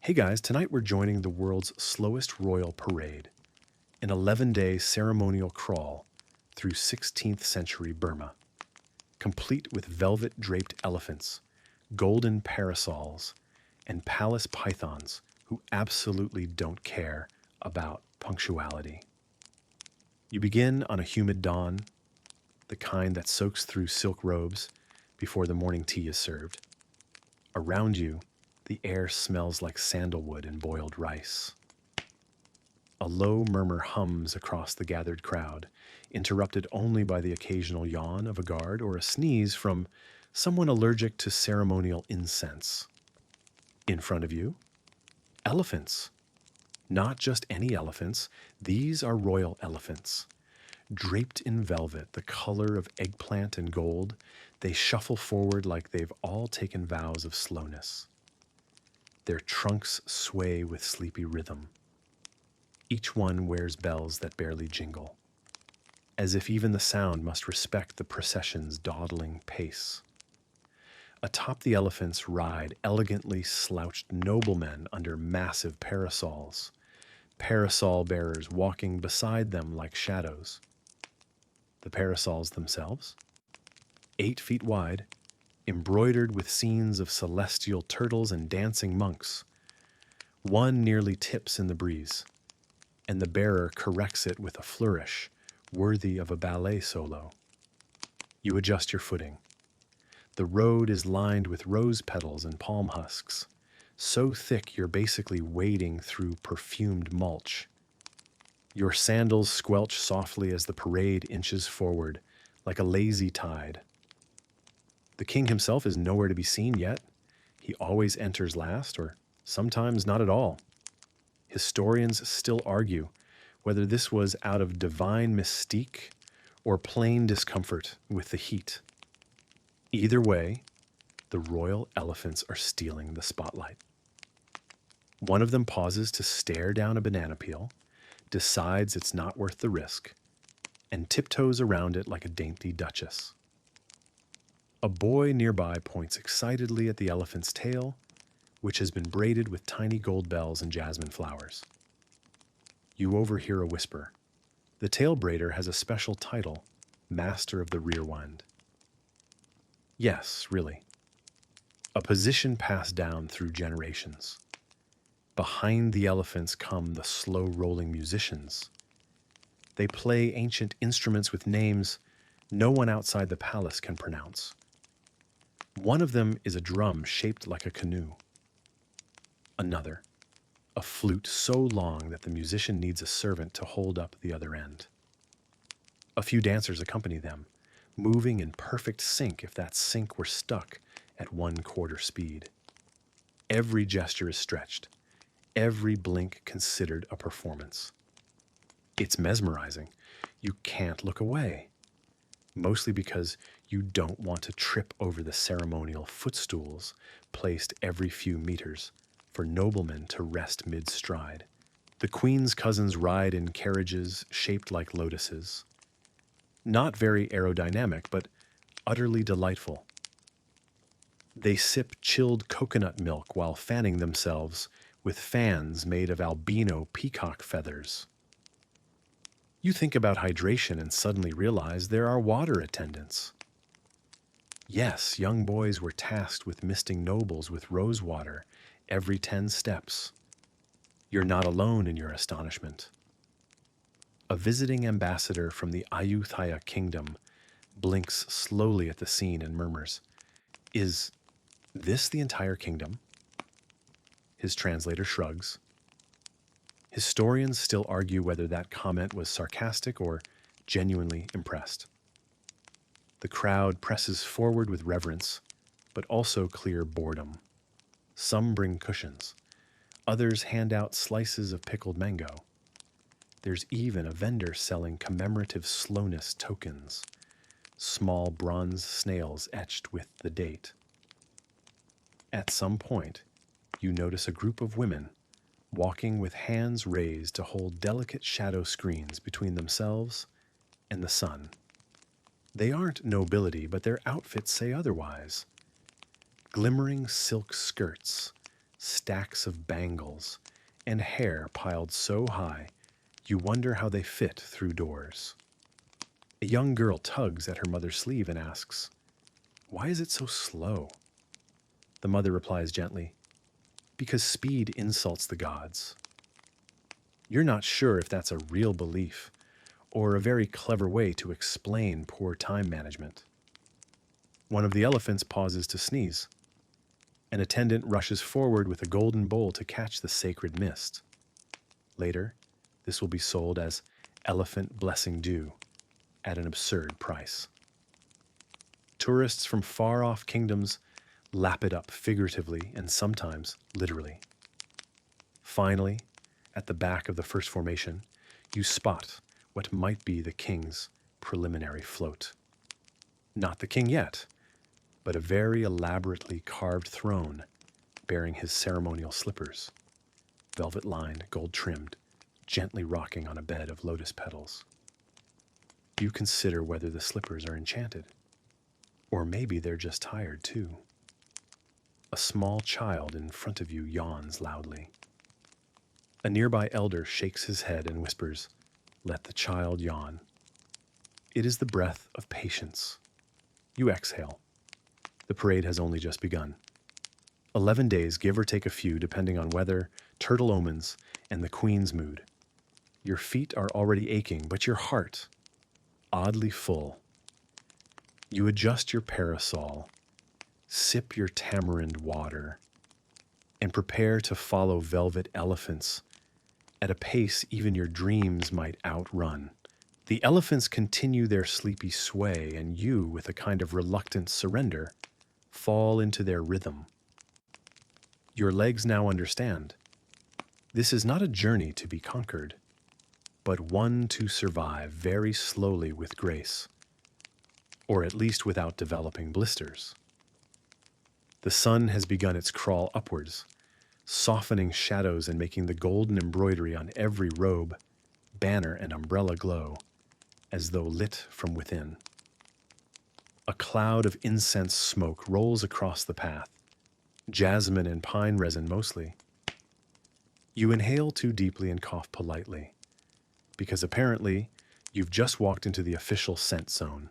Hey guys, tonight we're joining the world's slowest royal parade, an 11-day ceremonial crawl through 16th century Burma, complete with velvet-draped elephants, golden parasols, and palace pythons who absolutely don't care about punctuality. You begin on a humid dawn, the kind that soaks through silk robes before the morning tea is served. Around you, the air smells like sandalwood and boiled rice. A low murmur hums across the gathered crowd, interrupted only by the occasional yawn of a guard or a sneeze from someone allergic to ceremonial incense. In front of you, elephants. Not just any elephants, these are royal elephants. Draped in velvet, the color of eggplant and gold, they shuffle forward like they've all taken vows of slowness. Their trunks sway with sleepy rhythm. Each one wears bells that barely jingle, as if even the sound must respect the procession's dawdling pace. Atop the elephants ride elegantly slouched noblemen under massive parasols, parasol bearers walking beside them like shadows. The parasols themselves, 8 feet wide, embroidered with scenes of celestial turtles and dancing monks. One nearly tips in the breeze, and the bearer corrects it with a flourish worthy of a ballet solo. You adjust your footing. The road is lined with rose petals and palm husks, so thick you're basically wading through perfumed mulch. Your sandals squelch softly as the parade inches forward, like a lazy tide. The king himself is nowhere to be seen yet. He always enters last, or sometimes not at all. Historians still argue whether this was out of divine mystique or plain discomfort with the heat. Either way, the royal elephants are stealing the spotlight. One of them pauses to stare down a banana peel, decides it's not worth the risk, and tiptoes around it like a dainty duchess. A boy nearby points excitedly at the elephant's tail, which has been braided with tiny gold bells and jasmine flowers. You overhear a whisper. The tail braider has a special title, Master of the Rear Wind. Yes, really. A position passed down through generations. Behind the elephants come the slow-rolling musicians. They play ancient instruments with names no one outside the palace can pronounce. One of them is a drum shaped like a canoe. Another, a flute so long that the musician needs a servant to hold up the other end. A few dancers accompany them, moving in perfect sync if that sync were stuck at 1/4 speed. Every gesture is stretched, every blink considered a performance. It's mesmerizing. You can't look away, mostly because you don't want to trip over the ceremonial footstools placed every few meters for noblemen to rest mid-stride. The queen's cousins ride in carriages shaped like lotuses. Not very aerodynamic, but utterly delightful. They sip chilled coconut milk while fanning themselves with fans made of albino peacock feathers. You think about hydration and suddenly realize there are water attendants. Yes, young boys were tasked with misting nobles with rose water every 10 steps. You're not alone in your astonishment. A visiting ambassador from the Ayutthaya kingdom blinks slowly at the scene and murmurs, "Is this the entire kingdom?" His translator shrugs. Historians still argue whether that comment was sarcastic or genuinely impressed. The crowd presses forward with reverence, but also clear boredom. Some bring cushions. Others hand out slices of pickled mango. There's even a vendor selling commemorative slowness tokens, small bronze snails etched with the date. At some point, you notice a group of women walking with hands raised to hold delicate shadow screens between themselves and the sun. They aren't nobility, but their outfits say otherwise. Glimmering silk skirts, stacks of bangles, and hair piled so high you wonder how they fit through doors. A young girl tugs at her mother's sleeve and asks, "Why is it so slow?" The mother replies gently, "Because speed insults the gods." You're not sure if that's a real belief or a very clever way to explain poor time management. One of the elephants pauses to sneeze. An attendant rushes forward with a golden bowl to catch the sacred mist. Later, this will be sold as elephant blessing dew at an absurd price. Tourists from far-off kingdoms lap it up figuratively and sometimes literally. Finally, at the back of the first formation, you spot what might be the king's preliminary float. Not the king yet, but a very elaborately carved throne bearing his ceremonial slippers, velvet-lined, gold-trimmed, gently rocking on a bed of lotus petals. You consider whether the slippers are enchanted, or maybe they're just tired too. A small child in front of you yawns loudly. A nearby elder shakes his head and whispers, "Let the child yawn." It is the breath of patience. You exhale. The parade has only just begun. 11 days, give or take a few, depending on weather, turtle omens, and the queen's mood. Your feet are already aching, but your heart, oddly full. You adjust your parasol, sip your tamarind water, and prepare to follow velvet elephants at a pace even your dreams might outrun. The elephants continue their sleepy sway, and you, with a kind of reluctant surrender, fall into their rhythm. Your legs now understand. This is not a journey to be conquered, but one to survive very slowly with grace, or at least without developing blisters. The sun has begun its crawl upwards, softening shadows and making the golden embroidery on every robe, banner, and umbrella glow, as though lit from within. A cloud of incense smoke rolls across the path, jasmine and pine resin mostly. You inhale too deeply and cough politely, because apparently you've just walked into the official scent zone.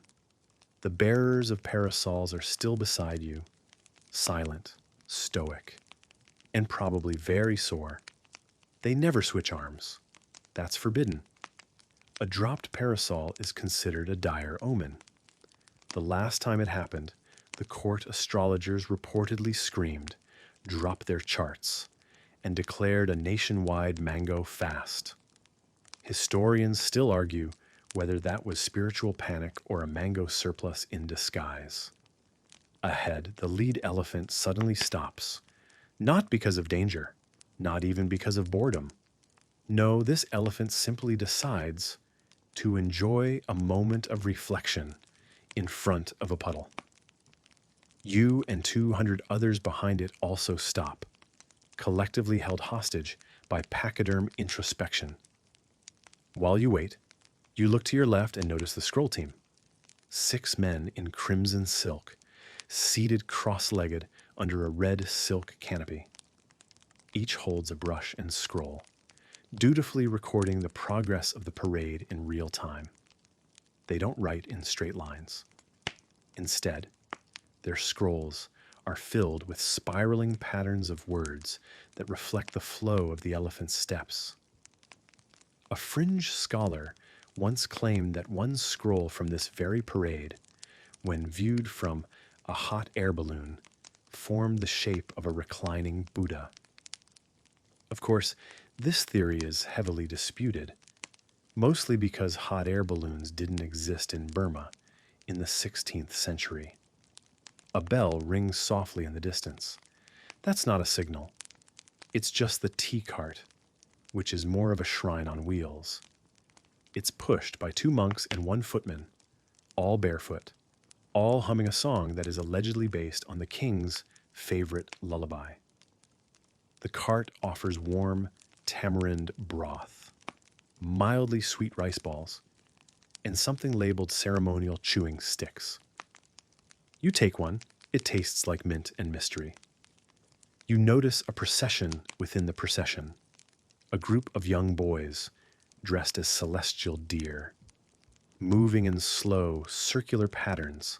The bearers of parasols are still beside you, silent, stoic, and probably very sore. They never switch arms. That's forbidden. A dropped parasol is considered a dire omen. The last time it happened, the court astrologers reportedly screamed, dropped their charts, and declared a nationwide mango fast. Historians still argue whether that was spiritual panic or a mango surplus in disguise. Ahead, the lead elephant suddenly stops, not because of danger, not even because of boredom. No, this elephant simply decides to enjoy a moment of reflection in front of a puddle. You and 200 others behind it also stop, collectively held hostage by pachyderm introspection. While you wait, you look to your left and notice the scroll team. 6 men in crimson silk, seated cross-legged under a red silk canopy. Each holds a brush and scroll, dutifully recording the progress of the parade in real time. They don't write in straight lines. Instead, their scrolls are filled with spiraling patterns of words that reflect the flow of the elephant's steps. A fringe scholar once claimed that one scroll from this very parade, when viewed from a hot air balloon, formed the shape of a reclining Buddha. Of course, this theory is heavily disputed, mostly because hot air balloons didn't exist in Burma in the 16th century. A bell rings softly in the distance. That's not a signal. It's just the tea cart, which is more of a shrine on wheels. It's pushed by 2 monks and 1 footman, all barefoot, all humming a song that is allegedly based on the king's favorite lullaby. The cart offers warm tamarind broth, mildly sweet rice balls, and something labeled ceremonial chewing sticks. You take one. It tastes like mint and mystery. You notice a procession within the procession, a group of young boys dressed as celestial deer, moving in slow, circular patterns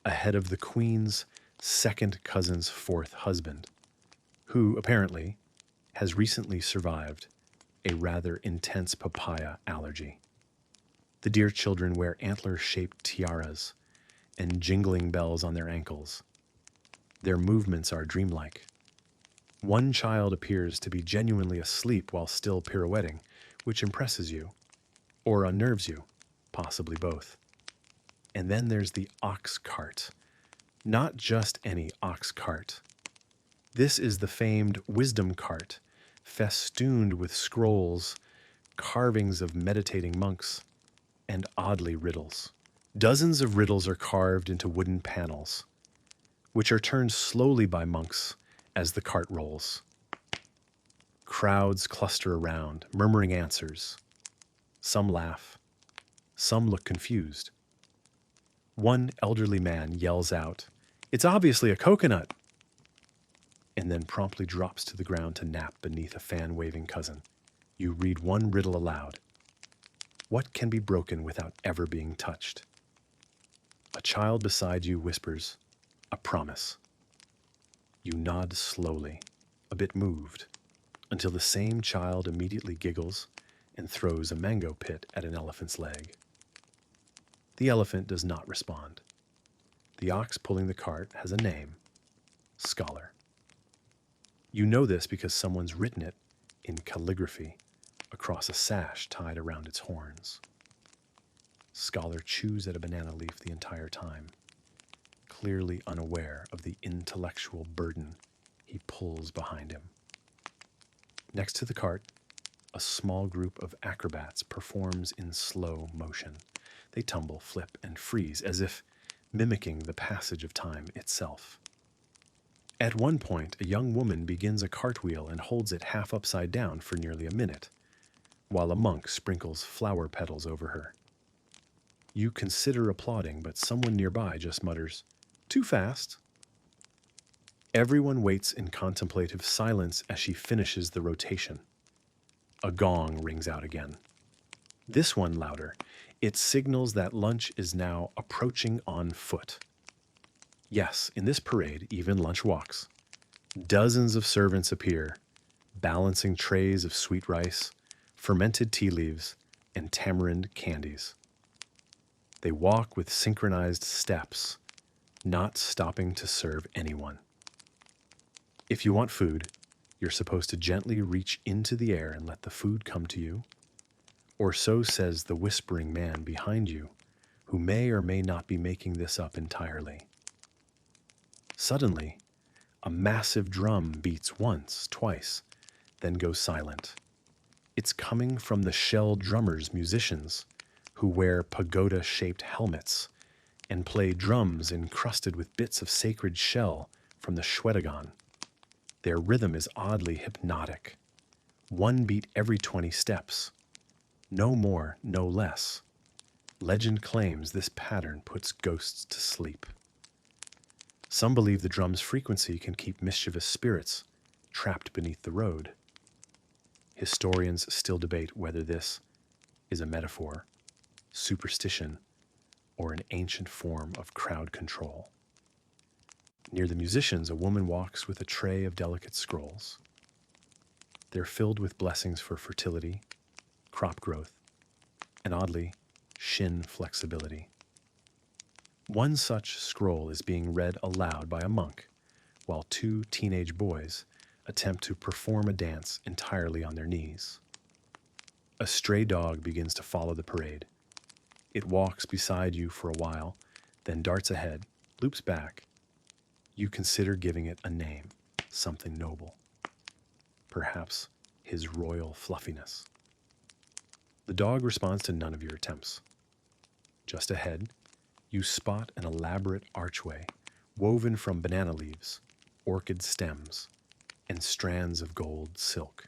ahead of the queen's second cousin's fourth husband, who, apparently, has recently survived a rather intense papaya allergy. The deer children wear antler-shaped tiaras and jingling bells on their ankles. Their movements are dreamlike. One child appears to be genuinely asleep while still pirouetting, which impresses you, or unnerves you, possibly both. And then there's the ox cart. Not just any ox cart. This is the famed wisdom cart, festooned with scrolls, carvings of meditating monks, and oddly riddles. Dozens of riddles are carved into wooden panels, which are turned slowly by monks as the cart rolls. Crowds cluster around, murmuring answers. Some laugh. Some look confused. One elderly man yells out, "It's obviously a coconut!" and then promptly drops to the ground to nap beneath a fan-waving cousin. You read one riddle aloud. What can be broken without ever being touched? A child beside you whispers, "A promise." You nod slowly, a bit moved, until the same child immediately giggles and throws a mango pit at an elephant's leg. The elephant does not respond. The ox pulling the cart has a name, Scholar. You know this because someone's written it in calligraphy across a sash tied around its horns. Scholar chews at a banana leaf the entire time, clearly unaware of the intellectual burden he pulls behind him. Next to the cart, a small group of acrobats performs in slow motion. They tumble, flip, and freeze as if mimicking the passage of time itself. At one point, a young woman begins a cartwheel and holds it half upside down for nearly a minute, while a monk sprinkles flower petals over her. You consider applauding, but someone nearby just mutters, "Too fast." Everyone waits in contemplative silence as she finishes the rotation. A gong rings out again. This one louder. It signals that lunch is now approaching on foot. Yes, in this parade, even lunch walks. Dozens of servants appear, balancing trays of sweet rice, fermented tea leaves, and tamarind candies. They walk with synchronized steps, not stopping to serve anyone. If you want food, you're supposed to gently reach into the air and let the food come to you, or so says the whispering man behind you, who may or may not be making this up entirely. Suddenly, a massive drum beats once, twice, then goes silent. It's coming from the shell drummers, musicians, who wear pagoda-shaped helmets and play drums encrusted with bits of sacred shell from the shwedagon. Their rhythm is oddly hypnotic. One beat every 20 steps. No more, no less. Legend claims this pattern puts ghosts to sleep. Some believe the drum's frequency can keep mischievous spirits trapped beneath the road. Historians still debate whether this is a metaphor, superstition, or an ancient form of crowd control. Near the musicians, a woman walks with a tray of delicate scrolls. They're filled with blessings for fertility, crop growth, and oddly, shin flexibility. One such scroll is being read aloud by a monk, while two teenage boys attempt to perform a dance entirely on their knees. A stray dog begins to follow the parade. It walks beside you for a while, then darts ahead, loops back. You consider giving it a name, something noble. Perhaps his royal fluffiness. The dog responds to none of your attempts. Just ahead, you spot an elaborate archway woven from banana leaves, orchid stems, and strands of gold silk.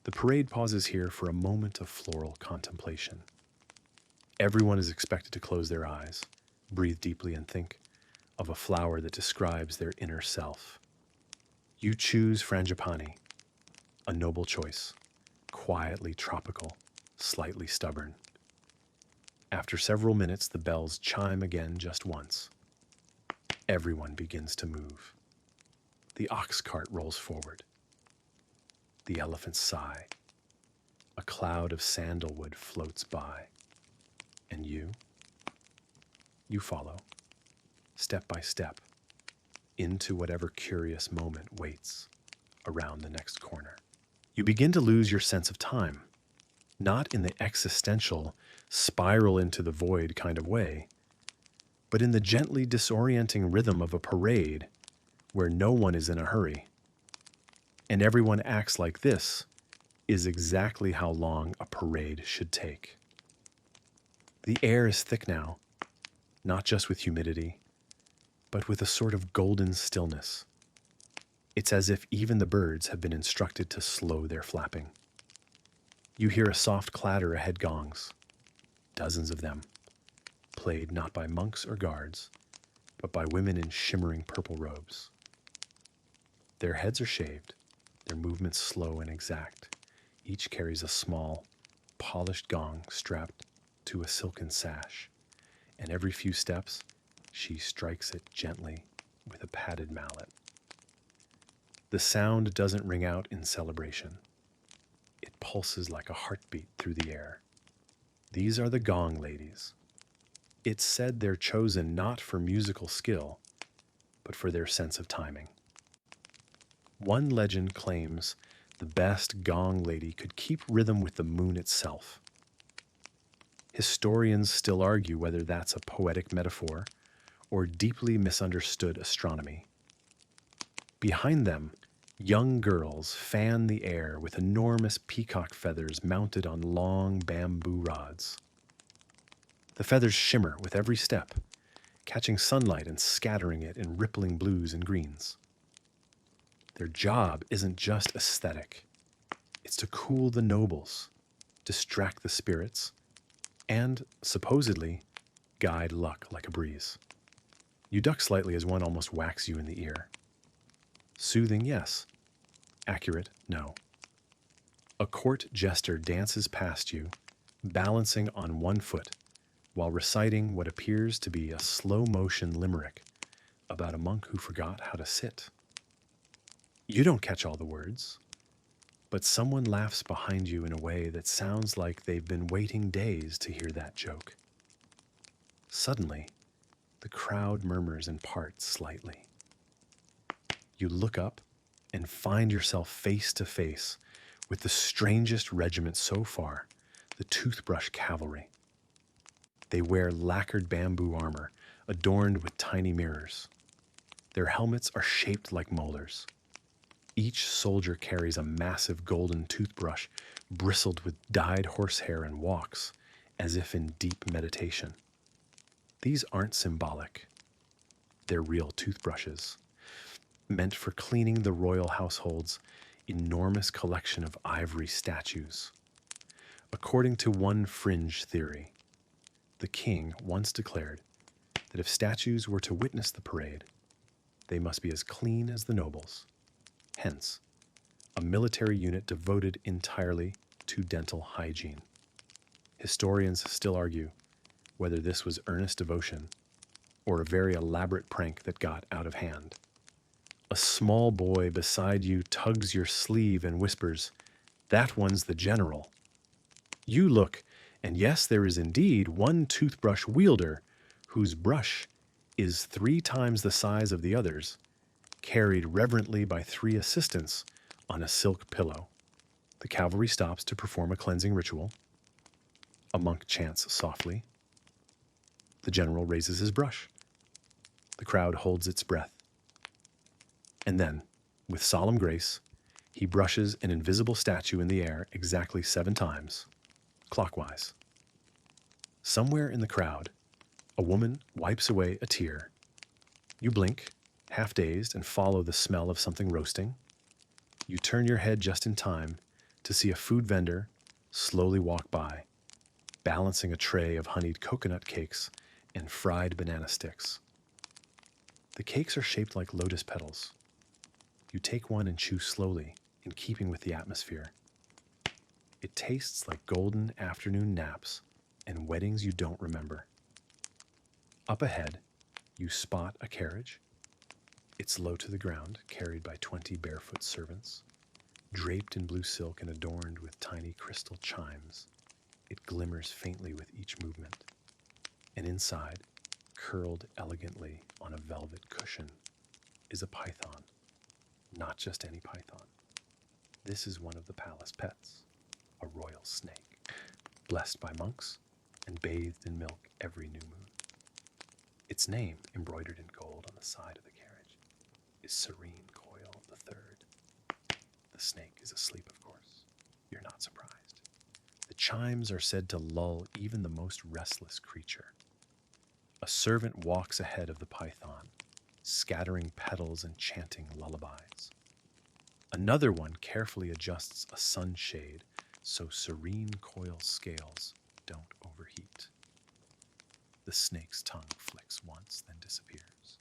The parade pauses here for a moment of floral contemplation. Everyone is expected to close their eyes, breathe deeply, and think of a flower that describes their inner self. You choose frangipani, a noble choice, quietly tropical, slightly stubborn. After several minutes, the bells chime again just once. Everyone begins to move. The ox cart rolls forward. The elephants sigh. A cloud of sandalwood floats by. And you follow, step by step, into whatever curious moment waits around the next corner. You begin to lose your sense of time, not in the existential, spiral into the void kind of way, but in the gently disorienting rhythm of a parade where no one is in a hurry. And everyone acts like this is exactly how long a parade should take. The air is thick now, not just with humidity, but with a sort of golden stillness. It's as if even the birds have been instructed to slow their flapping. You hear a soft clatter of head gongs, dozens of them, played not by monks or guards, but by women in shimmering purple robes. Their heads are shaved, their movements slow and exact. Each carries a small, polished gong strapped to a silken sash, and every few steps, she strikes it gently with a padded mallet. The sound doesn't ring out in celebration. It pulses like a heartbeat through the air. These are the gong ladies. It's said they're chosen not for musical skill, but for their sense of timing. One legend claims the best gong lady could keep rhythm with the moon itself. Historians still argue whether that's a poetic metaphor or deeply misunderstood astronomy. Behind them, young girls fan the air with enormous peacock feathers mounted on long bamboo rods. The feathers shimmer with every step, catching sunlight and scattering it in rippling blues and greens. Their job isn't just aesthetic. It's to cool the nobles, distract the spirits, and, supposedly, guide luck like a breeze. You duck slightly as one almost whacks you in the ear. Soothing, yes. Accurate, no. A court jester dances past you, balancing on one foot, while reciting what appears to be a slow-motion limerick about a monk who forgot how to sit. You don't catch all the words, but someone laughs behind you in a way that sounds like they've been waiting days to hear that joke. Suddenly, the crowd murmurs and parts slightly. You look up and find yourself face to face with the strangest regiment so far, the Toothbrush Cavalry. They wear lacquered bamboo armor adorned with tiny mirrors. Their helmets are shaped like molars. Each soldier carries a massive golden toothbrush bristled with dyed horsehair and walks as if in deep meditation. These aren't symbolic. They're real toothbrushes, meant for cleaning the royal household's enormous collection of ivory statues. According to one fringe theory, the king once declared that if statues were to witness the parade, they must be as clean as the nobles. Hence, a military unit devoted entirely to dental hygiene. Historians still argue whether this was earnest devotion or a very elaborate prank that got out of hand. A small boy beside you tugs your sleeve and whispers, "That one's the general." You look, and yes, there is indeed one toothbrush wielder whose brush is 3 times the size of the others, carried reverently by 3 assistants on a silk pillow. The cavalry stops to perform a cleansing ritual. A monk chants softly. The general raises his brush. The crowd holds its breath. And then, with solemn grace, he brushes an invisible statue in the air exactly 7 times, clockwise. Somewhere in the crowd, a woman wipes away a tear. You blink, half dazed, and follow the smell of something roasting. You turn your head just in time to see a food vendor slowly walk by, balancing a tray of honeyed coconut cakes and fried banana sticks. The cakes are shaped like lotus petals. You take one and chew slowly, in keeping with the atmosphere. It tastes like golden afternoon naps and weddings you don't remember. Up ahead, you spot a carriage. It's low to the ground, carried by 20 barefoot servants. Draped in blue silk and adorned with tiny crystal chimes, it glimmers faintly with each movement. And inside, curled elegantly on a velvet cushion, is a python. Not just any python. This is one of the palace pets, a royal snake, blessed by monks and bathed in milk every new moon. Its name, embroidered in gold on the side of the carriage, is Serene Coil III. The snake is asleep, of course. You're not surprised. The chimes are said to lull even the most restless creature. A servant walks ahead of the python, scattering petals and chanting lullabies. Another one carefully adjusts a sunshade so Serene Coil scales don't overheat. The snake's tongue flicks once, then disappears.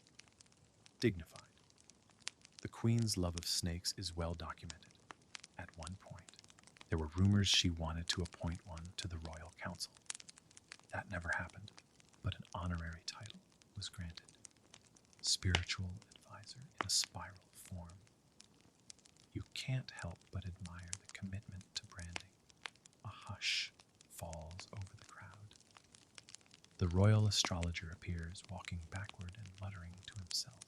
Dignified. The queen's love of snakes is well documented. At one point, there were rumors she wanted to appoint one to the royal council. That never happened, but an honorary title was granted. Spiritual advisor in a spiral form. You can't help but admire the commitment to branding. A hush falls over the crowd. The royal astrologer appears, walking backward and muttering to himself,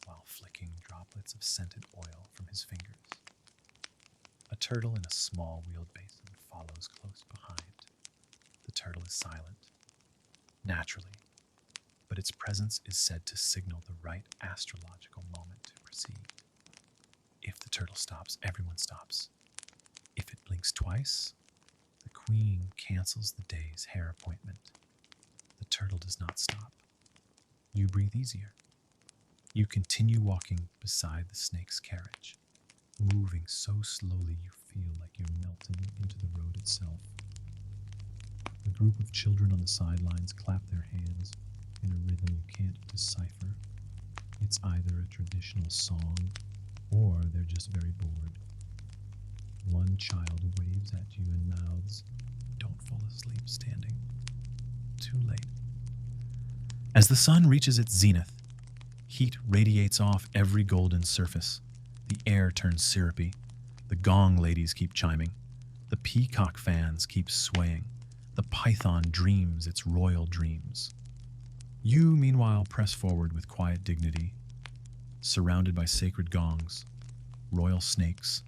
while flicking droplets of scented oil from his fingers. A turtle in a small wheeled basin follows close behind. The turtle is silent, naturally, but its presence is said to signal the right astrological moment to proceed. If the turtle stops, everyone stops. If it blinks twice, the queen cancels the day's hair appointment. The turtle does not stop. You breathe easier. You continue walking beside the snake's carriage, moving so slowly you feel like you're melting into the road itself. A group of children on the sidelines clap their hands in a rhythm you can't decipher. It's either a traditional song or they're just very bored. One child waves at you and mouths, "Don't fall asleep standing. Too late." As the sun reaches its zenith, heat radiates off every golden surface. The air turns syrupy. The gong ladies keep chiming. The peacock fans keep swaying. The python dreams its royal dreams. You, meanwhile, press forward with quiet dignity, surrounded by sacred gongs, royal snakes,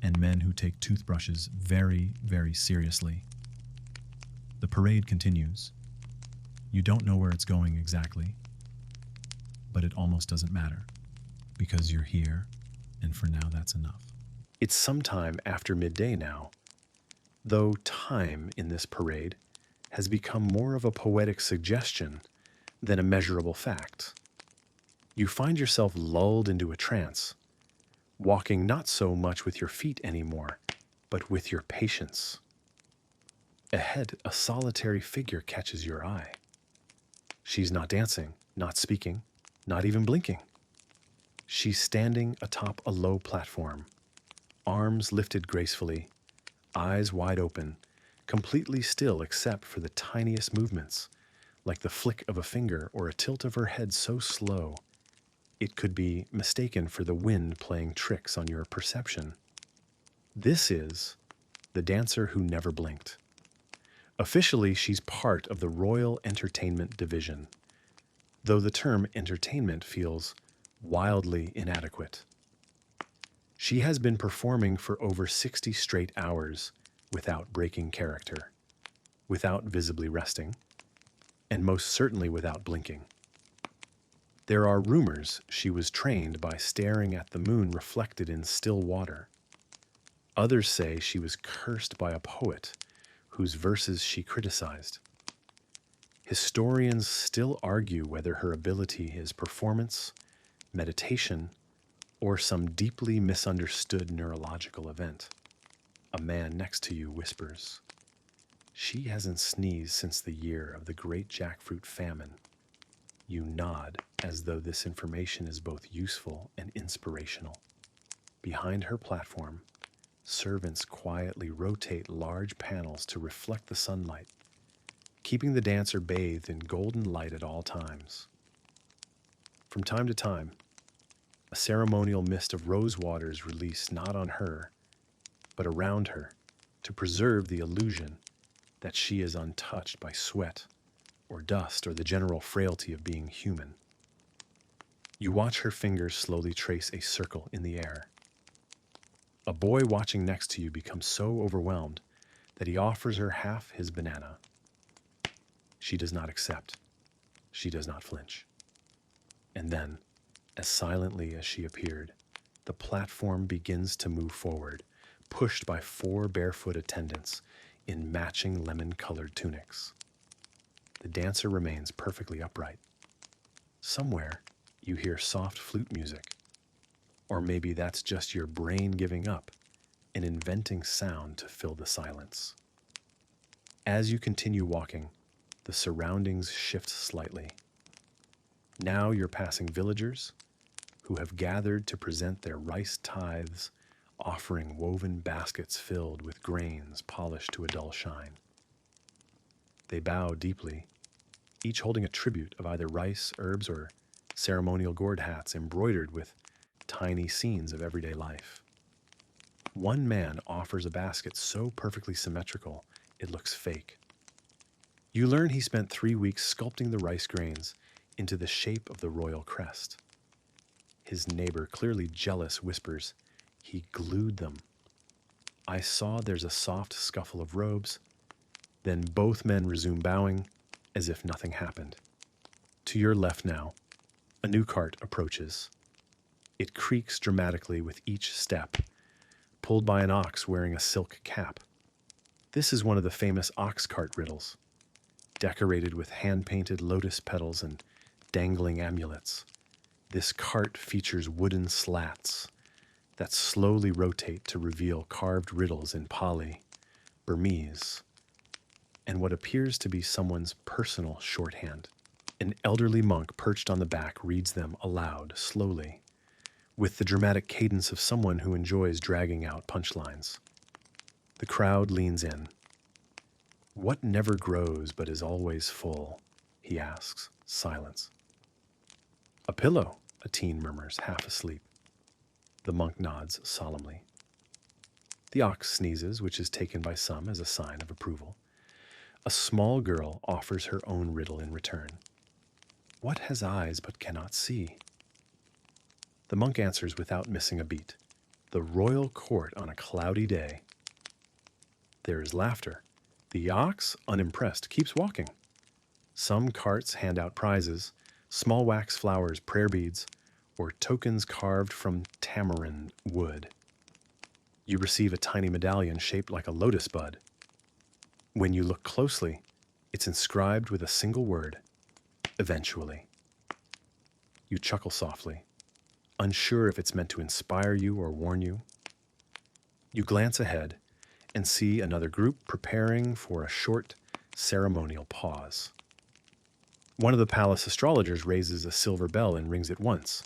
and men who take toothbrushes very, very seriously. The parade continues. You don't know where it's going exactly, but it almost doesn't matter, because you're here, and for now that's enough. It's sometime after midday now, though time in this parade has become more of a poetic suggestion than a measurable fact. You find yourself lulled into a trance, walking not so much with your feet anymore, but with your patience. Ahead, a solitary figure catches your eye. She's not dancing, not speaking, not even blinking. She's standing atop a low platform, arms lifted gracefully, eyes wide open, completely still except for the tiniest movements, like the flick of a finger or a tilt of her head so slow it could be mistaken for the wind playing tricks on your perception. This is the dancer who never blinked. Officially, she's part of the Royal Entertainment Division, though the term entertainment feels wildly inadequate. She has been performing for over 60 straight hours without breaking character, without visibly resting, and most certainly without blinking. There are rumors she was trained by staring at the moon reflected in still water. Others say she was cursed by a poet whose verses she criticized. Historians still argue whether her ability is performance, meditation, or some deeply misunderstood neurological event. A man next to you whispers, "She hasn't sneezed since the year of the great jackfruit famine." You nod as though this information is both useful and inspirational. Behind her platform, servants quietly rotate large panels to reflect the sunlight, keeping the dancer bathed in golden light at all times. From time to time, a ceremonial mist of rose water is released not on her, but around her, to preserve the illusion that she is untouched by sweat or dust or the general frailty of being human. You watch her fingers slowly trace a circle in the air. A boy watching next to you becomes so overwhelmed that he offers her half his banana. She does not accept. She does not flinch. And then, as silently as she appeared, the platform begins to move forward, pushed by 4 barefoot attendants in matching lemon-colored tunics. The dancer remains perfectly upright. Somewhere, you hear soft flute music. Or maybe that's just your brain giving up and inventing sound to fill the silence. As you continue walking, the surroundings shift slightly. Now you're passing villagers who have gathered to present their rice tithes, offering woven baskets filled with grains polished to a dull shine. They bow deeply, each holding a tribute of either rice, herbs, or ceremonial gourd hats embroidered with tiny scenes of everyday life. One man offers a basket so perfectly symmetrical it looks fake. You learn he spent 3 weeks sculpting the rice grains into the shape of the royal crest. His neighbor, clearly jealous, whispers, "He glued them." I saw there's a soft scuffle of robes. Then both men resume bowing as if nothing happened. To your left now, a new cart approaches. It creaks dramatically with each step, pulled by an ox wearing a silk cap. This is one of the famous ox cart riddles, decorated with hand-painted lotus petals and dangling amulets. This cart features wooden slats that slowly rotate to reveal carved riddles in Pali, Burmese, and what appears to be someone's personal shorthand. An elderly monk perched on the back reads them aloud, slowly, with the dramatic cadence of someone who enjoys dragging out punchlines. The crowd leans in. "What never grows but is always full?" he asks. Silence. "A pillow," a teen murmurs, half asleep. The monk nods solemnly. The ox sneezes, which is taken by some as a sign of approval. A small girl offers her own riddle in return. "What has eyes but cannot see?" The monk answers without missing a beat. "The royal court on a cloudy day." There is laughter. The ox, unimpressed, keeps walking. Some carts hand out prizes, small wax flowers, prayer beads, or tokens carved from tamarind wood. You receive a tiny medallion shaped like a lotus bud. When you look closely, it's inscribed with a single word: eventually. You chuckle softly, unsure if it's meant to inspire you or warn you. You glance ahead and see another group preparing for a short ceremonial pause. One of the palace astrologers raises a silver bell and rings it once.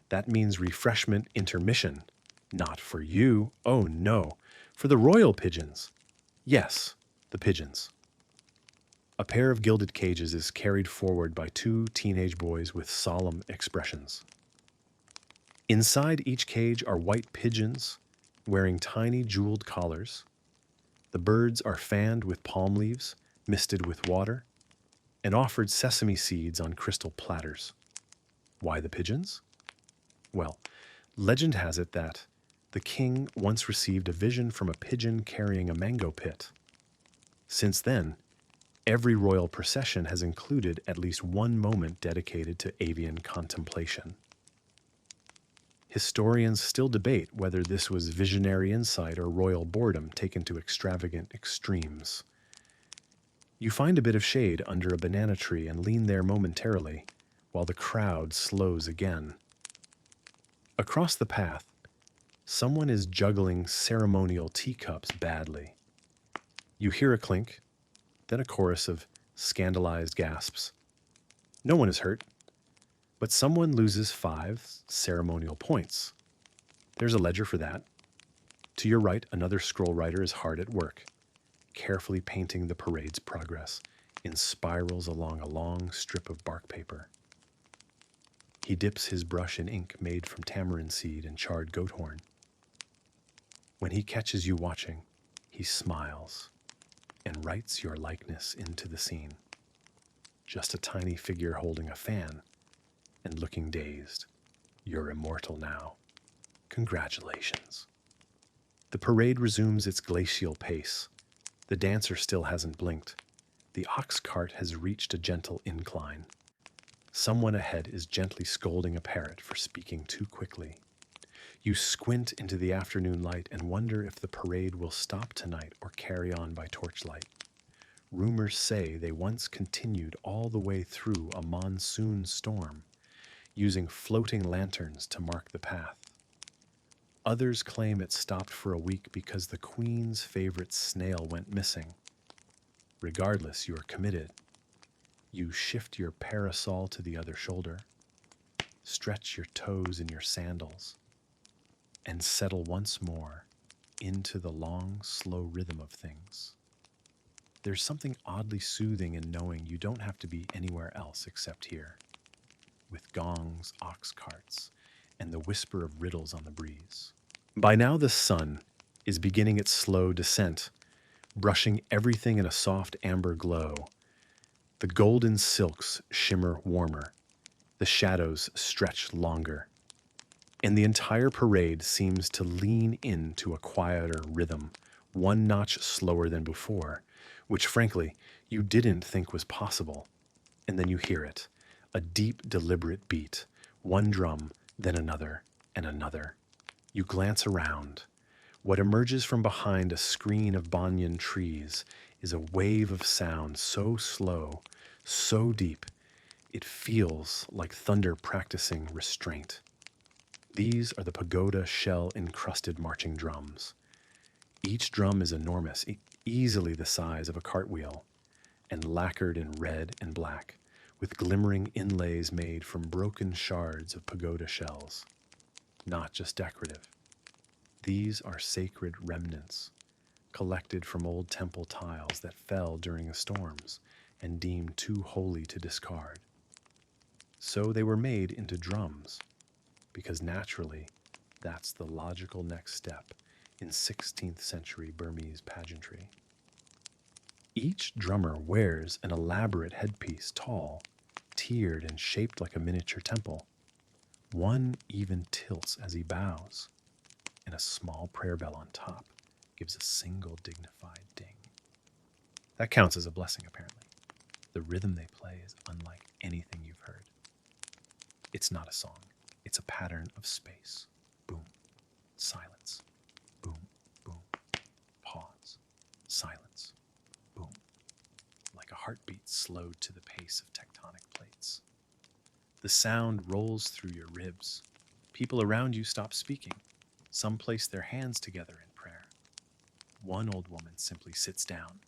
That means refreshment intermission. Not for you. Oh no. For the royal pigeons. Yes, the pigeons. A pair of gilded cages is carried forward by 2 teenage boys with solemn expressions. Inside each cage are white pigeons wearing tiny jeweled collars. The birds are fanned with palm leaves, misted with water, and offered sesame seeds on crystal platters. Why the pigeons? Well, legend has it that the king once received a vision from a pigeon carrying a mango pit. Since then, every royal procession has included at least one moment dedicated to avian contemplation. Historians still debate whether this was visionary insight or royal boredom taken to extravagant extremes. You find a bit of shade under a banana tree and lean there momentarily, while the crowd slows again. Across the path, someone is juggling ceremonial teacups badly. You hear a clink, then a chorus of scandalized gasps. No one is hurt, But someone loses 5 ceremonial points. There's a ledger for that. To your right, another scroll writer is hard at work, carefully painting the parade's progress in spirals along a long strip of bark paper. He dips his brush in ink made from tamarind seed and charred goat horn. When he catches you watching, he smiles and writes your likeness into the scene. Just a tiny figure holding a fan and looking dazed. You're immortal now. Congratulations. The parade resumes its glacial pace. The dancer still hasn't blinked. The ox cart has reached a gentle incline. Someone ahead is gently scolding a parrot for speaking too quickly. You squint into the afternoon light and wonder if the parade will stop tonight or carry on by torchlight. Rumors say they once continued all the way through a monsoon storm, using floating lanterns to mark the path. Others claim it stopped for a week because the Queen's favorite snail went missing. Regardless, you are committed. You shift your parasol to the other shoulder, stretch your toes in your sandals, and settle once more into the long, slow rhythm of things. There's something oddly soothing in knowing you don't have to be anywhere else except here, with gongs, ox carts, and the whisper of riddles on the breeze. By now the sun is beginning its slow descent, brushing everything in a soft amber glow. The golden silks shimmer warmer, the shadows stretch longer, and the entire parade seems to lean into a quieter rhythm, one notch slower than before, which frankly you didn't think was possible. And then you hear it, a deep, deliberate beat, one drum, then another, and another. You glance around. What emerges from behind a screen of banyan trees is a wave of sound so slow, so deep, it feels like thunder practicing restraint. These are the pagoda shell-encrusted marching drums. Each drum is enormous, easily the size of a cartwheel, and lacquered in red and black, with glimmering inlays made from broken shards of pagoda shells. Not just decorative. These are sacred remnants, collected from old temple tiles that fell during the storms and deemed too holy to discard. So they were made into drums, because naturally, that's the logical next step in 16th century Burmese pageantry. Each drummer wears an elaborate headpiece, tall, tiered, and shaped like a miniature temple. One even tilts as he bows, and a small prayer bell on top gives a single dignified ding. That counts as a blessing, apparently. The rhythm they play is unlike anything you've heard. It's not a song. It's a pattern of space. Boom. Silence. Boom. Boom. Pause. Silence. Boom. Like a heartbeat slowed to the pace of tectonic plates. The sound rolls through your ribs. People around you stop speaking. Some place their hands together in prayer. One old woman simply sits down,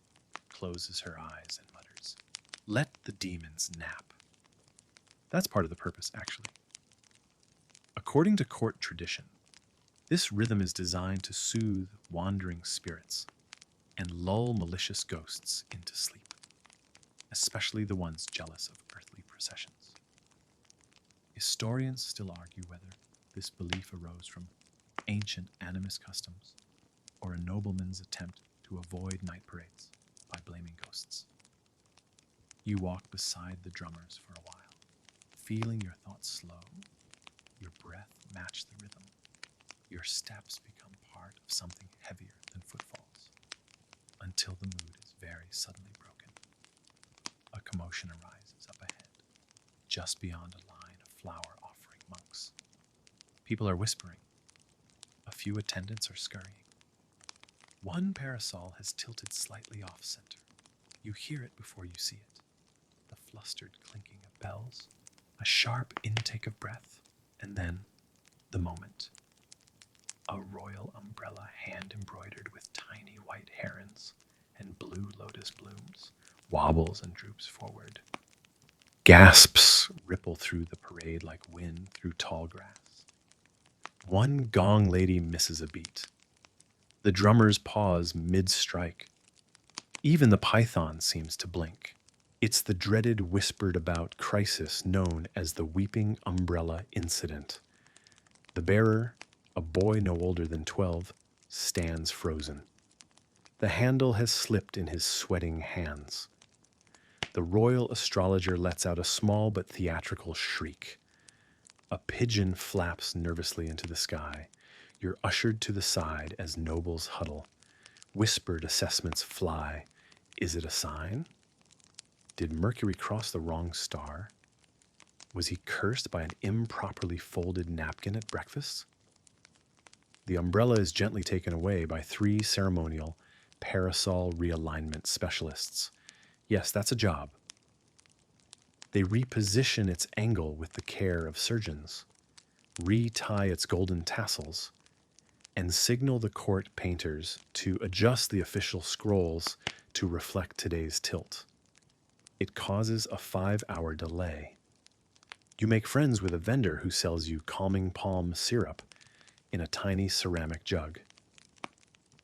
closes her eyes, and mutters, "Let the demons nap." That's part of the purpose, actually. According to court tradition, this rhythm is designed to soothe wandering spirits and lull malicious ghosts into sleep, especially the ones jealous of earthly processions. Historians still argue whether this belief arose from ancient animist customs or a nobleman's attempt to avoid night parades by blaming ghosts. You walk beside the drummers for a while, feeling your thoughts slow, your breath match the rhythm, your steps become part of something heavier than footfalls, until the mood is very suddenly broken. A commotion arises up ahead, just beyond a line of flower-offering monks. People are whispering. A few attendants are scurrying. One parasol has tilted slightly off-center. You hear it before you see it. The flustered clinking of bells, a sharp intake of breath, and then the moment. A royal umbrella hand-embroidered with tiny white herons and blue lotus blooms wobbles and droops forward. Gasps ripple through the parade like wind through tall grass. One gong lady misses a beat. The drummers pause mid-strike. Even the python seems to blink. It's the dreaded whispered about crisis known as the Weeping Umbrella Incident. The bearer, a boy no older than 12, stands frozen. The handle has slipped in his sweating hands. The royal astrologer lets out a small but theatrical shriek. A pigeon flaps nervously into the sky. You're ushered to the side as nobles huddle. Whispered assessments fly. Is it a sign? Did Mercury cross the wrong star? Was he cursed by an improperly folded napkin at breakfast? The umbrella is gently taken away by 3 ceremonial parasol realignment specialists. Yes, that's a job. They reposition its angle with the care of surgeons, retie its golden tassels, and signal the court painters to adjust the official scrolls to reflect today's tilt. It causes a 5-hour delay. You make friends with a vendor who sells you calming palm syrup in a tiny ceramic jug.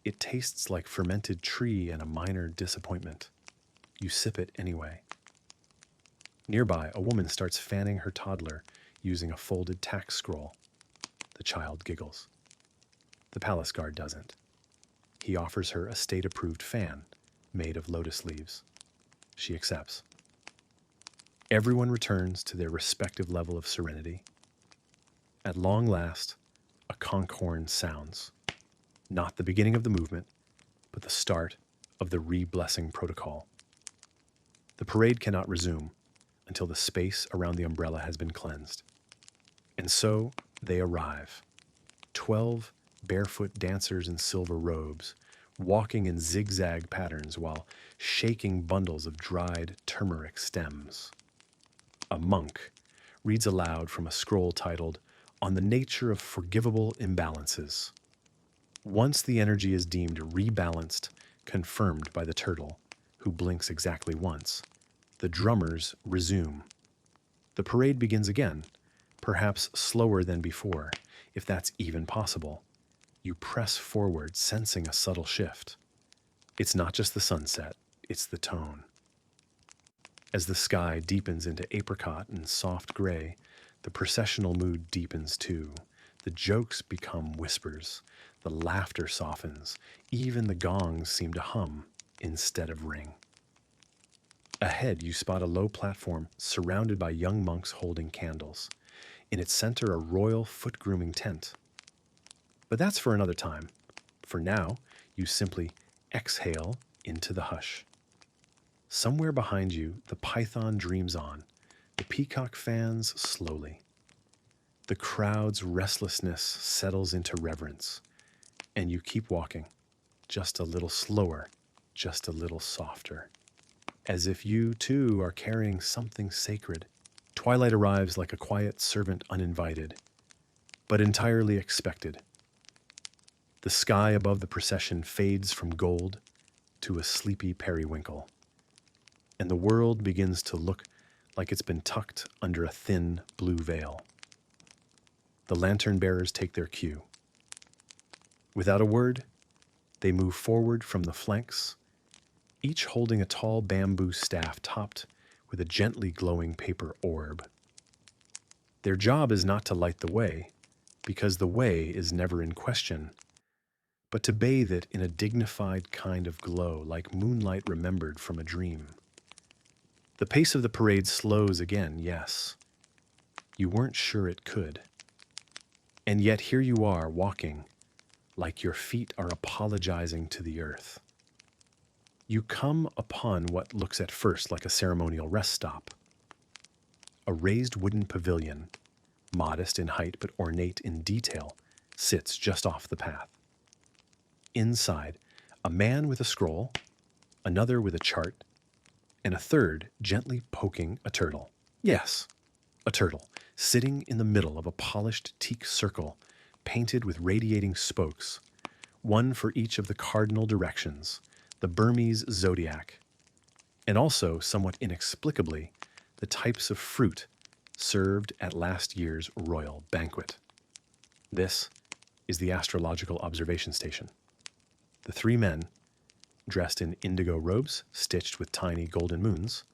It tastes like fermented tree and a minor disappointment. You sip it anyway. Nearby, a woman starts fanning her toddler using a folded tax scroll. The child giggles. The palace guard doesn't. He offers her a state-approved fan made of lotus leaves. She accepts. Everyone returns to their respective level of serenity. At long last, a conch horn sounds. Not the beginning of the movement, but the start of the re-blessing protocol. The parade cannot resume until the space around the umbrella has been cleansed. And so they arrive. 12 barefoot dancers in silver robes, walking in zigzag patterns while shaking bundles of dried turmeric stems. A monk reads aloud from a scroll titled, "On the Nature of Forgivable Imbalances." Once the energy is deemed rebalanced, confirmed by the turtle, who blinks exactly once, the drummers resume. The parade begins again, perhaps slower than before, if that's even possible. You press forward, sensing a subtle shift. It's not just the sunset, it's the tone. As the sky deepens into apricot and soft gray, the processional mood deepens too. The jokes become whispers. The laughter softens. Even the gongs seem to hum instead of ring. Ahead, you spot a low platform surrounded by young monks holding candles. In its center, a royal foot-grooming tent. But that's for another time. For now, you simply exhale into the hush. Somewhere behind you, the python dreams on. The peacock fans slowly. The crowd's restlessness settles into reverence. And you keep walking, just a little slower, just a little softer. As if you, too, are carrying something sacred. Twilight arrives like a quiet servant uninvited, but entirely expected. The sky above the procession fades from gold to a sleepy periwinkle, and the world begins to look like it's been tucked under a thin blue veil. The lantern bearers take their cue. Without a word, they move forward from the flanks, each holding a tall bamboo staff topped with a gently glowing paper orb. Their job is not to light the way, because the way is never in question, but to bathe it in a dignified kind of glow, like moonlight remembered from a dream. The pace of the parade slows again, yes. You weren't sure it could. And yet here you are, walking, like your feet are apologizing to the earth. You come upon what looks at first like a ceremonial rest stop. A raised wooden pavilion, modest in height but ornate in detail, sits just off the path. Inside, a man with a scroll, another with a chart, and a third gently poking a turtle. Yes, a turtle, sitting in the middle of a polished teak circle, painted with radiating spokes, one for each of the cardinal directions, the Burmese zodiac, and also, somewhat inexplicably, the the types of fruit served at last year's royal banquet. This is the astrological observation station. The three men, dressed in indigo robes stitched with tiny golden moons,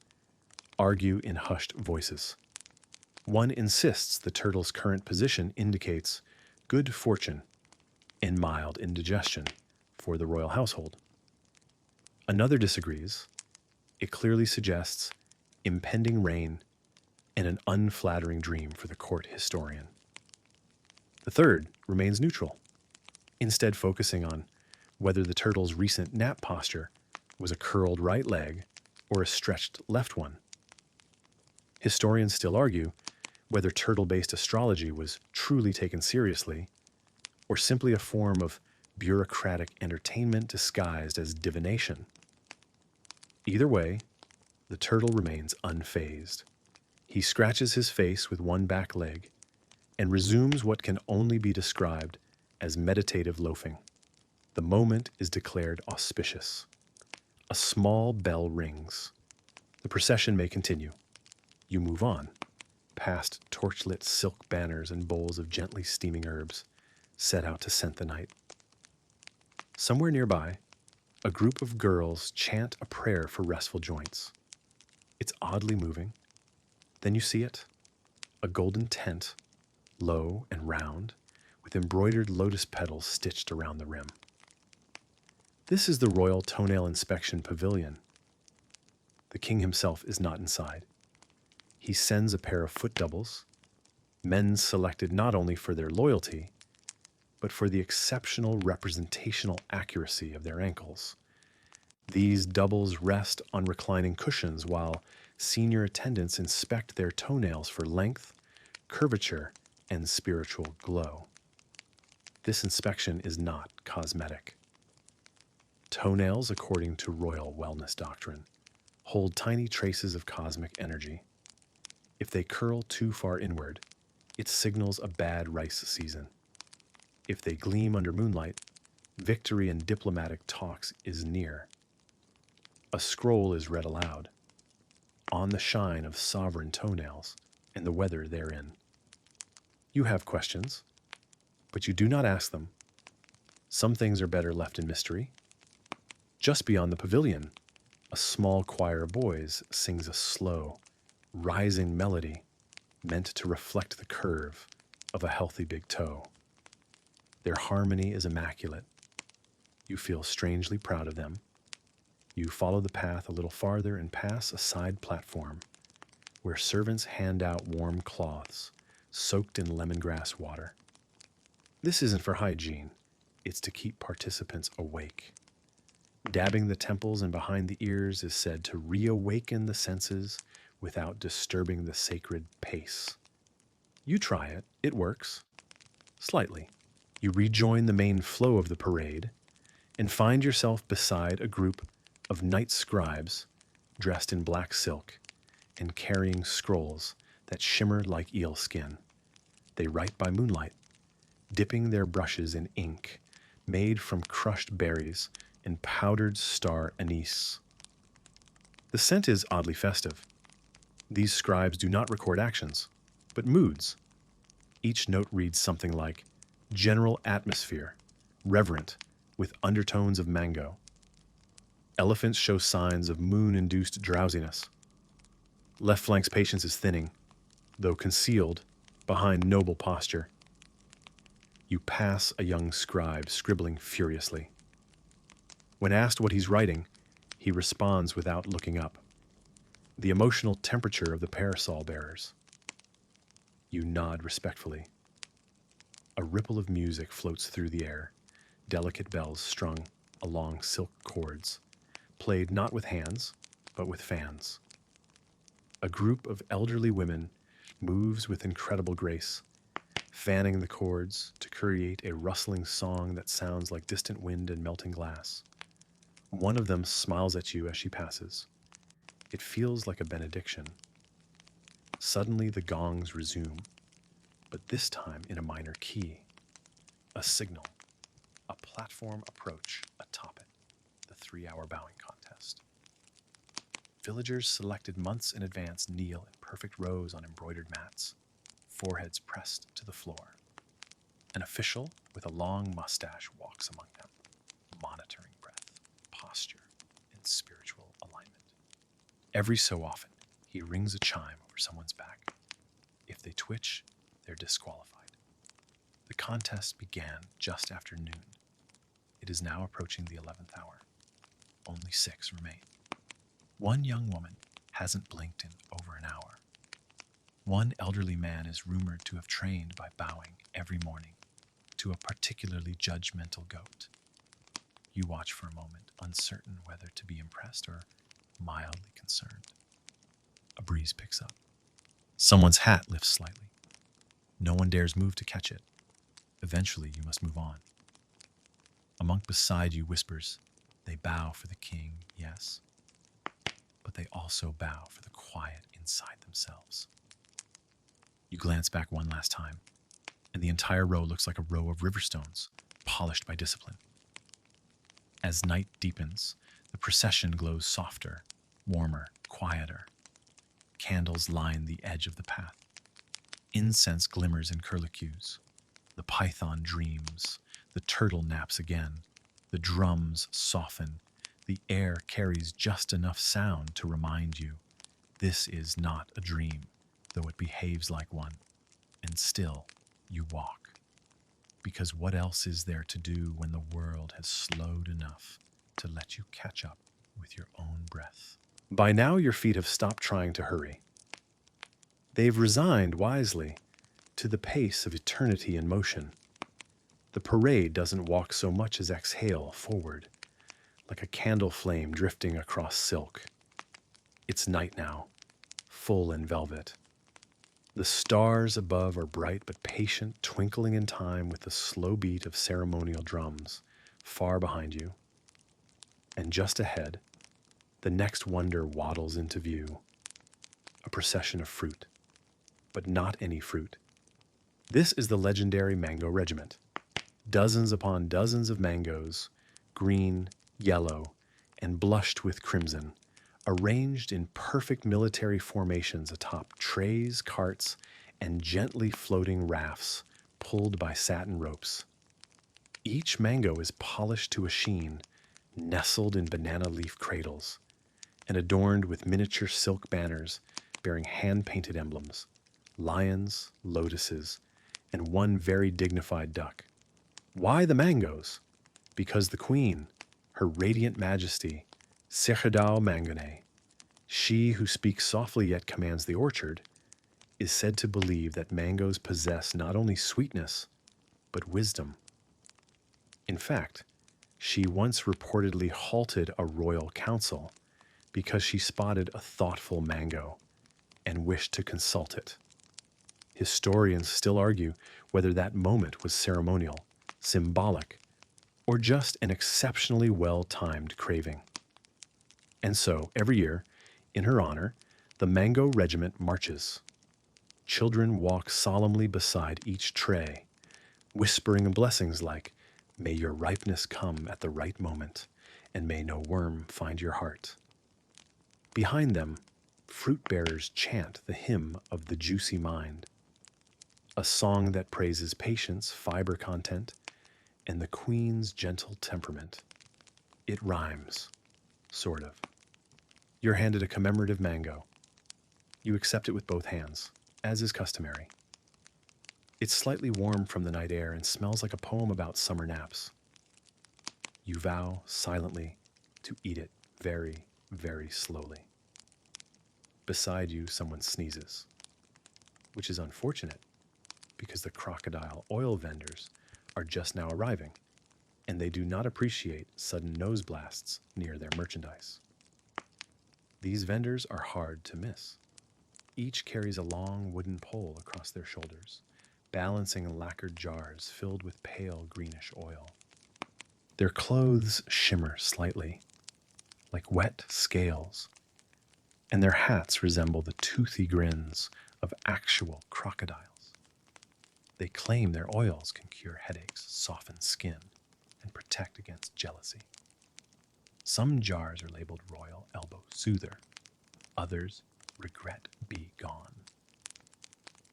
argue in hushed voices. One insists the turtle's current position indicates good fortune and mild indigestion for the royal household. Another disagrees. It clearly suggests impending rain and an unflattering dream for the court historian. The third remains neutral, instead focusing on whether the turtle's recent nap posture was a curled right leg or a stretched left one. Historians still argue whether turtle-based astrology was truly taken seriously or simply a form of bureaucratic entertainment disguised as divination. Either way, the turtle remains unfazed. He scratches his face with one back leg and resumes what can only be described as meditative loafing. The moment is declared auspicious. A small bell rings. The procession may continue. You move on, past torchlit silk banners and bowls of gently steaming herbs, set out to scent the night. Somewhere nearby, a group of girls chant a prayer for restful joints. It's oddly moving. Then you see it, a golden tent, low and round, with embroidered lotus petals stitched around the rim. This is the Royal Toenail Inspection Pavilion. The king himself is not inside. He sends a pair of foot doubles, men selected not only for their loyalty, but for the exceptional representational accuracy of their ankles. These doubles rest on reclining cushions while senior attendants inspect their toenails for length, curvature, and spiritual glow. This inspection is not cosmetic. Toenails, according to royal wellness doctrine, hold tiny traces of cosmic energy. If they curl too far inward, it signals a bad rice season. If they gleam under moonlight, victory in diplomatic talks is near. A scroll is read aloud, on the shine of sovereign toenails and the weather therein. You have questions, but you do not ask them. Some things are better left in mystery. Just beyond the pavilion, a small choir of boys sings a slow, rising melody meant to reflect the curve of a healthy big toe. Their harmony is immaculate. You feel strangely proud of them. You follow the path a little farther and pass a side platform where servants hand out warm cloths soaked in lemongrass water. This isn't for hygiene. It's to keep participants awake. Dabbing the temples and behind the ears is said to reawaken the senses without disturbing the sacred pace. You try it. It works. Slightly. You rejoin the main flow of the parade and find yourself beside a group of night scribes dressed in black silk and carrying scrolls that shimmer like eel skin. They write by moonlight, dipping their brushes in ink made from crushed berries and powdered star anise. The scent is oddly festive. These scribes do not record actions, but moods. Each note reads something like, general atmosphere, reverent, with undertones of mango. Elephants show signs of moon-induced drowsiness. Left flank's patience is thinning, though concealed behind noble posture. You pass a young scribe scribbling furiously. When asked what he's writing, he responds without looking up. The emotional temperature of the parasol bearers. You nod respectfully. A ripple of music floats through the air, delicate bells strung along silk cords, played not with hands, but with fans. A group of elderly women moves with incredible grace, fanning the cords to create a rustling song that sounds like distant wind and melting glass. One of them smiles at you as she passes. It feels like a benediction. Suddenly the gongs resume, but this time in a minor key. A signal, a platform approach atop it, the 3-hour bowing contest. Villagers selected months in advance kneel and pray. perfect rows on embroidered mats, foreheads pressed to the floor. An official with a long mustache walks among them, monitoring breath, posture, and spiritual alignment. Every so often, he rings a chime over someone's back. If they twitch, they're disqualified. The contest began just after noon. It is now approaching the 11th hour. Only 6 remain. One young woman hasn't blinked in over an hour. One elderly man is rumored to have trained by bowing every morning to a particularly judgmental goat. You watch for a moment, uncertain whether to be impressed or mildly concerned. A breeze picks up. Someone's hat lifts slightly. No one dares move to catch it. Eventually, you must move on. A monk beside you whispers, "They bow for the king, yes, but they also bow for the quiet inside themselves." You glance back one last time, and the entire row looks like a row of river stones, polished by discipline. As night deepens, the procession glows softer, warmer, quieter. Candles line the edge of the path. Incense glimmers in curlicues. The python dreams. The turtle naps again. The drums soften. The air carries just enough sound to remind you this is not a dream, though it behaves like one. And still, you walk. Because what else is there to do when the world has slowed enough to let you catch up with your own breath? By now, your feet have stopped trying to hurry. They've resigned wisely to the pace of eternity in motion. The parade doesn't walk so much as exhale forward, like a candle flame drifting across silk. It's night now, full in velvet. The stars above are bright but patient, twinkling in time with the slow beat of ceremonial drums far behind you. And just ahead, the next wonder waddles into view. A procession of fruit, but not any fruit. This is the legendary mango regiment. Dozens upon dozens of mangoes, green, yellow, and blushed with crimson, arranged in perfect military formations atop trays, carts, and gently floating rafts pulled by satin ropes. Each mango is polished to a sheen, nestled in banana leaf cradles, and adorned with miniature silk banners bearing hand-painted emblems, lions, lotuses, and one very dignified duck. Why the mangoes? Because the queen, her radiant majesty, Sekhdao Mangane, she who speaks softly yet commands the orchard, is said to believe that mangoes possess not only sweetness, but wisdom. In fact, she once reportedly halted a royal council because she spotted a thoughtful mango and wished to consult it. Historians still argue whether that moment was ceremonial, symbolic, or just an exceptionally well-timed craving. And so, every year, in her honor, the Mango Regiment marches. Children walk solemnly beside each tray, whispering blessings like, "May your ripeness come at the right moment, and may no worm find your heart." Behind them, fruit bearers chant the hymn of the juicy mind, a song that praises patience, fiber content, and the queen's gentle temperament. It rhymes, sort of. You're handed a commemorative mango. You accept it with both hands, as is customary. It's slightly warm from the night air and smells like a poem about summer naps. You vow silently to eat it very, very slowly. Beside you, someone sneezes, which is unfortunate because the crocodile oil vendors are just now arriving, and they do not appreciate sudden nose blasts near their merchandise. These vendors are hard to miss. Each carries a long wooden pole across their shoulders, balancing lacquered jars filled with pale greenish oil. Their clothes shimmer slightly, like wet scales, and their hats resemble the toothy grins of actual crocodiles. They claim their oils can cure headaches, soften skin, and protect against jealousy. Some jars are labeled Royal Elbow Soother, others regret be gone.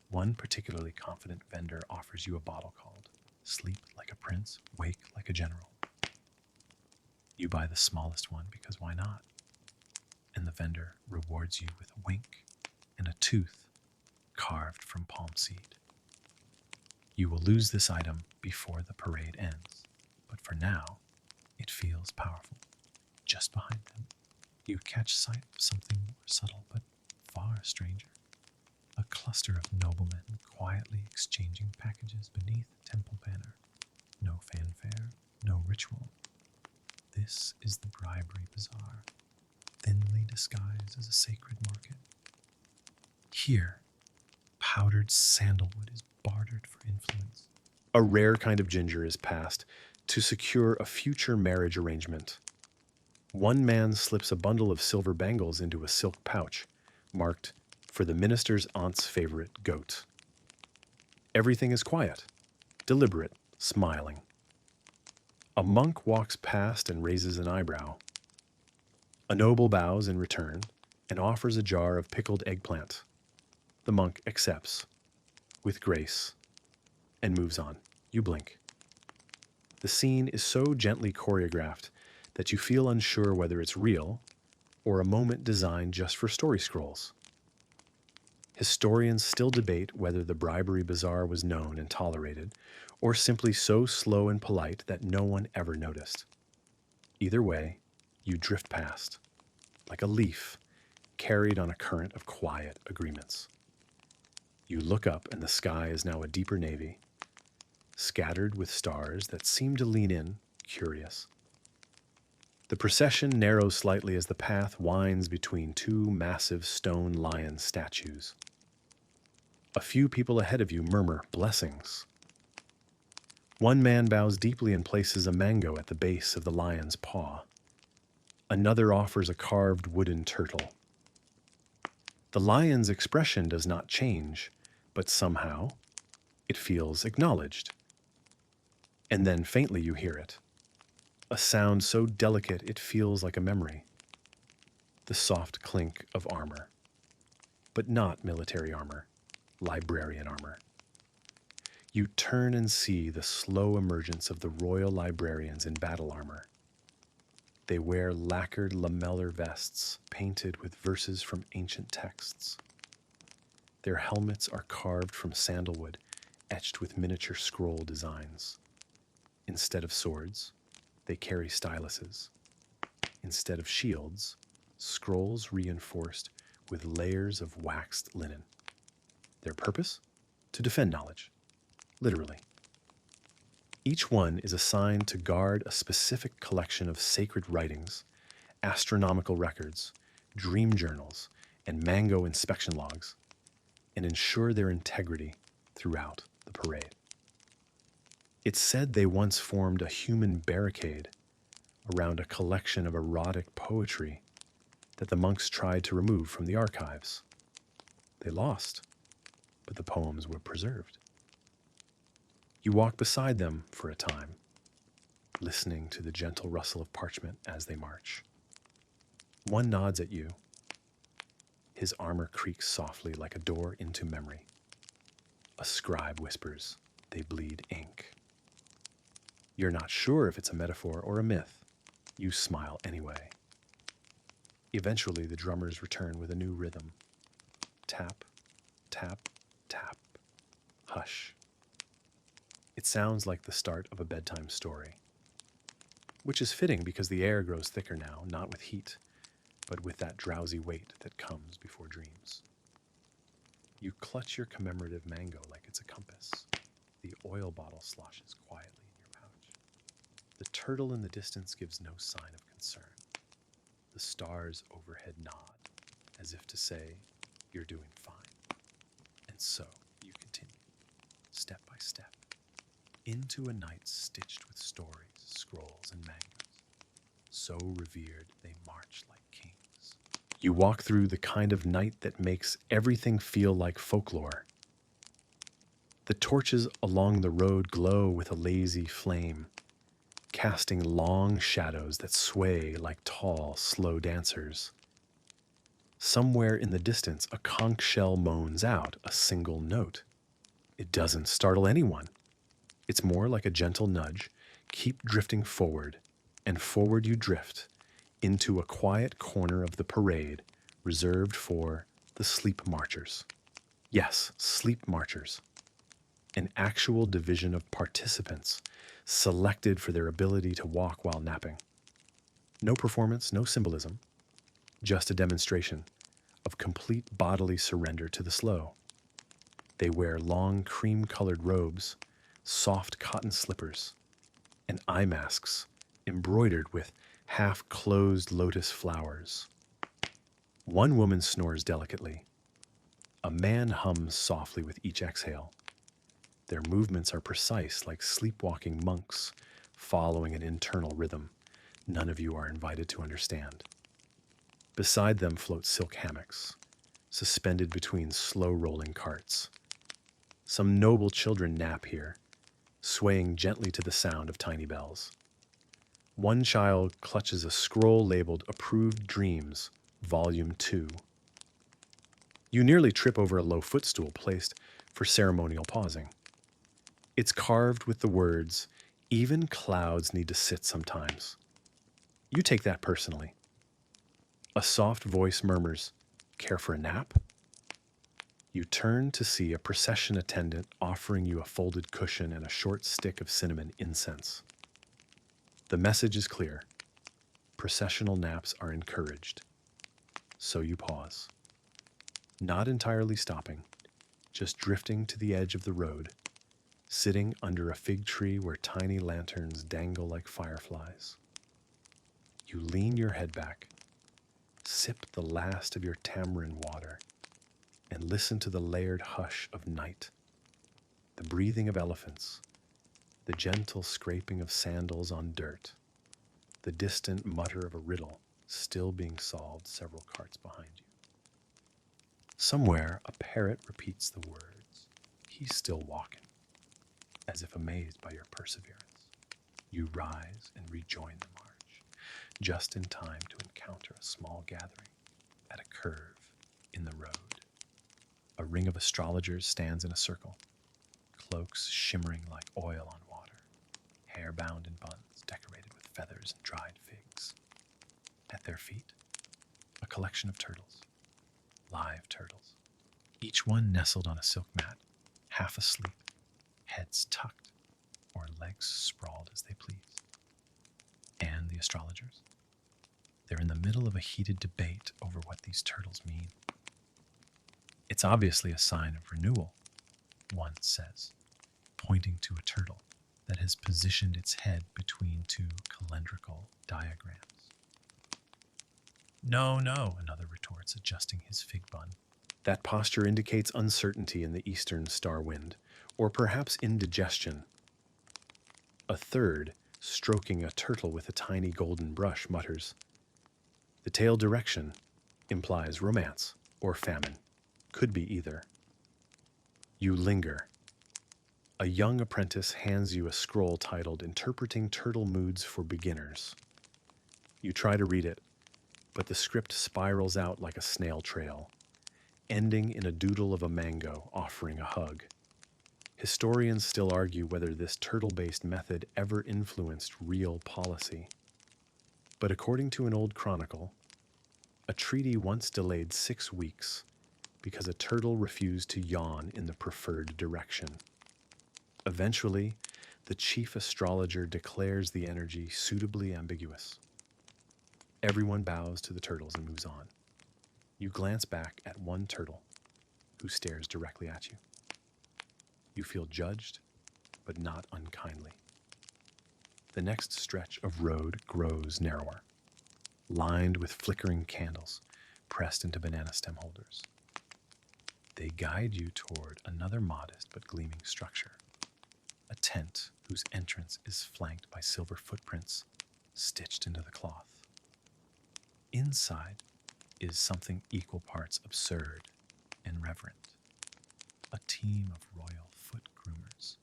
One particularly confident vendor offers you a bottle called Sleep Like a Prince, Wake Like a General. You buy the smallest one because why not? And the vendor rewards you with a wink and a tooth carved from palm seed. You will lose this item before the parade ends, but for now, it feels powerful. Just behind them, you catch sight of something more subtle but far stranger. A cluster of noblemen quietly exchanging packages beneath a temple banner. No fanfare, no ritual. This is the bribery bazaar, thinly disguised as a sacred market. Here, powdered sandalwood is bartered for influence. A rare kind of ginger is passed to secure a future marriage arrangement. One man slips a bundle of silver bangles into a silk pouch, marked for the minister's aunt's favorite goat. Everything is quiet, deliberate, smiling. A monk walks past and raises an eyebrow. A noble bows in return and offers a jar of pickled eggplant. The monk accepts, with grace, and moves on. You blink. The scene is so gently choreographed that you feel unsure whether it's real or a moment designed just for story scrolls. Historians still debate whether the bribery bazaar was known and tolerated, or simply so slow and polite that no one ever noticed. Either way, you drift past, like a leaf carried on a current of quiet agreements. You look up and the sky is now a deeper navy, scattered with stars that seem to lean in, curious. The procession narrows slightly as the path winds between two massive stone lion statues. A few people ahead of you murmur blessings. One man bows deeply and places a mango at the base of the lion's paw. Another offers a carved wooden turtle. The lion's expression does not change, but somehow it feels acknowledged. And then faintly you hear it. A sound so delicate it feels like a memory. The soft clink of armor. But not military armor, librarian armor. You turn and see the slow emergence of the royal librarians in battle armor. They wear lacquered lamellar vests painted with verses from ancient texts. Their helmets are carved from sandalwood, etched with miniature scroll designs. Instead of swords, they carry styluses. Instead of shields, scrolls reinforced with layers of waxed linen. Their purpose? To defend knowledge, literally. Each one is assigned to guard a specific collection of sacred writings, astronomical records, dream journals, and mango inspection logs, and ensure their integrity throughout the parade. It's said they once formed a human barricade around a collection of erotic poetry that the monks tried to remove from the archives. They lost, but the poems were preserved. You walk beside them for a time, listening to the gentle rustle of parchment as they march. One nods at you. His armor creaks softly like a door into memory. A scribe whispers, "They bleed ink." You're not sure if it's a metaphor or a myth. You smile anyway. Eventually, the drummers return with a new rhythm. Tap, tap, tap, hush. It sounds like the start of a bedtime story, which is fitting because the air grows thicker now, not with heat, but with that drowsy weight that comes before dreams. You clutch your commemorative mango like it's a compass. The oil bottle sloshes quietly in your pouch. The turtle in the distance gives no sign of concern. The stars overhead nod, as if to say, you're doing fine. And so you continue, step by step, into a night stitched with stories, scrolls, and mangoes. So revered, they march like kings. You walk through the kind of night that makes everything feel like folklore. The torches along the road glow with a lazy flame, casting long shadows that sway like tall, slow dancers. Somewhere in the distance, a conch shell moans out a single note. It doesn't startle anyone. It's more like a gentle nudge. Keep drifting forward, and forward you drift into a quiet corner of the parade reserved for the sleep marchers. Yes, sleep marchers. An actual division of participants selected for their ability to walk while napping. No performance, no symbolism, just a demonstration of complete bodily surrender to the slow. They wear long cream-colored robes, soft cotton slippers, and eye masks embroidered with half-closed lotus flowers. One woman snores delicately. A man hums softly with each exhale. Their movements are precise, like sleepwalking monks, following an internal rhythm none of you are invited to understand. Beside them float silk hammocks, suspended between slow-rolling carts. Some noble children nap here, swaying gently to the sound of tiny bells. One child clutches a scroll labeled Approved Dreams, Volume 2. You nearly trip over a low footstool placed for ceremonial pausing. It's carved with the words, "Even clouds need to sit sometimes." You take that personally. A soft voice murmurs, "Care for a nap?" You turn to see a procession attendant offering you a folded cushion and a short stick of cinnamon incense. The message is clear. Processional naps are encouraged. So you pause. Not entirely stopping, just drifting to the edge of the road, sitting under a fig tree where tiny lanterns dangle like fireflies. You lean your head back, sip the last of your tamarind water, and listen to the layered hush of night, the breathing of elephants, the gentle scraping of sandals on dirt, the distant mutter of a riddle still being solved several carts behind you. Somewhere, a parrot repeats the words, "He's still walking," as if amazed by your perseverance. You rise and rejoin the march, just in time to encounter a small gathering at a curve in the road. A ring of astrologers stands in a circle, cloaks shimmering like oil on water, hair bound in buns decorated with feathers and dried figs. At their feet, a collection of turtles, live turtles, each one nestled on a silk mat, half asleep, heads tucked, or legs sprawled as they please. And the astrologers? They're in the middle of a heated debate over what these turtles mean. "It's obviously a sign of renewal," one says, pointing to a turtle that has positioned its head between two calendrical diagrams. "No, no," another retorts, adjusting his fig bun. "That posture indicates uncertainty in the eastern star wind, or perhaps indigestion." A third, stroking a turtle with a tiny golden brush, mutters, "The tail direction implies romance or famine. Could be either." You linger. A young apprentice hands you a scroll titled Interpreting Turtle Moods for Beginners. You try to read it, but the script spirals out like a snail trail, ending in a doodle of a mango offering a hug. Historians still argue whether this turtle-based method ever influenced real policy. But according to an old chronicle, a treaty once delayed 6 weeks because a turtle refused to yawn in the preferred direction. Eventually, the chief astrologer declares the energy suitably ambiguous. Everyone bows to the turtles and moves on. You glance back at one turtle who stares directly at you. You feel judged, but not unkindly. The next stretch of road grows narrower, lined with flickering candles pressed into banana stem holders. They guide you toward another modest but gleaming structure, a tent whose entrance is flanked by silver footprints stitched into the cloth. Inside is something equal parts absurd and reverent, a team of royal foot groomers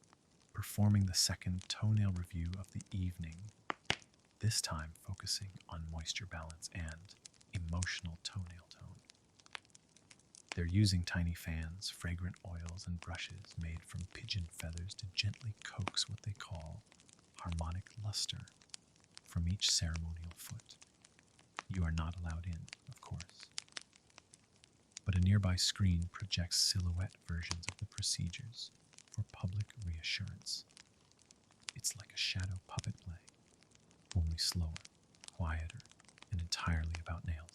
performing the second toenail review of the evening, this time focusing on moisture balance and emotional toenail tone. They're using tiny fans, fragrant oils, and brushes made from pigeon feathers to gently coax what they call harmonic luster from each ceremonial foot. You are not allowed in, of course. But a nearby screen projects silhouette versions of the procedures for public reassurance. It's like a shadow puppet play, only slower, quieter, and entirely about nails.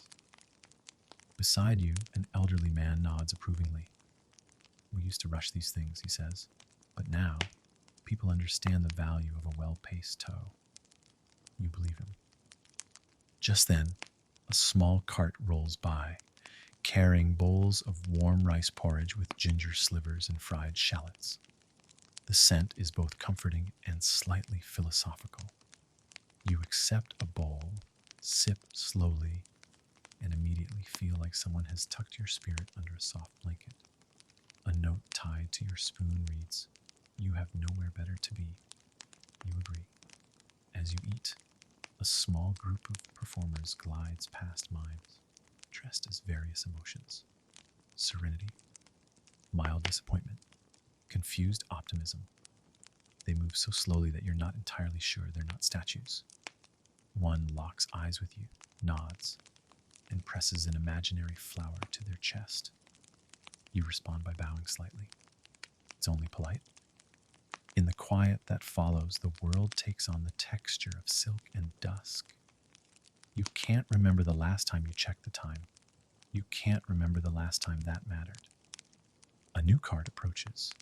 Beside you, an elderly man nods approvingly. We used to rush these things, he says, but now people understand the value of a well-paced toe. You believe him. Just then, a small cart rolls by, carrying bowls of warm rice porridge with ginger slivers and fried shallots. The scent is both comforting and slightly philosophical. You accept a bowl, sip slowly, and immediately feel like someone has tucked your spirit under a soft blanket. A note tied to your spoon reads, "You have nowhere better to be." You agree. As you eat, a small group of performers glides past mimes, dressed as various emotions: serenity, mild disappointment, confused optimism. They move so slowly that you're not entirely sure they're not statues. One locks eyes with you, nods, and presses an imaginary flower to their chest. You respond by bowing slightly. It's only polite. In the quiet that follows, the world takes on the texture of silk and dusk. You can't remember the last time you checked the time. You can't remember the last time that mattered. A new cart approaches.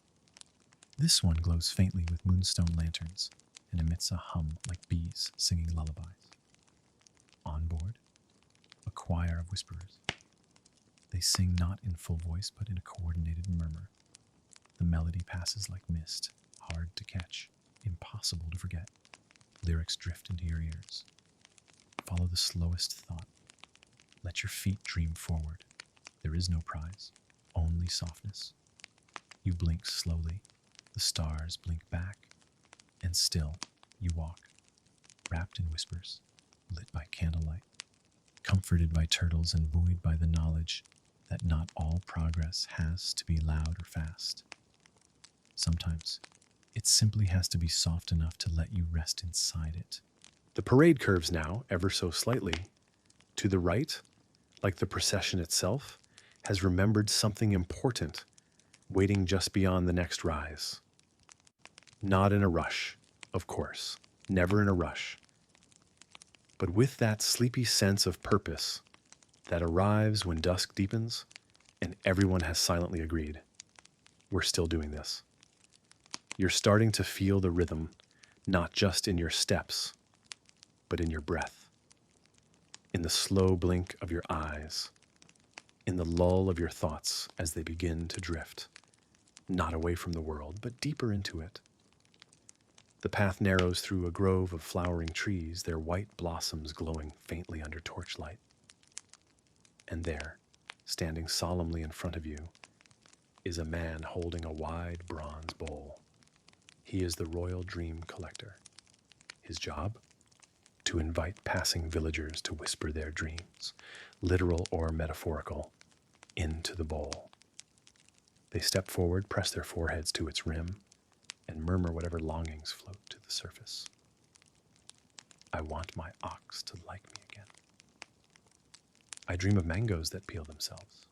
This one glows faintly with moonstone lanterns and emits a hum like bees singing lullabies. On board, a choir of whisperers. They sing not in full voice, but in a coordinated murmur. The melody passes like mist, hard to catch, impossible to forget. Lyrics drift into your ears. Follow the slowest thought. Let your feet dream forward. There is no prize, only softness. You blink slowly. The stars blink back. And still, you walk, wrapped in whispers, lit by candlelight, comforted by turtles and buoyed by the knowledge that not all progress has to be loud or fast. Sometimes, it simply has to be soft enough to let you rest inside it. The parade curves now, ever so slightly. To the right, like the procession itself, has remembered something important, waiting just beyond the next rise. Not in a rush, of course, never in a rush, but with that sleepy sense of purpose that arrives when dusk deepens and everyone has silently agreed. We're still doing this. You're starting to feel the rhythm, not just in your steps, but in your breath, in the slow blink of your eyes, in the lull of your thoughts as they begin to drift, not away from the world, but deeper into it. The path narrows through a grove of flowering trees, their white blossoms glowing faintly under torchlight. And there, standing solemnly in front of you, is a man holding a wide bronze bowl. He is the royal dream collector. His job? To invite passing villagers to whisper their dreams, literal or metaphorical, into the bowl. They step forward, press their foreheads to its rim, and murmur whatever longings float to the surface. I want my ox to like me again. I dream of mangoes that peel themselves.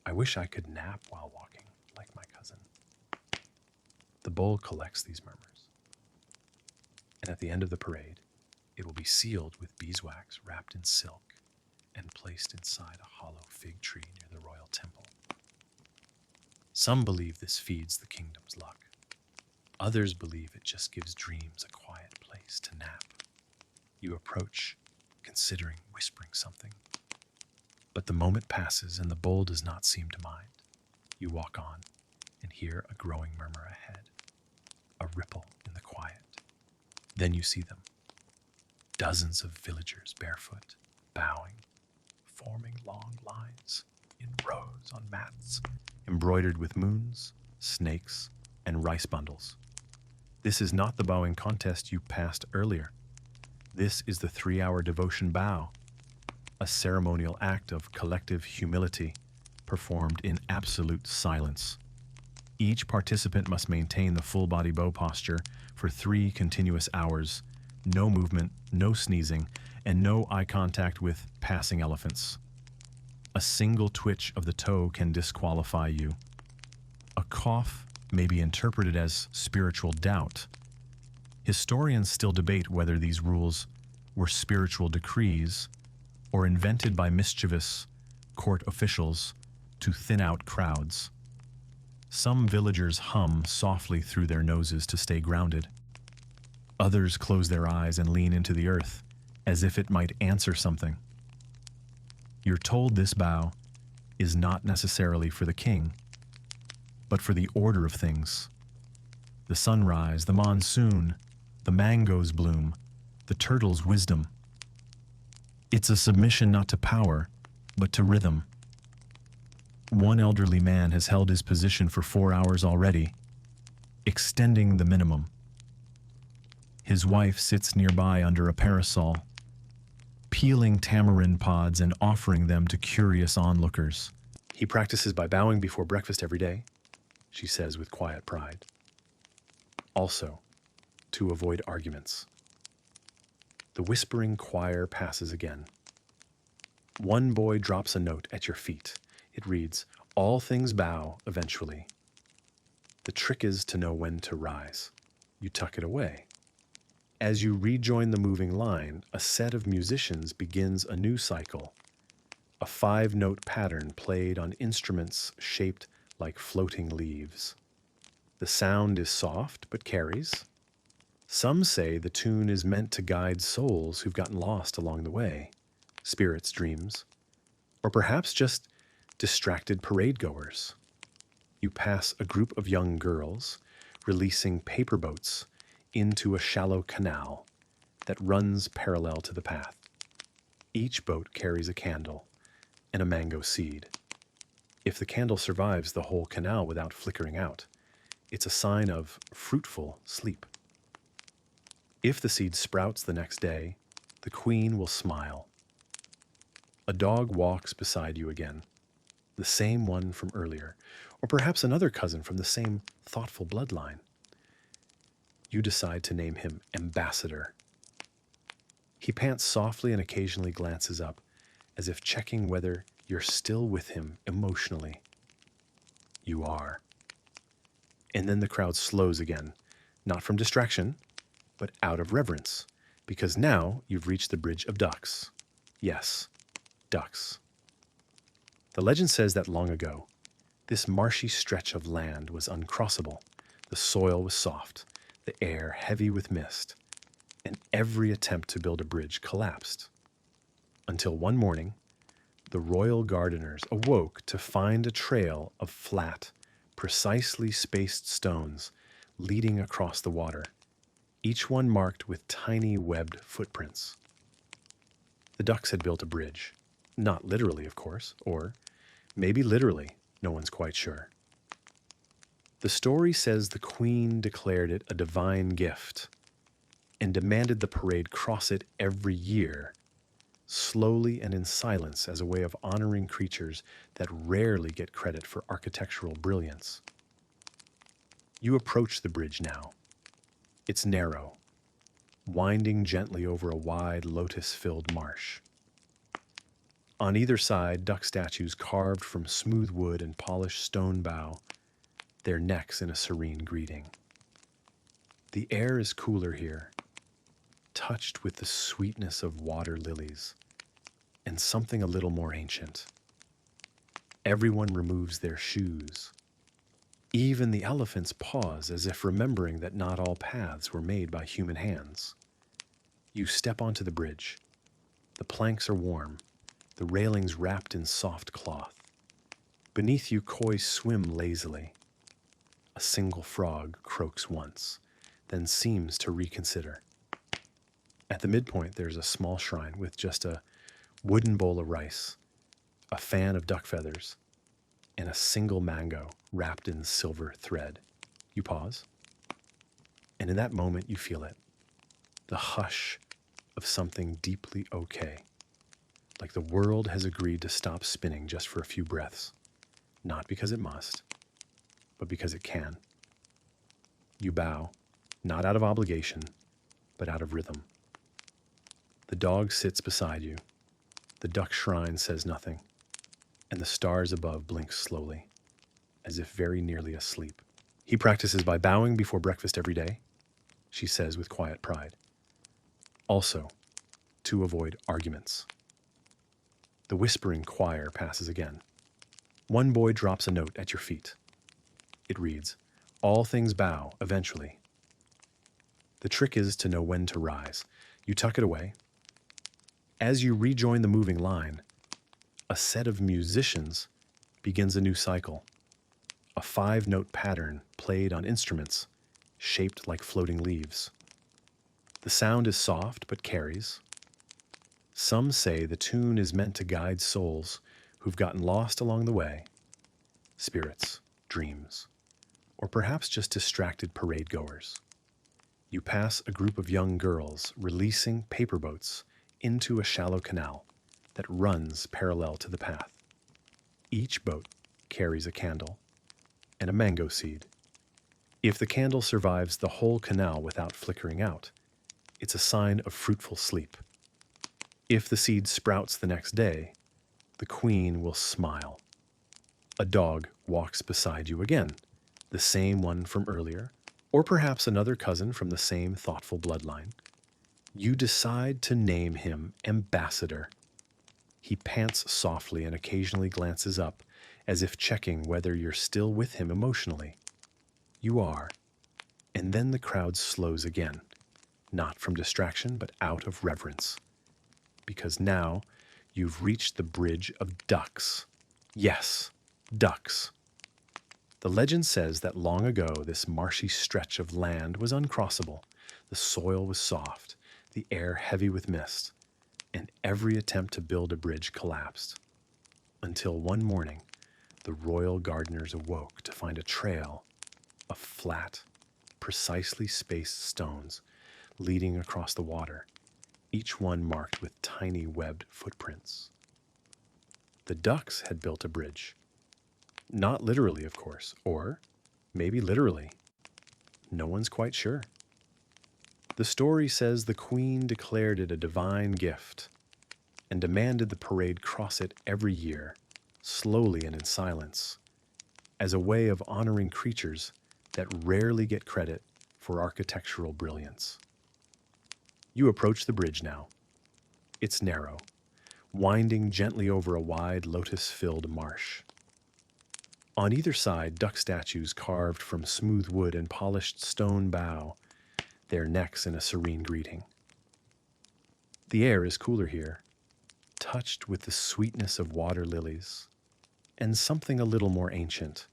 I wish I could nap while walking, like my cousin. The bowl collects these murmurs. And at the end of the parade, it will be sealed with beeswax wrapped in silk and placed inside a hollow fig tree near the royal temple. Some believe this feeds the kingdom's luck. Others believe it just gives dreams a quiet place to nap. You approach, considering whispering something. But the moment passes and the bowl does not seem to mind. You walk on and hear a growing murmur ahead, a ripple in the quiet. Then you see them. Dozens of villagers barefoot, bowing, forming long lines in rows on mats, embroidered with moons, snakes, and rice bundles. This is not the bowing contest you passed earlier. This is the 3-hour devotion bow, a ceremonial act of collective humility performed in absolute silence. Each participant must maintain the full body bow posture for 3 continuous hours, no movement, no sneezing, and no eye contact with passing elephants. A single twitch of the toe can disqualify you. A cough may be interpreted as spiritual doubt. Historians still debate whether these rules were spiritual decrees or invented by mischievous court officials to thin out crowds. Some villagers hum softly through their noses to stay grounded. Others close their eyes and lean into the earth, as if it might answer something. You're told this bow is not necessarily for the king, but for the order of things. The sunrise, the monsoon, the mango's bloom, the turtle's wisdom. It's a submission not to power, but to rhythm. One elderly man has held his position for 4 hours already, extending the minimum. His wife sits nearby under a parasol, peeling tamarind pods and offering them to curious onlookers. He practices by bowing before breakfast every day, she says with quiet pride. Also, to avoid arguments. The whispering choir passes again. One boy drops a note at your feet. It reads, "All things bow eventually." The trick is to know when to rise. You tuck it away. As you rejoin the moving line, a set of musicians begins a new cycle, a 5-note pattern played on instruments shaped like floating leaves. The sound is soft but carries. Some say the tune is meant to guide souls who've gotten lost along the way, spirits' dreams, or perhaps just distracted parade goers. You pass a group of young girls releasing paper boats into a shallow canal that runs parallel to the path. Each boat carries a candle and a mango seed. If the candle survives the whole canal without flickering out, it's a sign of fruitful sleep. If the seed sprouts the next day, the queen will smile. A dog walks beside you again, the same one from earlier, or perhaps another cousin from the same thoughtful bloodline. You decide to name him Ambassador. He pants softly and occasionally glances up, as if checking whether you're still with him emotionally. You are. And then the crowd slows again, not from distraction, but out of reverence, because now you've reached the Bridge of Ducks. Yes, ducks. The legend says that long ago, this marshy stretch of land was uncrossable. The soil was soft, the air heavy with mist, and every attempt to build a bridge collapsed. Until one morning, the royal gardeners awoke to find a trail of flat, precisely spaced stones leading across the water, each one marked with tiny webbed footprints. The ducks had built a bridge. Not literally, of course, or maybe literally, no one's quite sure. The story says the queen declared it a divine gift and demanded the parade cross it every year, slowly and in silence, as a way of honoring creatures that rarely get credit for architectural brilliance. You approach the bridge now. It's narrow, winding gently over a wide lotus-filled marsh. On either side, duck statues carved from smooth wood and polished stone bow, their necks in a serene greeting. The air is cooler here, touched with the sweetness of water lilies, and something a little more ancient. Everyone removes their shoes. Even the elephants pause, as if remembering that not all paths were made by human hands. You step onto the bridge. The planks are warm, the railings wrapped in soft cloth. Beneath you, koi swim lazily. A single frog croaks once, then seems to reconsider. At the midpoint, there's a small shrine with just a wooden bowl of rice, a fan of duck feathers, and a single mango wrapped in silver thread. You pause, and in that moment you feel it, the hush of something deeply okay, like the world has agreed to stop spinning just for a few breaths. not because it must, but because it can. You bow, not out of obligation, but out of rhythm. The dog sits beside you. The duck shrine says nothing, and the stars above blink slowly, as if very nearly asleep. He practices by bowing before breakfast every day, she says with quiet pride. Also, to avoid arguments. The whispering choir passes again. One boy drops a note at your feet. It reads, "All things bow, eventually." The trick is to know when to rise. You tuck it away. As you rejoin the moving line, a set of musicians begins a new cycle. A 5-note pattern played on instruments shaped like floating leaves. The sound is soft but carries. Some say the tune is meant to guide souls who've gotten lost along the way, spirits, dreams, or perhaps just distracted parade goers. You pass a group of young girls releasing paper boats into a shallow canal that runs parallel to the path. Each boat carries a candle and a mango seed. If the candle survives the whole canal without flickering out, it's a sign of fruitful sleep. If the seed sprouts the next day, the queen will smile. A dog walks beside you again, the same one from earlier, or perhaps another cousin from the same thoughtful bloodline. You decide to name him Ambassador. He pants softly and occasionally glances up, as if checking whether you're still with him emotionally. You are. And then the crowd slows again, not from distraction, but out of reverence. Because now you've reached the bridge of ducks. Yes, ducks. The legend says that long ago this marshy stretch of land was uncrossable. The soil was soft, the air heavy with mist, and every attempt to build a bridge collapsed. Until one morning, the royal gardeners awoke to find a trail of flat, precisely spaced stones leading across the water, each one marked with tiny webbed footprints. The ducks had built a bridge. Not literally, of course, or maybe literally. No one's quite sure. The story says the queen declared it a divine gift and demanded the parade cross it every year, slowly and in silence, as a way of honoring creatures that rarely get credit for architectural brilliance. You approach the bridge now. It's narrow, winding gently over a wide lotus-filled marsh. On either side, duck statues carved from smooth wood and polished stone bow, their necks in a serene greeting. The air is cooler here, touched with the sweetness of water lilies, and something a little more ancient.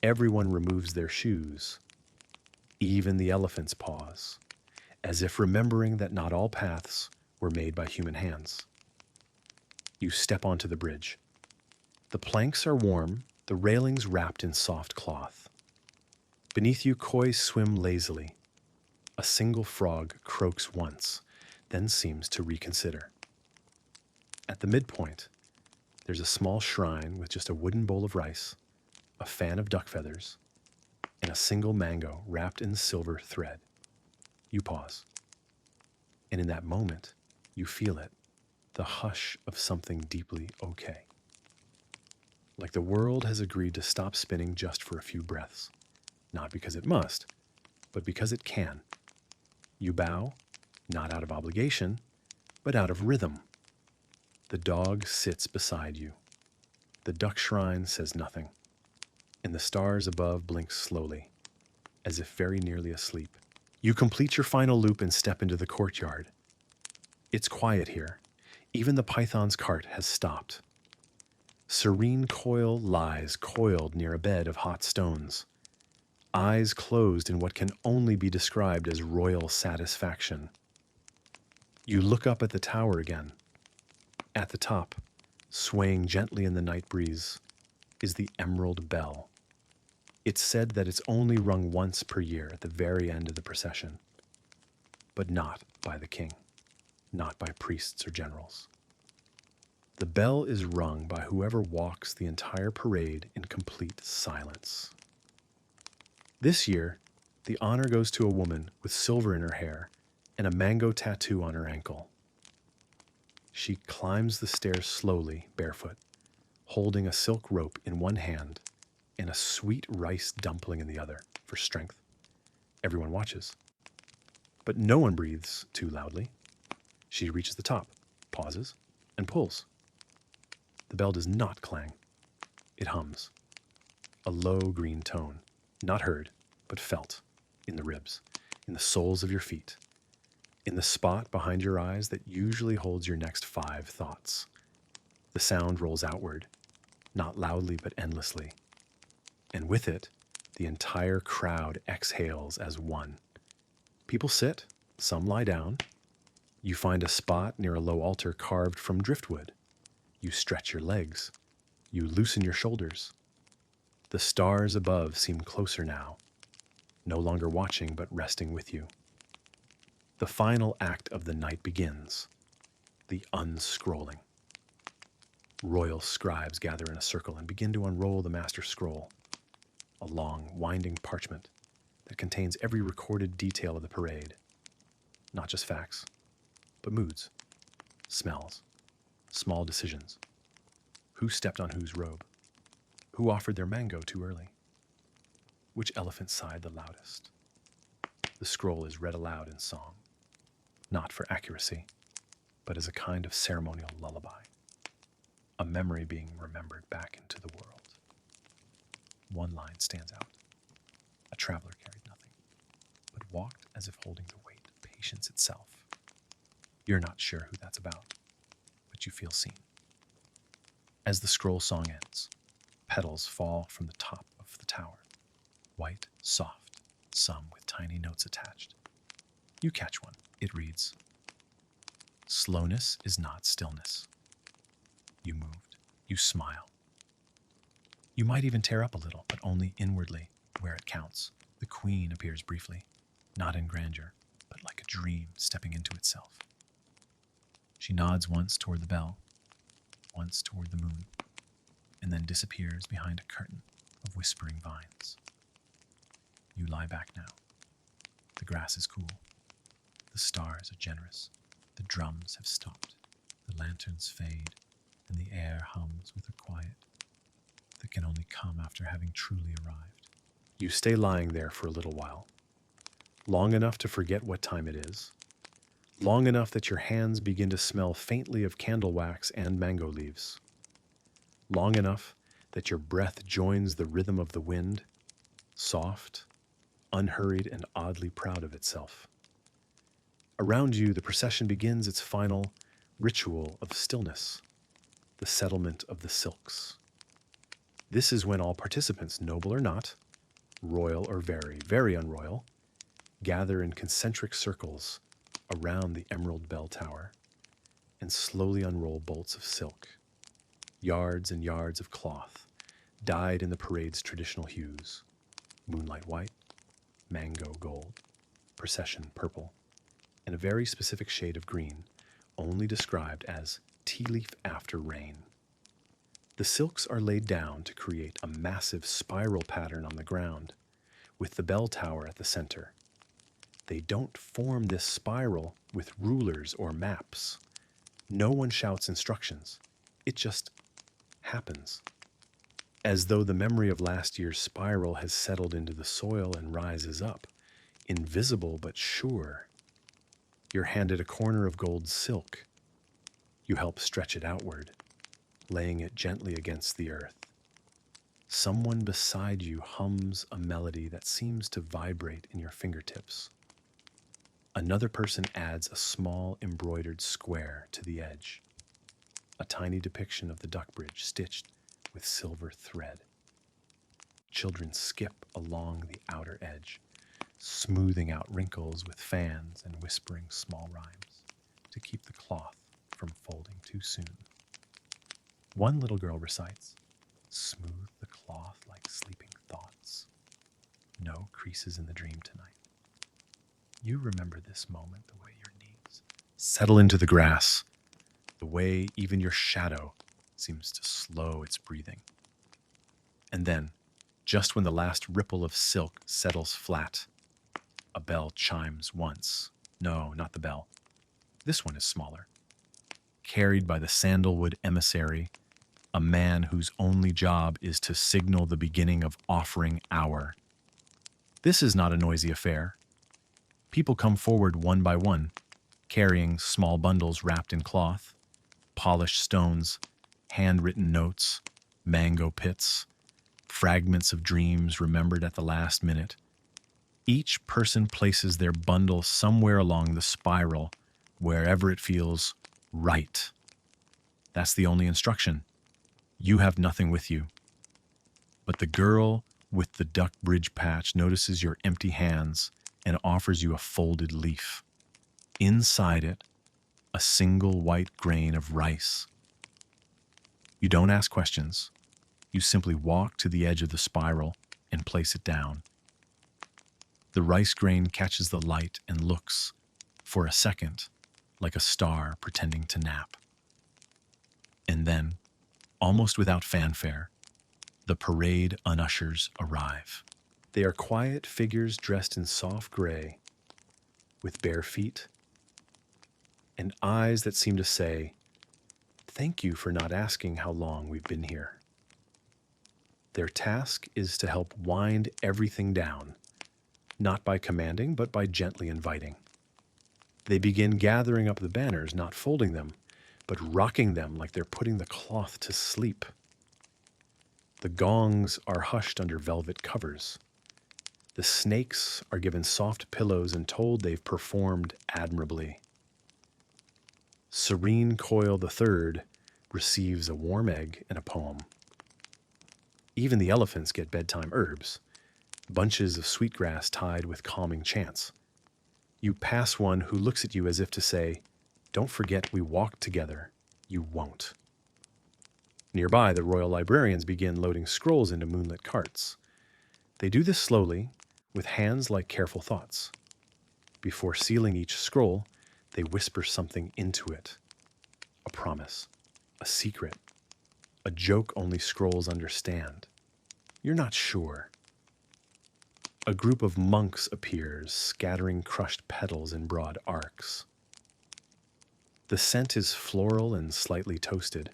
Everyone removes their shoes. Even the elephants pause, as if remembering that not all paths were made by human hands. You step onto the bridge. The planks are warm, the railings wrapped in soft cloth. Beneath you, koi swim lazily. A single frog croaks once, then seems to reconsider. At the midpoint, there's a small shrine with just a wooden bowl of rice, a fan of duck feathers, and a single mango wrapped in silver thread. You pause. And in that moment, you feel it, the hush of something deeply okay. Like the world has agreed to stop spinning just for a few breaths. Not because it must, but because it can. You bow, not out of obligation, but out of rhythm. The dog sits beside you. The duck shrine says nothing, and the stars above blink slowly, as if very nearly asleep. You complete your final loop and step into the courtyard. It's quiet here. Even the python's cart has stopped. Serene Coil lies coiled near a bed of hot stones, eyes closed in what can only be described as royal satisfaction. You look up at the tower again. At the top, swaying gently in the night breeze, is the emerald bell. It's said that it's only rung once per year at the very end of the procession, but not by the king, not by priests or generals. The bell is rung by whoever walks the entire parade in complete silence. This year, the honor goes to a woman with silver in her hair and a mango tattoo on her ankle. She climbs the stairs slowly, barefoot, holding a silk rope in one hand and a sweet rice dumpling in the other for strength. Everyone watches, but no one breathes too loudly. She reaches the top, pauses, and pulls. The bell does not clang. It hums. A low green tone, not heard, but felt in the ribs, in the soles of your feet, in the spot behind your eyes that usually holds your next 5 thoughts. The sound rolls outward, not loudly but endlessly. And with it, the entire crowd exhales as one. People sit, some lie down. You find a spot near a low altar carved from driftwood. You stretch your legs. You loosen your shoulders. The stars above seem closer now, no longer watching but resting with you. The final act of the night begins, the unscrolling. Royal scribes gather in a circle and begin to unroll the master scroll, a long, winding parchment that contains every recorded detail of the parade. Not just facts, but moods, smells, small decisions. Who stepped on whose robe? Who offered their mango too early? Which elephant sighed the loudest? The scroll is read aloud in song, not for accuracy, but as a kind of ceremonial lullaby, a memory being remembered back into the world. One line stands out. A traveler carried nothing, but walked as if holding the weight of patience itself. You're not sure who that's about, but you feel seen. As the scroll song ends, petals fall from the top of the tower, white, soft, some with tiny notes attached. You catch one. It reads, "Slowness is not stillness." You moved. You smile. You might even tear up a little, but only inwardly, where it counts. The queen appears briefly, not in grandeur, but like a dream stepping into itself. She nods once toward the bell, once toward the moon, and then disappears behind a curtain of whispering vines. You lie back now. The grass is cool. The stars are generous. The drums have stopped. The lanterns fade, and the air hums with a quiet that can only come after having truly arrived. You stay lying there for a little while, long enough to forget what time it is, long enough that your hands begin to smell faintly of candle wax and mango leaves, long enough that your breath joins the rhythm of the wind, soft, unhurried, and oddly proud of itself. Around you, the procession begins its final ritual of stillness, the settlement of the silks. This is when all participants, noble or not, royal or very, very unroyal, gather in concentric circles around the emerald bell tower and slowly unroll bolts of silk, yards and yards of cloth, dyed in the parade's traditional hues, moonlight white, mango gold, procession purple, and a very specific shade of green, only described as tea leaf after rain. The silks are laid down to create a massive spiral pattern on the ground, with the bell tower at the center. They don't form this spiral with rulers or maps. No one shouts instructions. It just happens. As though the memory of last year's spiral has settled into the soil and rises up, invisible but sure. You're handed a corner of gold silk. You help stretch it outward, laying it gently against the earth. Someone beside you hums a melody that seems to vibrate in your fingertips. Another person adds a small embroidered square to the edge, a tiny depiction of the duck bridge stitched with silver thread. Children skip along the outer edge, smoothing out wrinkles with fans and whispering small rhymes to keep the cloth from folding too soon. One little girl recites, "Smooth the cloth like sleeping thoughts. No creases in the dream tonight." You remember this moment the way your knees settle into the grass, the way even your shadow seems to slow its breathing. And then, just when the last ripple of silk settles flat, a bell chimes once. No, not the bell. This one is smaller. Carried by the sandalwood emissary, a man whose only job is to signal the beginning of offering hour. This is not a noisy affair. People come forward one by one, carrying small bundles wrapped in cloth, polished stones, handwritten notes, mango pits, fragments of dreams remembered at the last minute. Each person places their bundle somewhere along the spiral, wherever it feels right. That's the only instruction. You have nothing with you. But the girl with the duck bridge patch notices your empty hands and offers you a folded leaf. Inside it, a single white grain of rice. You don't ask questions. You simply walk to the edge of the spiral and place it down. The rice grain catches the light and looks, for a second, like a star pretending to nap. And then, almost without fanfare, the parade unushers arrive. They are quiet figures dressed in soft gray, with bare feet, and eyes that seem to say, "Thank you for not asking how long we've been here." Their task is to help wind everything down, not by commanding, but by gently inviting. They begin gathering up the banners, not folding them, but rocking them like they're putting the cloth to sleep. The gongs are hushed under velvet covers. The snakes are given soft pillows and told they've performed admirably. Serene Coil III receives a warm egg and a poem. Even the elephants get bedtime herbs, bunches of sweetgrass tied with calming chants. You pass one who looks at you as if to say, "Don't forget we walked together. You won't." Nearby, the royal librarians begin loading scrolls into moonlit carts. They do this slowly, with hands like careful thoughts. Before sealing each scroll, they whisper something into it. A promise, a secret, a joke only scrolls understand. You're not sure. A group of monks appears, scattering crushed petals in broad arcs. The scent is floral and slightly toasted.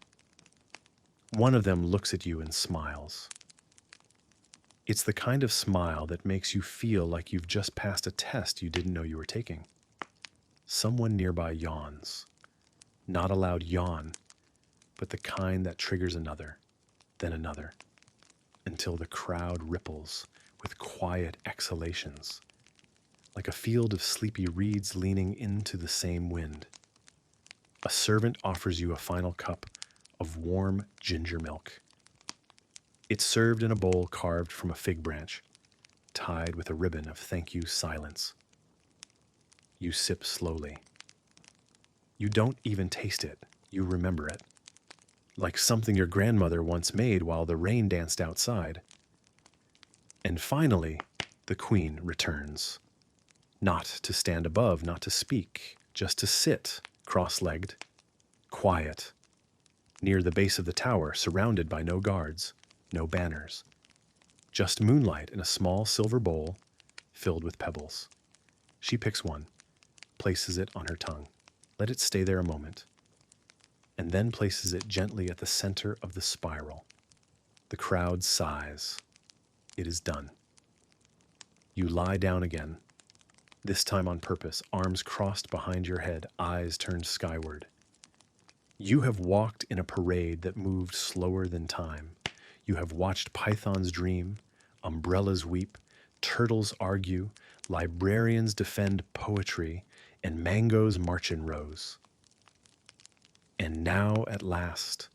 One of them looks at you and smiles. It's the kind of smile that makes you feel like you've just passed a test you didn't know you were taking. Someone nearby yawns. Not a loud yawn, but the kind that triggers another, then another, until the crowd ripples with quiet exhalations, like a field of sleepy reeds leaning into the same wind. A servant offers you a final cup of warm ginger milk. It's served in a bowl carved from a fig branch, tied with a ribbon of thank you silence. You sip slowly. You don't even taste it, you remember it, like something your grandmother once made while the rain danced outside. And finally, the queen returns. Not to stand above, not to speak, just to sit, cross-legged, quiet, near the base of the tower, surrounded by no guards, no banners, just moonlight in a small silver bowl filled with pebbles. She picks one, places it on her tongue. Let it stay there a moment, and then places it gently at the center of the spiral. The crowd sighs. It is done. You lie down again, this time on purpose, arms crossed behind your head, eyes turned skyward. You have walked in a parade that moved slower than time. You have watched pythons dream, umbrellas weep, turtles argue, librarians defend poetry, and mangoes march in rows. And now, at last,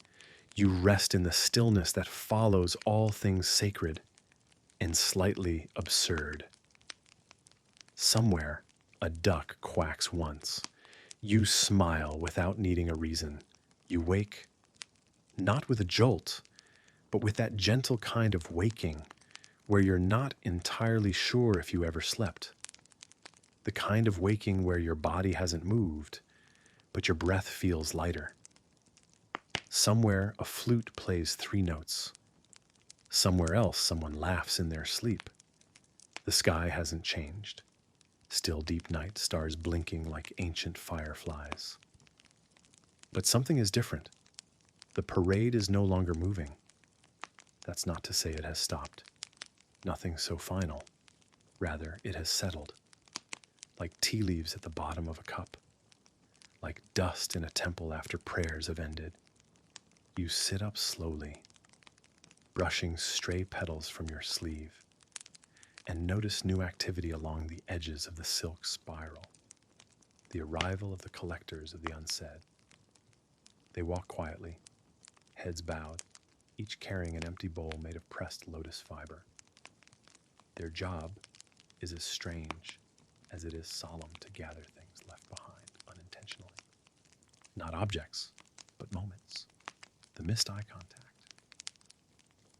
you rest in the stillness that follows all things sacred and slightly absurd. Somewhere, a duck quacks once. You smile without needing a reason. You wake, not with a jolt, but with that gentle kind of waking where you're not entirely sure if you ever slept. The kind of waking where your body hasn't moved, but your breath feels lighter. Somewhere a flute plays 3 notes. Somewhere else someone laughs in their sleep. The sky hasn't changed. Still deep night, stars blinking like ancient fireflies. But something is different. The parade is no longer moving. That's not to say it has stopped. Nothing so final. Rather, it has settled. Like tea leaves at the bottom of a cup. Like dust in a temple after prayers have ended. You sit up slowly, brushing stray petals from your sleeve, and notice new activity along the edges of the silk spiral. The arrival of the collectors of the unsaid. They walk quietly, heads bowed, each carrying an empty bowl made of pressed lotus fiber. Their job is as strange as it is solemn to gather things left behind unintentionally. Not objects, but moments. The missed eye contact.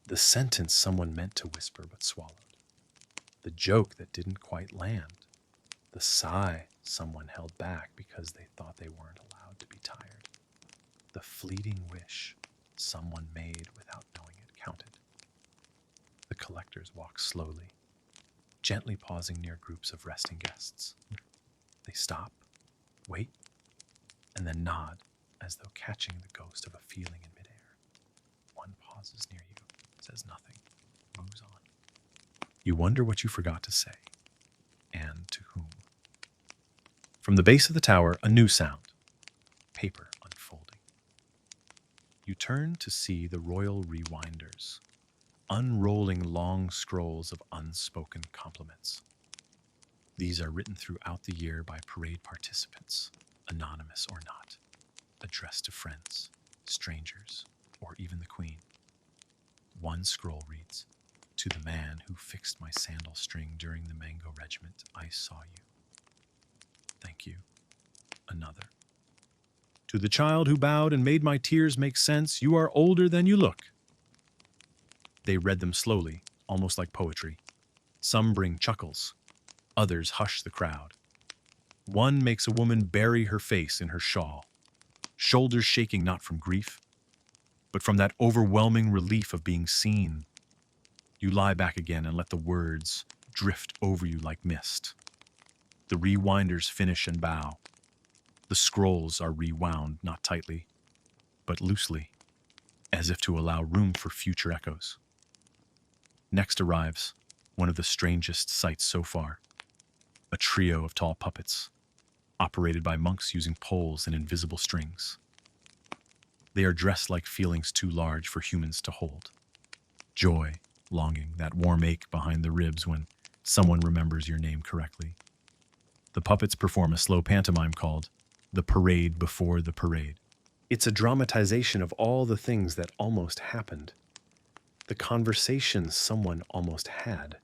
The sentence someone meant to whisper but swallowed. The joke that didn't quite land. The sigh someone held back because they thought they weren't allowed to be tired. The fleeting wish someone made without knowing it counted. The collectors walk slowly, gently pausing near groups of resting guests. They stop, wait, and then nod as though catching the ghost of a feeling in midair. One pauses near you, says nothing, moves on. You wonder what you forgot to say, and to whom. From the base of the tower, a new sound. Paper unfolding. You turn to see the royal rewinders, unrolling long scrolls of unspoken compliments. These are written throughout the year by parade participants, anonymous or not, addressed to friends, strangers, or even the Queen. One scroll reads, "To the man who fixed my sandal string during the Mango Regiment, I saw you. Thank you." Another. "To the child who bowed and made my tears make sense, you are older than you look." They read them slowly, almost like poetry. Some bring chuckles. Others hush the crowd. One makes a woman bury her face in her shawl, shoulders shaking not from grief, but from that overwhelming relief of being seen. You lie back again and let the words drift over you like mist. The rewinders finish and bow. The scrolls are rewound, not tightly, but loosely, as if to allow room for future echoes. Next arrives one of the strangest sights so far. A trio of tall puppets, operated by monks using poles and invisible strings. They are dressed like feelings too large for humans to hold. Joy, longing, that warm ache behind the ribs when someone remembers your name correctly. The puppets perform a slow pantomime called The Parade Before the Parade. It's a dramatization of all the things that almost happened. The conversation someone almost had.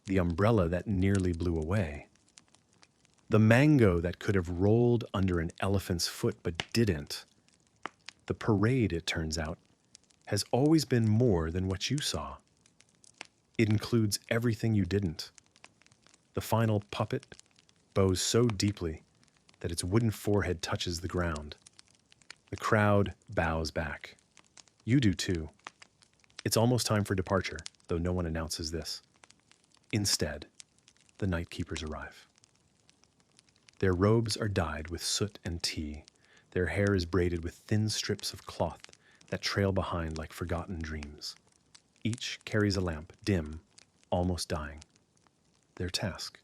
The umbrella that nearly blew away. The mango that could have rolled under an elephant's foot but didn't. The parade, it turns out, has always been more than what you saw. It includes everything you didn't. The final puppet bows so deeply that its wooden forehead touches the ground. The crowd bows back. You do too. It's almost time for departure, though no one announces this. Instead, the night keepers arrive. Their robes are dyed with soot and tea. Their hair is braided with thin strips of cloth that trail behind like forgotten dreams. Each carries a lamp, dim, almost dying. Their task,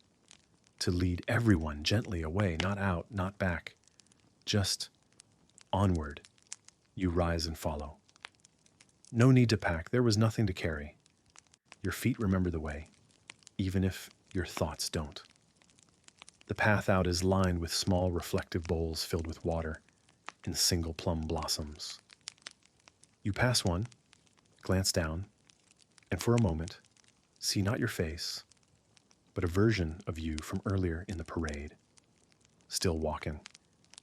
to lead everyone gently away, not out, not back, just onward. You rise and follow. No need to pack, there was nothing to carry. Your feet remember the way, even if your thoughts don't. The path out is lined with small reflective bowls filled with water and single plum blossoms. You pass one, glance down, and for a moment, see not your face, but a version of you from earlier in the parade. Still walking,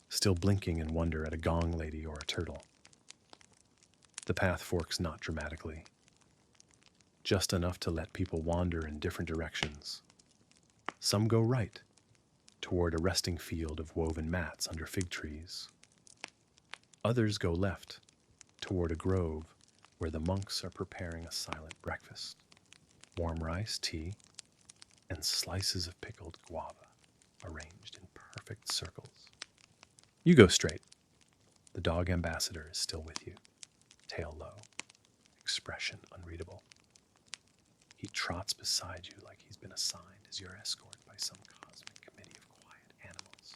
still blinking in wonder at a gong lady or a turtle. The path forks not dramatically, just enough to let people wander in different directions. Some go right, toward a resting field of woven mats under fig trees. Others go left, toward a grove where the monks are preparing a silent breakfast. Warm rice, tea, and slices of pickled guava arranged in perfect circles. You go straight. The dog ambassador is still with you, tail low, expression unreadable. He trots beside you like he's been assigned as your escort by some cosmic committee of quiet animals.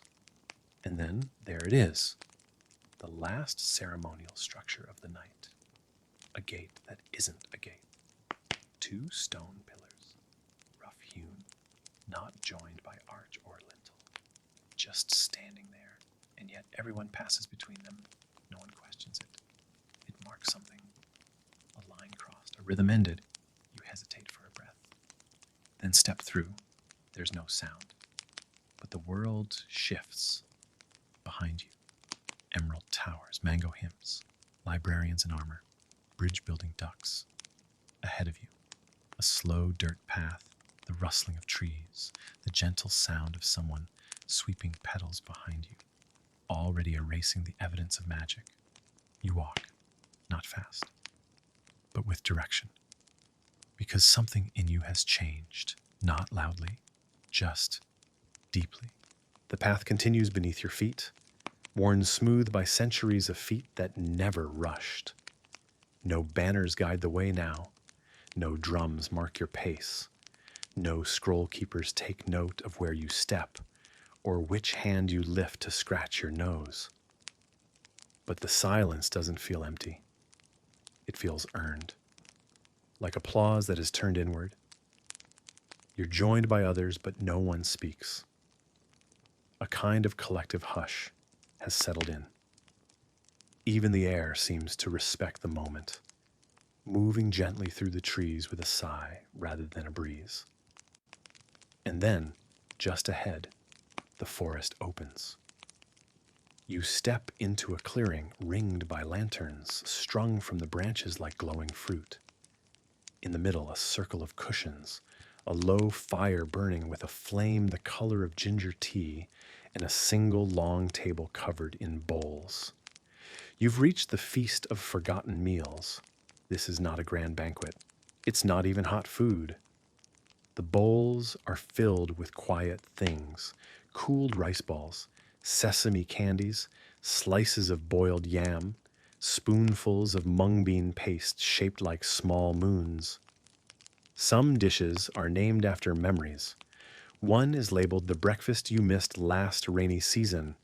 And then there it is, the last ceremonial structure of the night. A gate that isn't a gate. 2 stone pillars, rough-hewn, not joined by arch or lintel, just standing there, and yet everyone passes between them. No one questions it. It marks something. A line crossed, a rhythm ended. You hesitate for a breath. Then step through. There's no sound. But the world shifts behind you. Emerald towers, mango hymns, librarians in armor, bridge-building ducks. Ahead of you, a slow dirt path, the rustling of trees, the gentle sound of someone sweeping petals behind you, already erasing the evidence of magic. You walk, not fast, but with direction, because something in you has changed, not loudly, just deeply. The path continues beneath your feet, worn smooth by centuries of feet that never rushed. No banners guide the way now. No drums mark your pace. No scroll keepers take note of where you step or which hand you lift to scratch your nose. But the silence doesn't feel empty. It feels earned, like applause that is turned inward. You're joined by others, but no one speaks. A kind of collective hush has settled in. Even the air seems to respect the moment, moving gently through the trees with a sigh rather than a breeze. And then, just ahead, the forest opens. You step into a clearing ringed by lanterns strung from the branches like glowing fruit. In the middle, a circle of cushions, a low fire burning with a flame the color of ginger tea, and a single long table covered in bowls. You've reached the feast of forgotten meals. This is not a grand banquet. It's not even hot food. The bowls are filled with quiet things, cooled rice balls, sesame candies, slices of boiled yam, spoonfuls of mung bean paste shaped like small moons. Some dishes are named after memories. One is labeled the breakfast you missed last rainy season.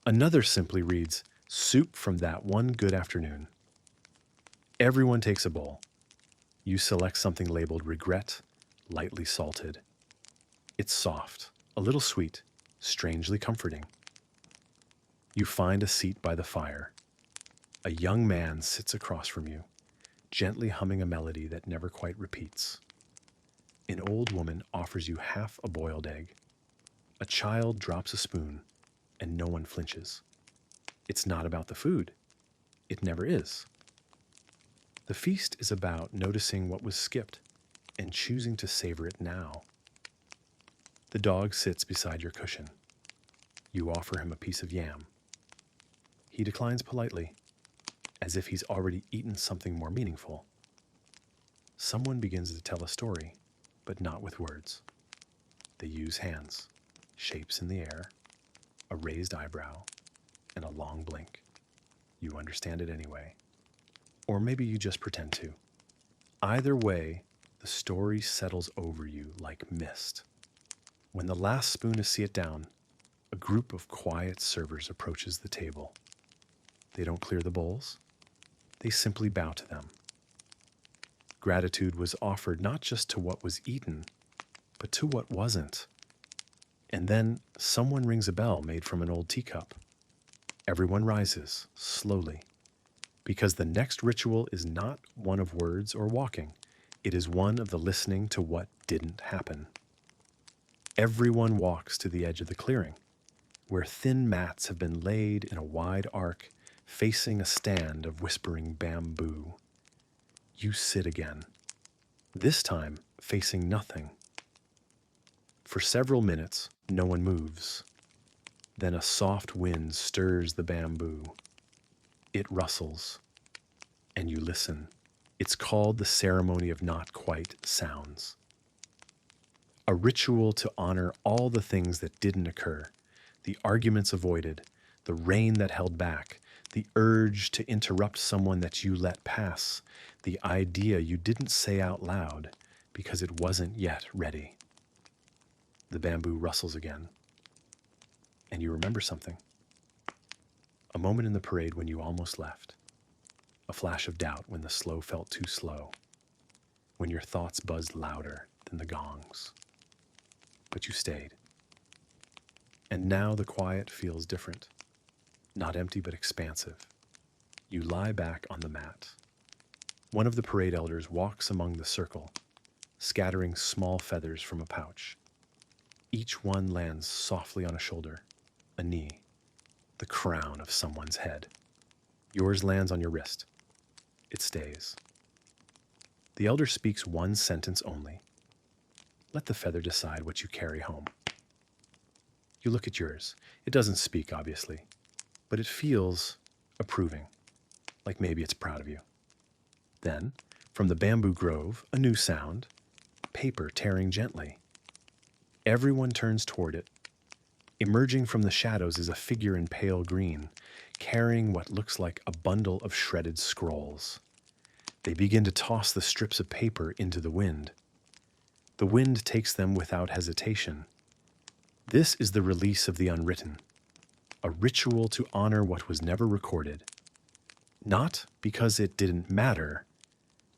Another simply reads, soup from that one good afternoon. Everyone takes a bowl. You select something labeled regret, lightly salted. It's soft, a little sweet, strangely comforting. You find a seat by the fire. A young man sits across from you, gently humming a melody that never quite repeats. An old woman offers you half a boiled egg. A child drops a spoon, and no one flinches. It's not about the food. It never is. The feast is about noticing what was skipped and choosing to savor it now. The dog sits beside your cushion. You offer him a piece of yam. He declines politely, as if he's already eaten something more meaningful. Someone begins to tell a story, but not with words. They use hands, shapes in the air, a raised eyebrow, and a long blink. You understand it anyway. Or maybe you just pretend to. Either way, the story settles over you like mist. When the last spoon is set down, a group of quiet servers approaches the table. They don't clear the bowls. They simply bow to them. Gratitude was offered not just to what was eaten, but to what wasn't. And then someone rings a bell made from an old teacup. Everyone rises, slowly, because the next ritual is not one of words or walking. It is one of the listening to what didn't happen. Everyone walks to the edge of the clearing, where thin mats have been laid in a wide arc, facing a stand of whispering bamboo. You sit again, this time facing nothing. For several minutes, no one moves. Then a soft wind stirs the bamboo. It rustles. and you listen. It's called the ceremony of not quite sounds. A ritual to honor all the things that didn't occur, the arguments avoided, the rain that held back, the urge to interrupt someone that you let pass, the idea you didn't say out loud because it wasn't yet ready. The bamboo rustles again, and you remember something. A moment in the parade when you almost left. A flash of doubt when the slow felt too slow. When your thoughts buzzed louder than the gongs. But you stayed. And now the quiet feels different. Not empty, but expansive. You lie back on the mat. One of the parade elders walks among the circle, scattering small feathers from a pouch. Each one lands softly on a shoulder, a knee, the crown of someone's head. Yours lands on your wrist. It stays. The elder speaks one sentence only. Let the feather decide what you carry home. You look at yours. It doesn't speak, obviously, but it feels approving, like maybe it's proud of you. Then, from the bamboo grove, a new sound, paper tearing gently. Everyone turns toward it. Emerging from the shadows is a figure in pale green, carrying what looks like a bundle of shredded scrolls. They begin to toss the strips of paper into the wind. The wind takes them without hesitation. This is the release of the unwritten, a ritual to honor what was never recorded, not because it didn't matter,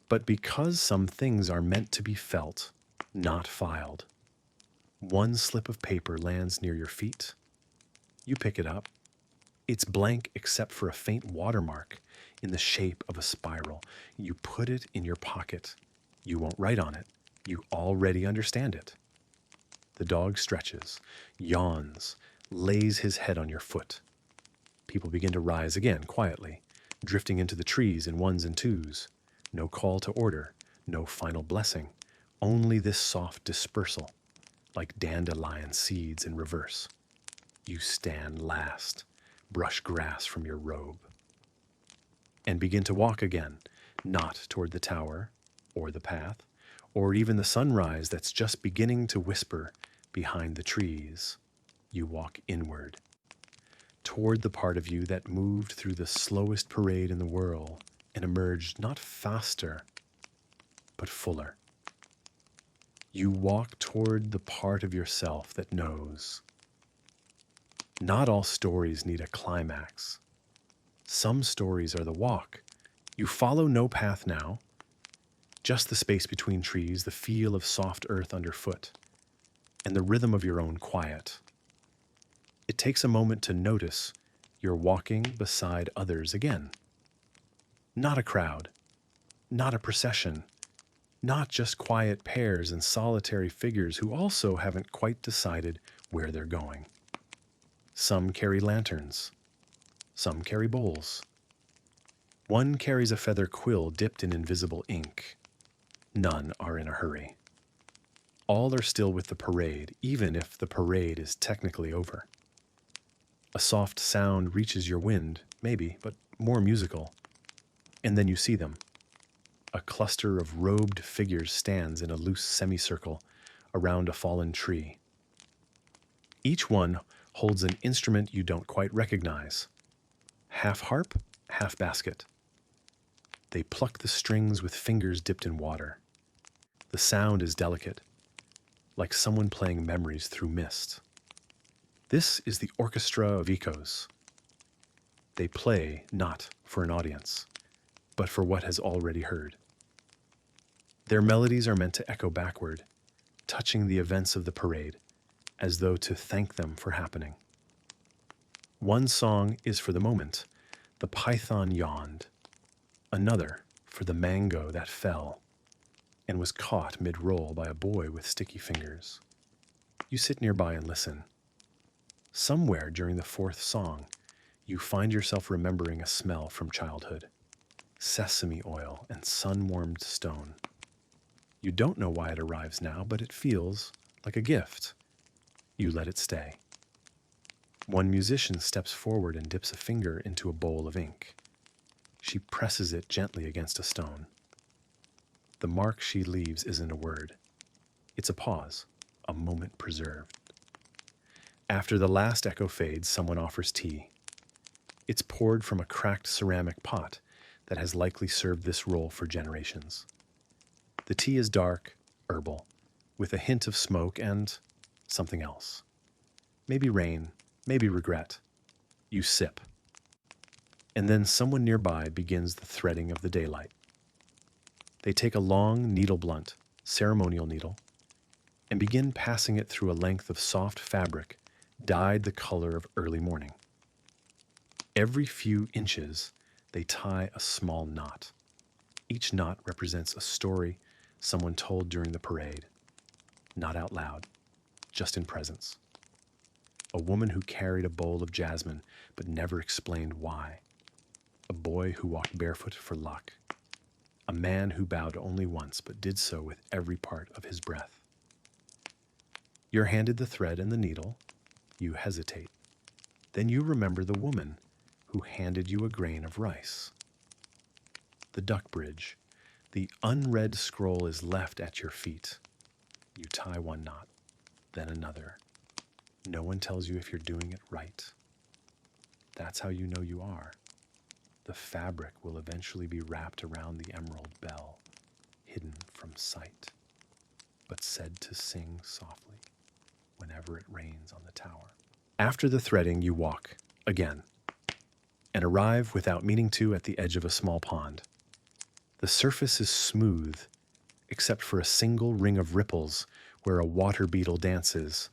but because some things are meant to be felt, not filed. One slip of paper lands near your feet. You pick it up. It's blank except for a faint watermark in the shape of a spiral. You put it in your pocket. You won't write on it. You already understand it. The dog stretches, yawns, lays his head on your foot. People begin to rise again quietly, drifting into the trees in ones and twos. No call to order, no final blessing, only this soft dispersal, like dandelion seeds in reverse. You stand last, brush grass from your robe, and begin to walk again, not toward the tower, or the path, or even the sunrise that's just beginning to whisper behind the trees. You walk inward, toward the part of you that moved through the slowest parade in the whirl and emerged not faster, but fuller. You walk toward the part of yourself that knows. Not all stories need a climax. Some stories are the walk. You follow no path now, just the space between trees, the feel of soft earth underfoot, and the rhythm of your own quiet. It takes a moment to notice you're walking beside others again. Not a crowd, not a procession, not just quiet pairs and solitary figures who also haven't quite decided where they're going. Some carry lanterns, some carry bowls. One carries a feather quill dipped in invisible ink. None are in a hurry. All are still with the parade, even if the parade is technically over. A soft sound reaches your wind, maybe, but more musical. And then you see them. A cluster of robed figures stands in a loose semicircle around a fallen tree. Each one holds an instrument you don't quite recognize. Half harp, half basket. They pluck the strings with fingers dipped in water. The sound is delicate, like someone playing memories through mist. This is the orchestra of echoes. They play not for an audience, but for what has already heard. Their melodies are meant to echo backward, touching the events of the parade, as though to thank them for happening. One song is for the moment, the python yawned. Another for the mango that fell and was caught mid-roll by a boy with sticky fingers. You sit nearby and listen. Somewhere during the fourth song, you find yourself remembering a smell from childhood. Sesame oil and sun-warmed stone. You don't know why it arrives now, but it feels like a gift. You let it stay. One musician steps forward and dips a finger into a bowl of ink. She presses it gently against a stone. The mark she leaves isn't a word. It's a pause, a moment preserved. After the last echo fades, someone offers tea. It's poured from a cracked ceramic pot that has likely served this role for generations. The tea is dark, herbal, with a hint of smoke and something else. Maybe rain, maybe regret. You sip. And then someone nearby begins the threading of the daylight. They take a long needle blunt, ceremonial needle, and begin passing it through a length of soft fabric dyed the color of early morning. Every few inches, they tie a small knot. Each knot represents a story someone told during the parade, not out loud, just in presence. A woman who carried a bowl of jasmine but never explained why. A boy who walked barefoot for luck. A man who bowed only once but did so with every part of his breath. You're handed the thread and the needle. You hesitate. Then you remember the woman who handed you a grain of rice. The duck bridge. The unread scroll is left at your feet. You tie one knot, then another. No one tells you if you're doing it right. That's how you know you are. The fabric will eventually be wrapped around the emerald bell, hidden from sight, but said to sing softly whenever it rains on the tower. After the threading, you walk, again, and arrive without meaning to at the edge of a small pond. The surface is smooth, except for a single ring of ripples where a water beetle dances.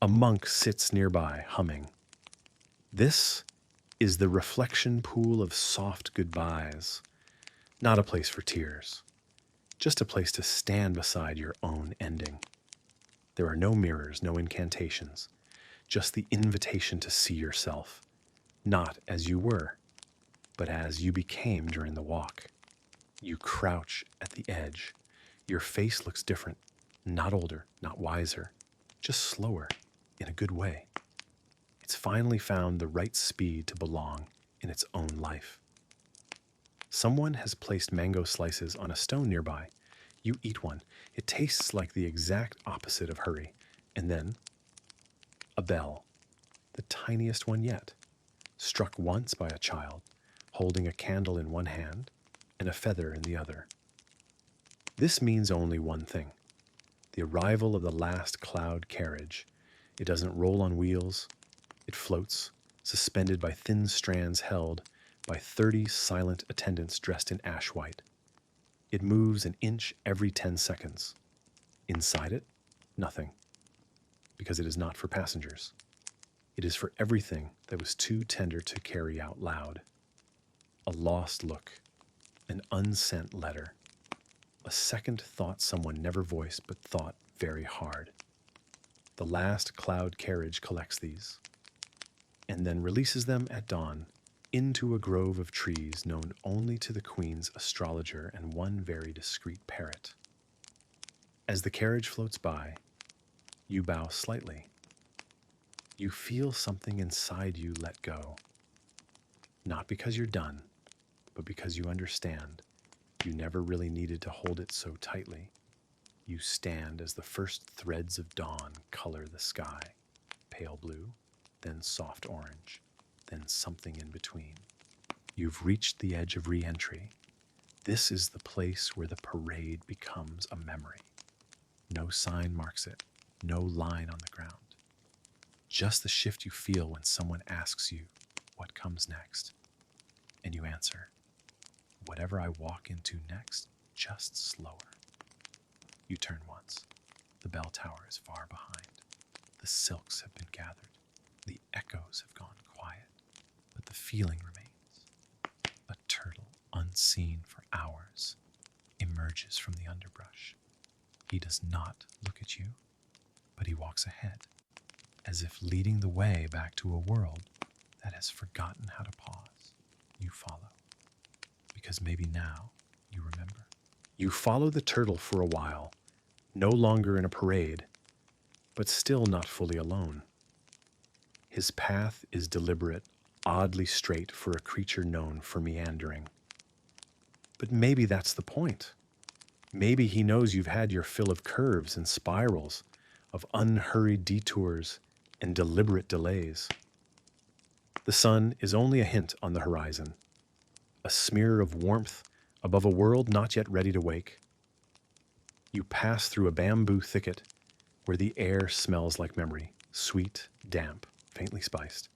A monk sits nearby, humming. This is the reflection pool of soft goodbyes, not a place for tears, just a place to stand beside your own ending. There are no mirrors, no incantations, just the invitation to see yourself, not as you were, but as you became during the walk. You crouch at the edge. Your face looks different, not older, not wiser, just slower, in a good way. It's finally found the right speed to belong in its own life. Someone has placed mango slices on a stone nearby. You eat one. It tastes like the exact opposite of hurry. And then, a bell, the tiniest one yet, struck once by a child, holding a candle in one hand and a feather in the other. This means only one thing: the arrival of the last cloud carriage. It doesn't roll on wheels. It floats, suspended by thin strands held by 30 silent attendants dressed in ash white. It moves an inch every 10 seconds. Inside it, nothing, because it is not for passengers. It is for everything that was too tender to carry out loud. A lost look, an unsent letter, a second thought someone never voiced but thought very hard. The last cloud carriage collects these, and then releases them at dawn into a grove of trees known only to the Queen's astrologer and one very discreet parrot. As the carriage floats by, you bow slightly. You feel something inside you let go. Not because you're done, but because you understand you never really needed to hold it so tightly. You stand as the first threads of dawn color the sky, pale blue, then soft orange, then something in between. You've reached the edge of re-entry. This is the place where the parade becomes a memory. No sign marks it, no line on the ground. Just the shift you feel when someone asks you what comes next. And you answer, whatever I walk into next, just slower. You turn once. The bell tower is far behind. The silks have been gathered. The echoes have gone quiet, but the feeling remains. A turtle, unseen for hours, emerges from the underbrush. He does not look at you, but he walks ahead, as if leading the way back to a world that has forgotten how to pause. You follow, because maybe now you remember. You follow the turtle for a while, no longer in a parade, but still not fully alone. His path is deliberate, oddly straight for a creature known for meandering. But maybe that's the point. Maybe he knows you've had your fill of curves and spirals, of unhurried detours and deliberate delays. The sun is only a hint on the horizon, a smear of warmth above a world not yet ready to wake. You pass through a bamboo thicket where the air smells like memory, sweet, damp, faintly spiced.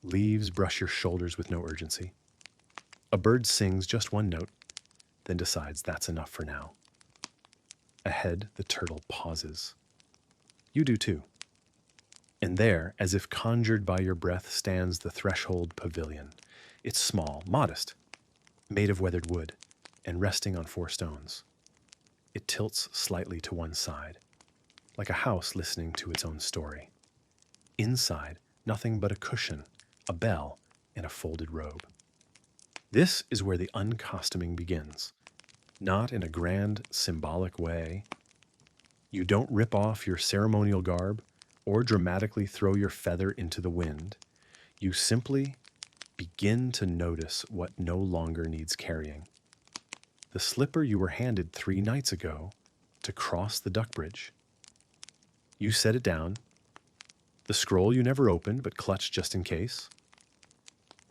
Leaves brush your shoulders with no urgency. A bird sings just one note, then decides that's enough for now. Ahead, the turtle pauses. You do too. And there, as if conjured by your breath, stands the threshold pavilion. It's small, modest, made of weathered wood, and resting on 4 stones. It tilts slightly to one side, like a house listening to its own story. Inside, nothing but a cushion, a bell, and a folded robe. This is where the uncostuming begins. Not in a grand, symbolic way. You don't rip off your ceremonial garb or dramatically throw your feather into the wind. You simply begin to notice what no longer needs carrying. The slipper you were handed 3 nights ago to cross the duck bridge. You set it down. The scroll you never opened but clutched just in case.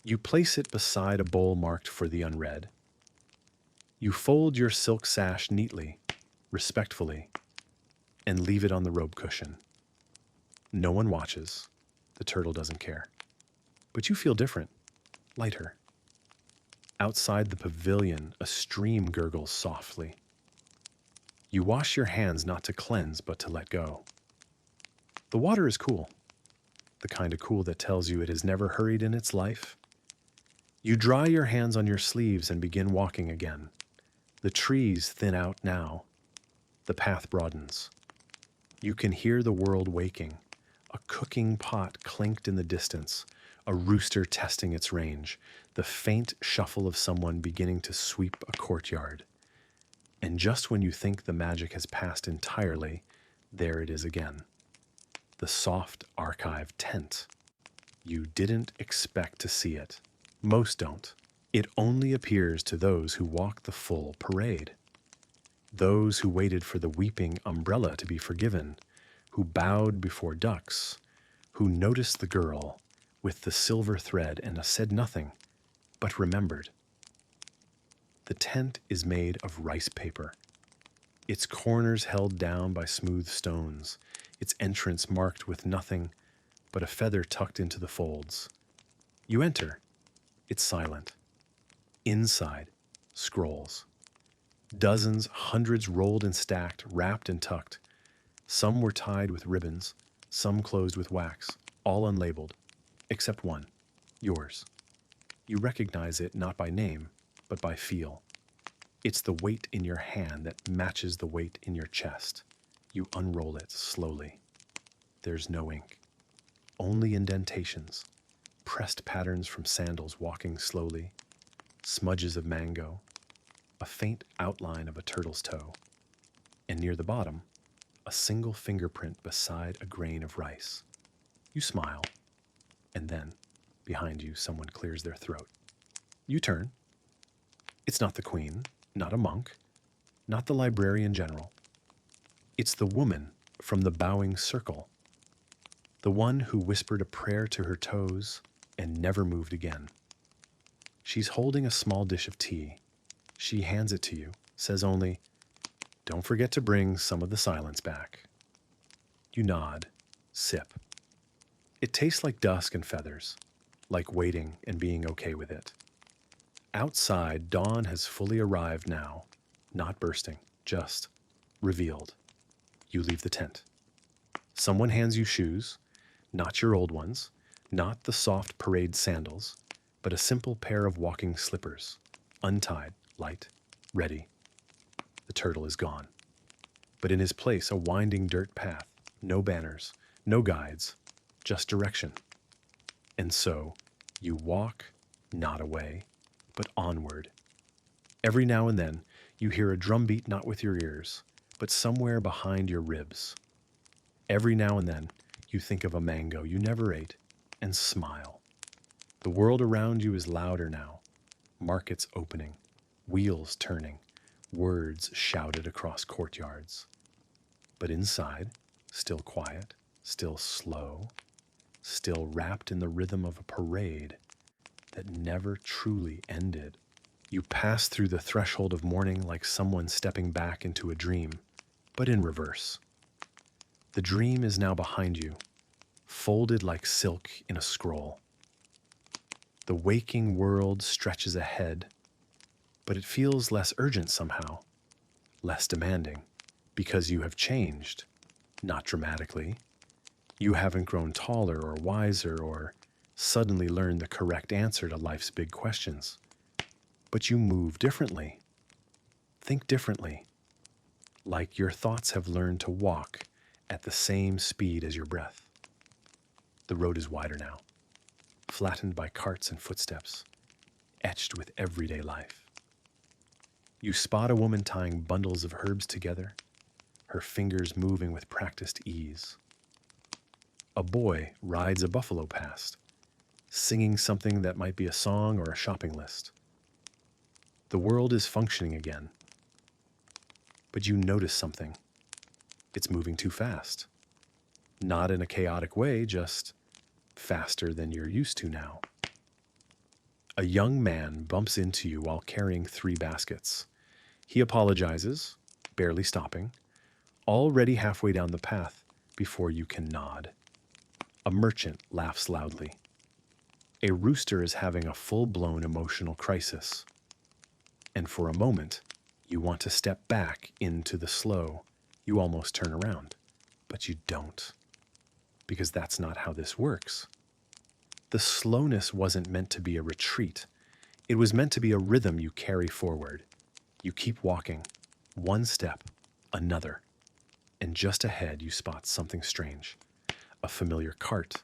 You place it beside a bowl marked for the unread. You fold your silk sash neatly, respectfully, and leave it on the robe cushion. No one watches. The turtle doesn't care. But you feel different, lighter. Outside the pavilion, a stream gurgles softly. You wash your hands not to cleanse, but to let go. The water is cool, the kind of cool that tells you it has never hurried in its life. You dry your hands on your sleeves and begin walking again. The trees thin out now. The path broadens. You can hear the world waking. A cooking pot clinked in the distance, a rooster testing its range, the faint shuffle of someone beginning to sweep a courtyard. And just when you think the magic has passed entirely, there it is again. The soft archive tent. You didn't expect to see it. Most don't. It only appears to those who walk the full parade. Those who waited for the weeping umbrella to be forgiven, who bowed before ducks, who noticed the girl with the silver thread and said nothing, but remembered. The tent is made of rice paper, its corners held down by smooth stones, its entrance marked with nothing but a feather tucked into the folds. You enter. It's silent. Inside, scrolls. Dozens, hundreds rolled and stacked, wrapped and tucked. Some were tied with ribbons, some closed with wax, all unlabeled, except one, yours. You recognize it not by name, but by feel. It's the weight in your hand that matches the weight in your chest. You unroll it slowly. There's no ink, only indentations, pressed patterns from sandals walking slowly, smudges of mango, a faint outline of a turtle's toe, and near the bottom, a single fingerprint beside a grain of rice. You smile, and then, behind you, someone clears their throat. You turn. It's not the queen, not a monk, not the librarian general. It's the woman from the bowing circle, the one who whispered a prayer to her toes and never moved again. She's holding a small dish of tea. She hands it to you, says only, "Don't forget to bring some of the silence back." You nod, sip. It tastes like dusk and feathers, like waiting and being okay with it. Outside, dawn has fully arrived now, not bursting, just revealed. You leave the tent. Someone hands you shoes, not your old ones, not the soft parade sandals, but a simple pair of walking slippers, untied, light, ready. The turtle is gone. But in his place, a winding dirt path, no banners, no guides, just direction. And so, you walk, not away, but onward. Every now and then, you hear a drumbeat not with your ears, but somewhere behind your ribs. Every now and then, you think of a mango you never ate and smile. The world around you is louder now. Markets opening, wheels turning, words shouted across courtyards. But inside, still quiet, still slow, still wrapped in the rhythm of a parade that never truly ended. You pass through the threshold of morning like someone stepping back into a dream, but in reverse. The dream is now behind you, folded like silk in a scroll. The waking world stretches ahead, but it feels less urgent somehow, less demanding, because you have changed, not dramatically. You haven't grown taller or wiser or suddenly learned the correct answer to life's big questions. But you move differently, think differently, like your thoughts have learned to walk at the same speed as your breath. The road is wider now, flattened by carts and footsteps, etched with everyday life. You spot a woman tying bundles of herbs together, her fingers moving with practiced ease. A boy rides a buffalo past, singing something that might be a song or a shopping list. The world is functioning again, but you notice something. It's moving too fast. Not in a chaotic way, just faster than you're used to now. A young man bumps into you while carrying 3 baskets. He apologizes, barely stopping, already halfway down the path before you can nod. A merchant laughs loudly. A rooster is having a full-blown emotional crisis. And for a moment, you want to step back into the slow. You almost turn around, but you don't, because that's not how this works. The slowness wasn't meant to be a retreat. It was meant to be a rhythm you carry forward. You keep walking, one step, another, and just ahead you spot something strange. A familiar cart.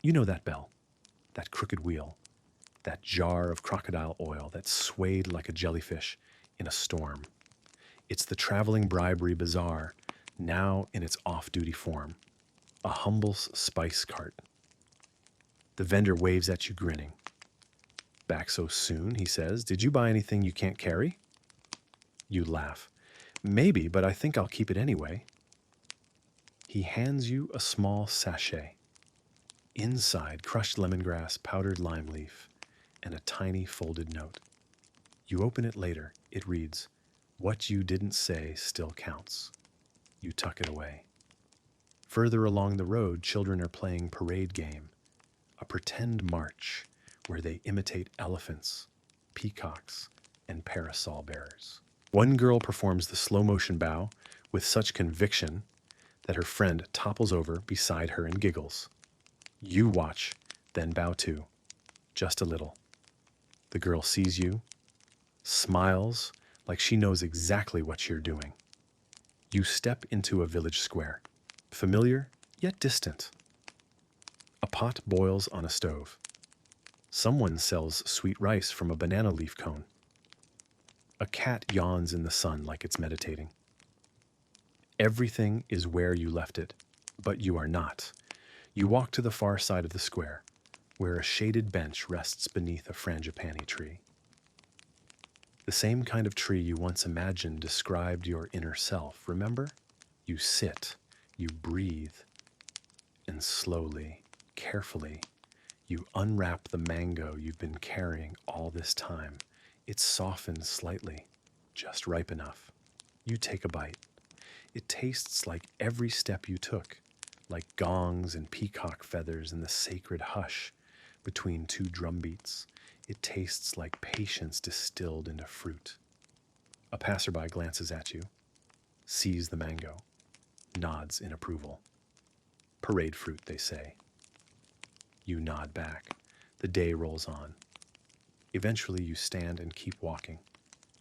You know that bell, that crooked wheel, that jar of crocodile oil that swayed like a jellyfish in a storm. It's the traveling bribery bazaar, now in its off-duty form, a humble spice cart. The vendor waves at you grinning. Back so soon, he says. Did you buy anything you can't carry? You laugh. Maybe, but I think I'll keep it anyway. He hands you a small sachet. Inside, crushed lemongrass, powdered lime leaf, and a tiny folded note. You open it later. It reads, "What you didn't say still counts." You tuck it away. Further along the road, children are playing parade game, a pretend march where they imitate elephants, peacocks, and parasol bearers. One girl performs the slow motion bow with such conviction that her friend topples over beside her and giggles. You watch, then bow too, just a little. The girl sees you, smiles like she knows exactly what you're doing. You step into a village square, familiar yet distant. A pot boils on a stove. Someone sells sweet rice from a banana leaf cone. A cat yawns in the sun like it's meditating. Everything is where you left it, but you are not. You walk to the far side of the square, where a shaded bench rests beneath a frangipani tree. The same kind of tree you once imagined described your inner self, remember? You sit, you breathe, and slowly, carefully, you unwrap the mango you've been carrying all this time. It softens slightly, just ripe enough. You take a bite. It tastes like every step you took, like gongs and peacock feathers in the sacred hush between 2 drum beats. It tastes like patience distilled into fruit. A passerby glances at you, sees the mango, nods in approval. Parade fruit, they say. You nod back. The day rolls on. Eventually you stand and keep walking.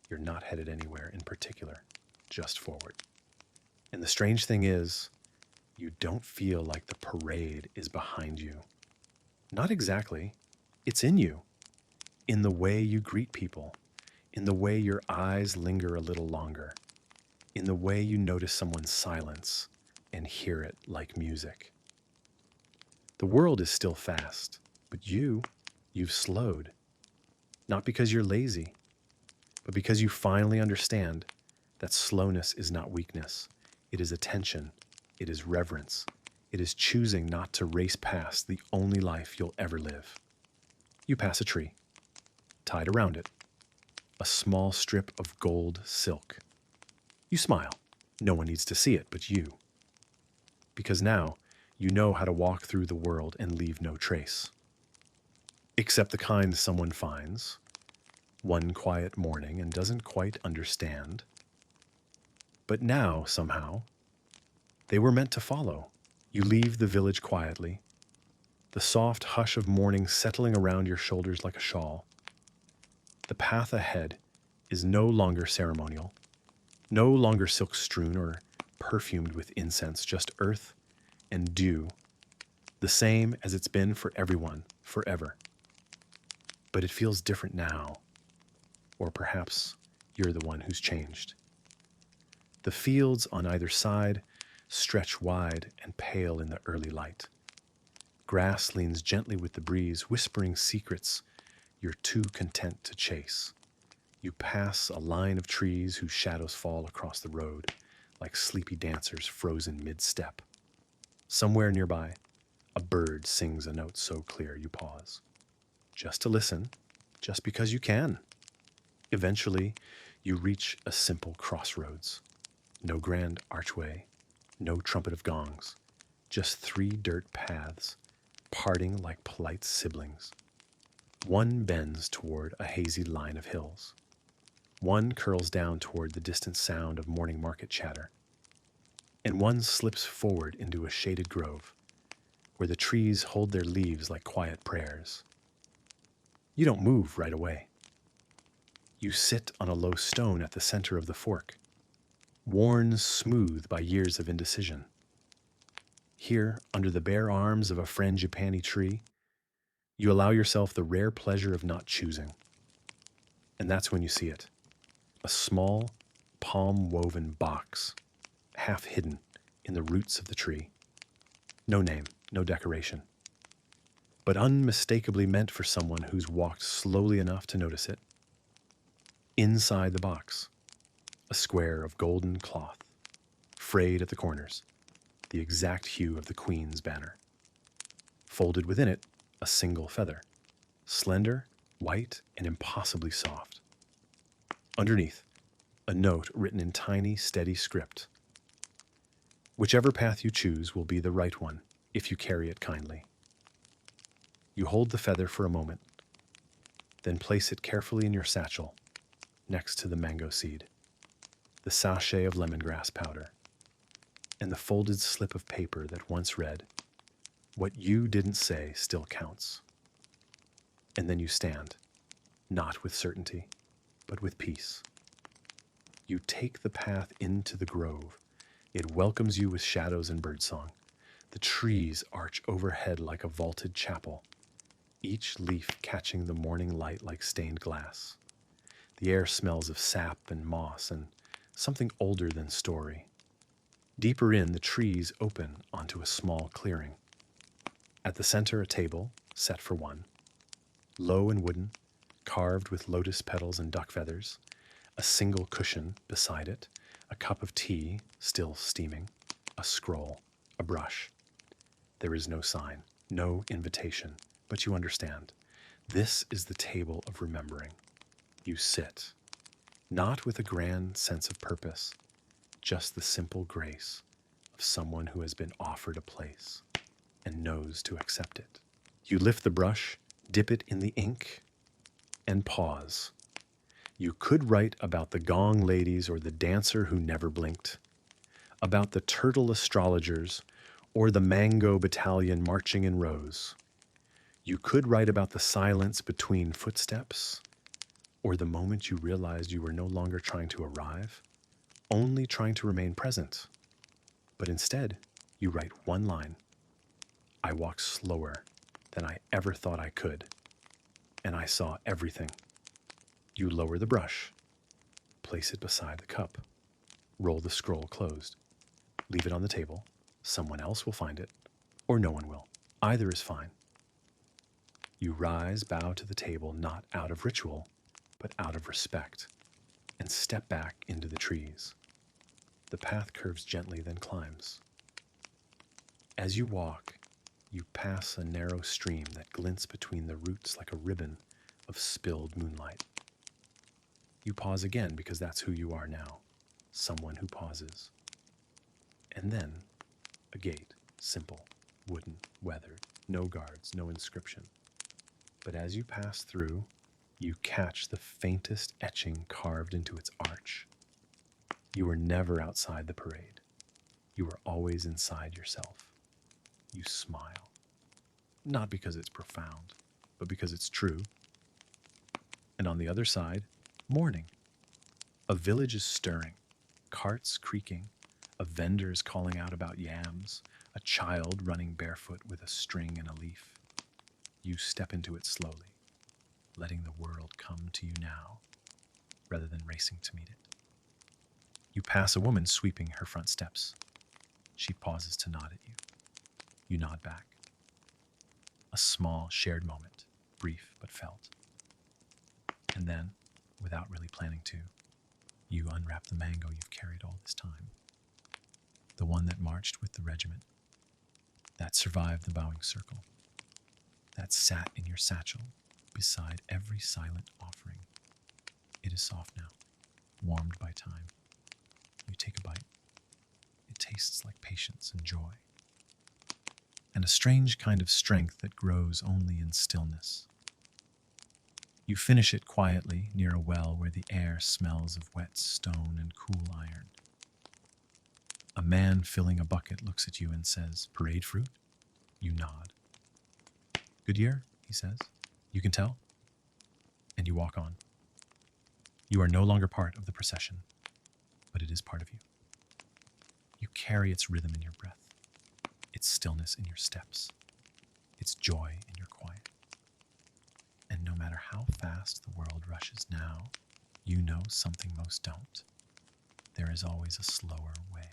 You're not headed anywhere in particular, just forward. And the strange thing is, you don't feel like the parade is behind you. Not exactly. It's in you. In the way you greet people. In the way your eyes linger a little longer. In the way you notice someone's silence and hear it like music. The world is still fast, but you you've slowed. Not because you're lazy, but because you finally understand that slowness is not weakness. It is attention. It is reverence. It is choosing not to race past the only life you'll ever live. You pass a tree. Tied around it, a small strip of gold silk. You smile. No one needs to see it but you. Because now you know how to walk through the world and leave no trace. Except the kind someone finds one quiet morning and doesn't quite understand. But now, somehow, they were meant to follow. You leave the village quietly, the soft hush of morning settling around your shoulders like a shawl. The path ahead is no longer ceremonial, no longer silk-strewn or perfumed with incense, just earth and dew, the same as it's been for everyone, forever. But it feels different now, or perhaps you're the one who's changed. The fields on either side stretch wide and pale in the early light. Grass leans gently with the breeze, whispering secrets you're too content to chase. You pass a line of trees whose shadows fall across the road like sleepy dancers frozen mid-step. Somewhere nearby, a bird sings a note so clear you pause. Just to listen, just because you can. Eventually, you reach a simple crossroads. No grand archway, no trumpet of gongs, just 3 dirt paths, parting like polite siblings. One bends toward a hazy line of hills. One curls down toward the distant sound of morning market chatter. And one slips forward into a shaded grove, where the trees hold their leaves like quiet prayers. You don't move right away. You sit on a low stone at the center of the fork, worn smooth by years of indecision. Here, under the bare arms of a frangipani tree, you allow yourself the rare pleasure of not choosing. And that's when you see it. A small, palm-woven box, half hidden in the roots of the tree. No name, no decoration, but unmistakably meant for someone who's walked slowly enough to notice it. Inside the box, a square of golden cloth, frayed at the corners, the exact hue of the Queen's banner. Folded within it, a single feather, slender, white, and impossibly soft. Underneath, a note written in tiny, steady script. Whichever path you choose will be the right one, if you carry it kindly. You hold the feather for a moment, then place it carefully in your satchel, next to the mango seed, the sachet of lemongrass powder, and the folded slip of paper that once read, "What you didn't say still counts." And then you stand, not with certainty, but with peace. You take the path into the grove. It welcomes you with shadows and birdsong. The trees arch overhead like a vaulted chapel, each leaf catching the morning light like stained glass. The air smells of sap and moss and something older than story. Deeper in, the trees open onto a small clearing. At the center, a table, set for one. Low and wooden, carved with lotus petals and duck feathers. A single cushion beside it. A cup of tea, still steaming. A scroll, a brush. There is no sign, no invitation, but you understand. This is the table of remembering. You sit, not with a grand sense of purpose, just the simple grace of someone who has been offered a place and knows to accept it. You lift the brush, dip it in the ink, and pause. You could write about the gong ladies or the dancer who never blinked, about the turtle astrologers or the mango battalion marching in rows. You could write about the silence between footsteps, or the moment you realized you were no longer trying to arrive, only trying to remain present. But instead, you write one line. I walked slower than I ever thought I could, and I saw everything. You lower the brush, place it beside the cup, roll the scroll closed, leave it on the table. Someone else will find it, or no one will. Either is fine. You rise, bow to the table, not out of ritual, but out of respect, and step back into the trees. The path curves gently, then climbs. As you walk, you pass a narrow stream that glints between the roots like a ribbon of spilled moonlight. You pause again because that's who you are now, someone who pauses. And then, a gate, simple, wooden, weathered, no guards, no inscription. But as you pass through, you catch the faintest etching carved into its arch. You are never outside the parade. You are always inside yourself. You smile. Not because it's profound, but because it's true. And on the other side, morning. A village is stirring, carts creaking, a vendor's calling out about yams, a child running barefoot with a string and a leaf. You step into it slowly, letting the world come to you now, rather than racing to meet it. You pass a woman sweeping her front steps. She pauses to nod at you. You nod back. A small, shared moment, brief but felt. And then, without really planning to, you unwrap the mango you've carried all this time. The one that marched with the regiment, that survived the bowing circle, that sat in your satchel beside every silent offering. It is soft now, warmed by time. You take a bite. It tastes like patience and joy, and a strange kind of strength that grows only in stillness. You finish it quietly near a well where the air smells of wet stone and cool iron. A man filling a bucket looks at you and says, "Parade fruit?" You nod. "Good year," he says. "You can tell?" And you walk on. You are no longer part of the procession, but it is part of you. You carry its rhythm in your breath, its stillness in your steps, its joy in your quiet. And no matter how fast the world rushes now, you know something most don't. There is always a slower way,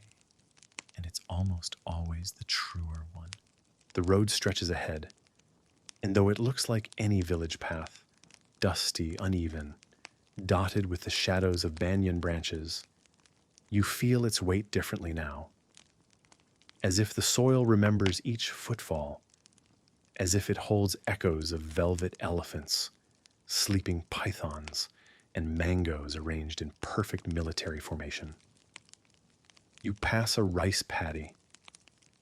and it's almost always the truer one. The road stretches ahead, and though it looks like any village path, dusty, uneven, dotted with the shadows of banyan branches, you feel its weight differently now, as if the soil remembers each footfall, as if it holds echoes of velvet elephants, sleeping pythons, and mangoes arranged in perfect military formation. You pass a rice paddy,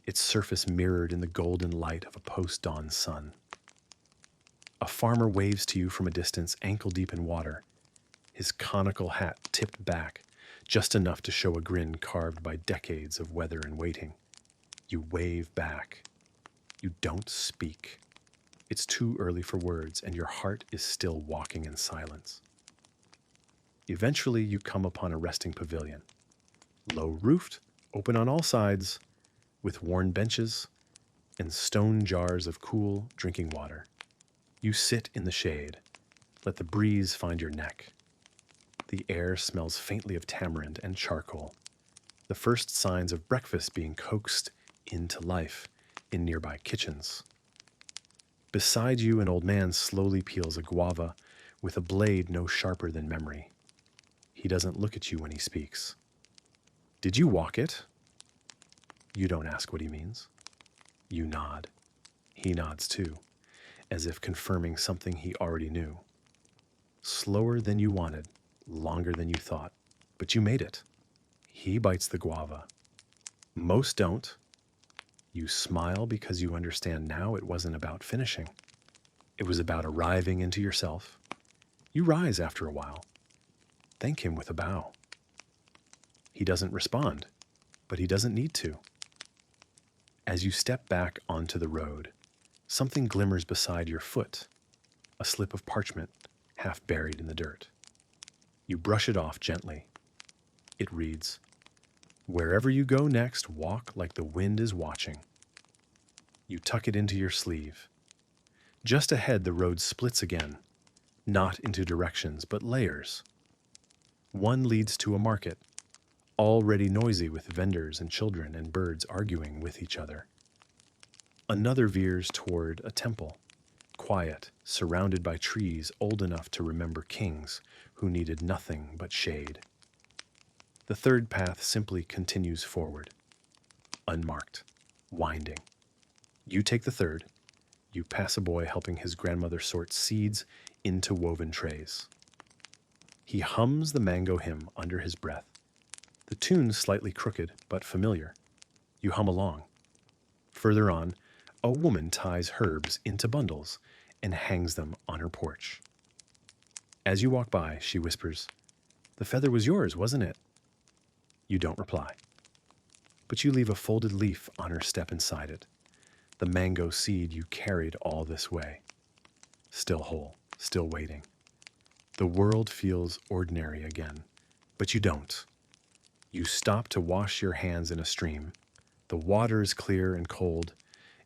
its surface mirrored in the golden light of a post-dawn sun. A farmer waves to you from a distance, ankle-deep in water, his conical hat tipped back, just enough to show a grin carved by decades of weather and waiting. You wave back. You don't speak. It's too early for words, and your heart is still walking in silence. Eventually, you come upon a resting pavilion, low-roofed, open on all sides, with worn benches and stone jars of cool drinking water. You sit in the shade. Let the breeze find your neck. The air smells faintly of tamarind and charcoal, the first signs of breakfast being coaxed into life in nearby kitchens. Beside you, an old man slowly peels a guava with a blade no sharper than memory. He doesn't look at you when he speaks. "Did you walk it?" You don't ask what he means. You nod. He nods too, as if confirming something he already knew. Slower than you wanted, longer than you thought, but you made it. He bites the guava. Most don't. You smile because you understand now it wasn't about finishing. It was about arriving into yourself. You rise after a while. Thank him with a bow. He doesn't respond, but he doesn't need to. As you step back onto the road, something glimmers beside your foot, a slip of parchment half buried in the dirt. You brush it off gently. It reads, "Wherever you go next, walk like the wind is watching." You tuck it into your sleeve. Just ahead, the road splits again, not into directions, but layers. One leads to a market, already noisy with vendors and children and birds arguing with each other. Another veers toward a temple, quiet, surrounded by trees old enough to remember kings who needed nothing but shade. The third path simply continues forward, unmarked, winding. You take the third. You pass a boy helping his grandmother sort seeds into woven trays. He hums the mango hymn under his breath. The tune's slightly crooked, but familiar. You hum along. Further on, a woman ties herbs into bundles and hangs them on her porch. As you walk by, she whispers, "The feather was yours, wasn't it?" You don't reply. But you leave a folded leaf on her step inside it, the mango seed you carried all this way. Still whole, still waiting. The world feels ordinary again, but you don't. You stop to wash your hands in a stream. The water is clear and cold,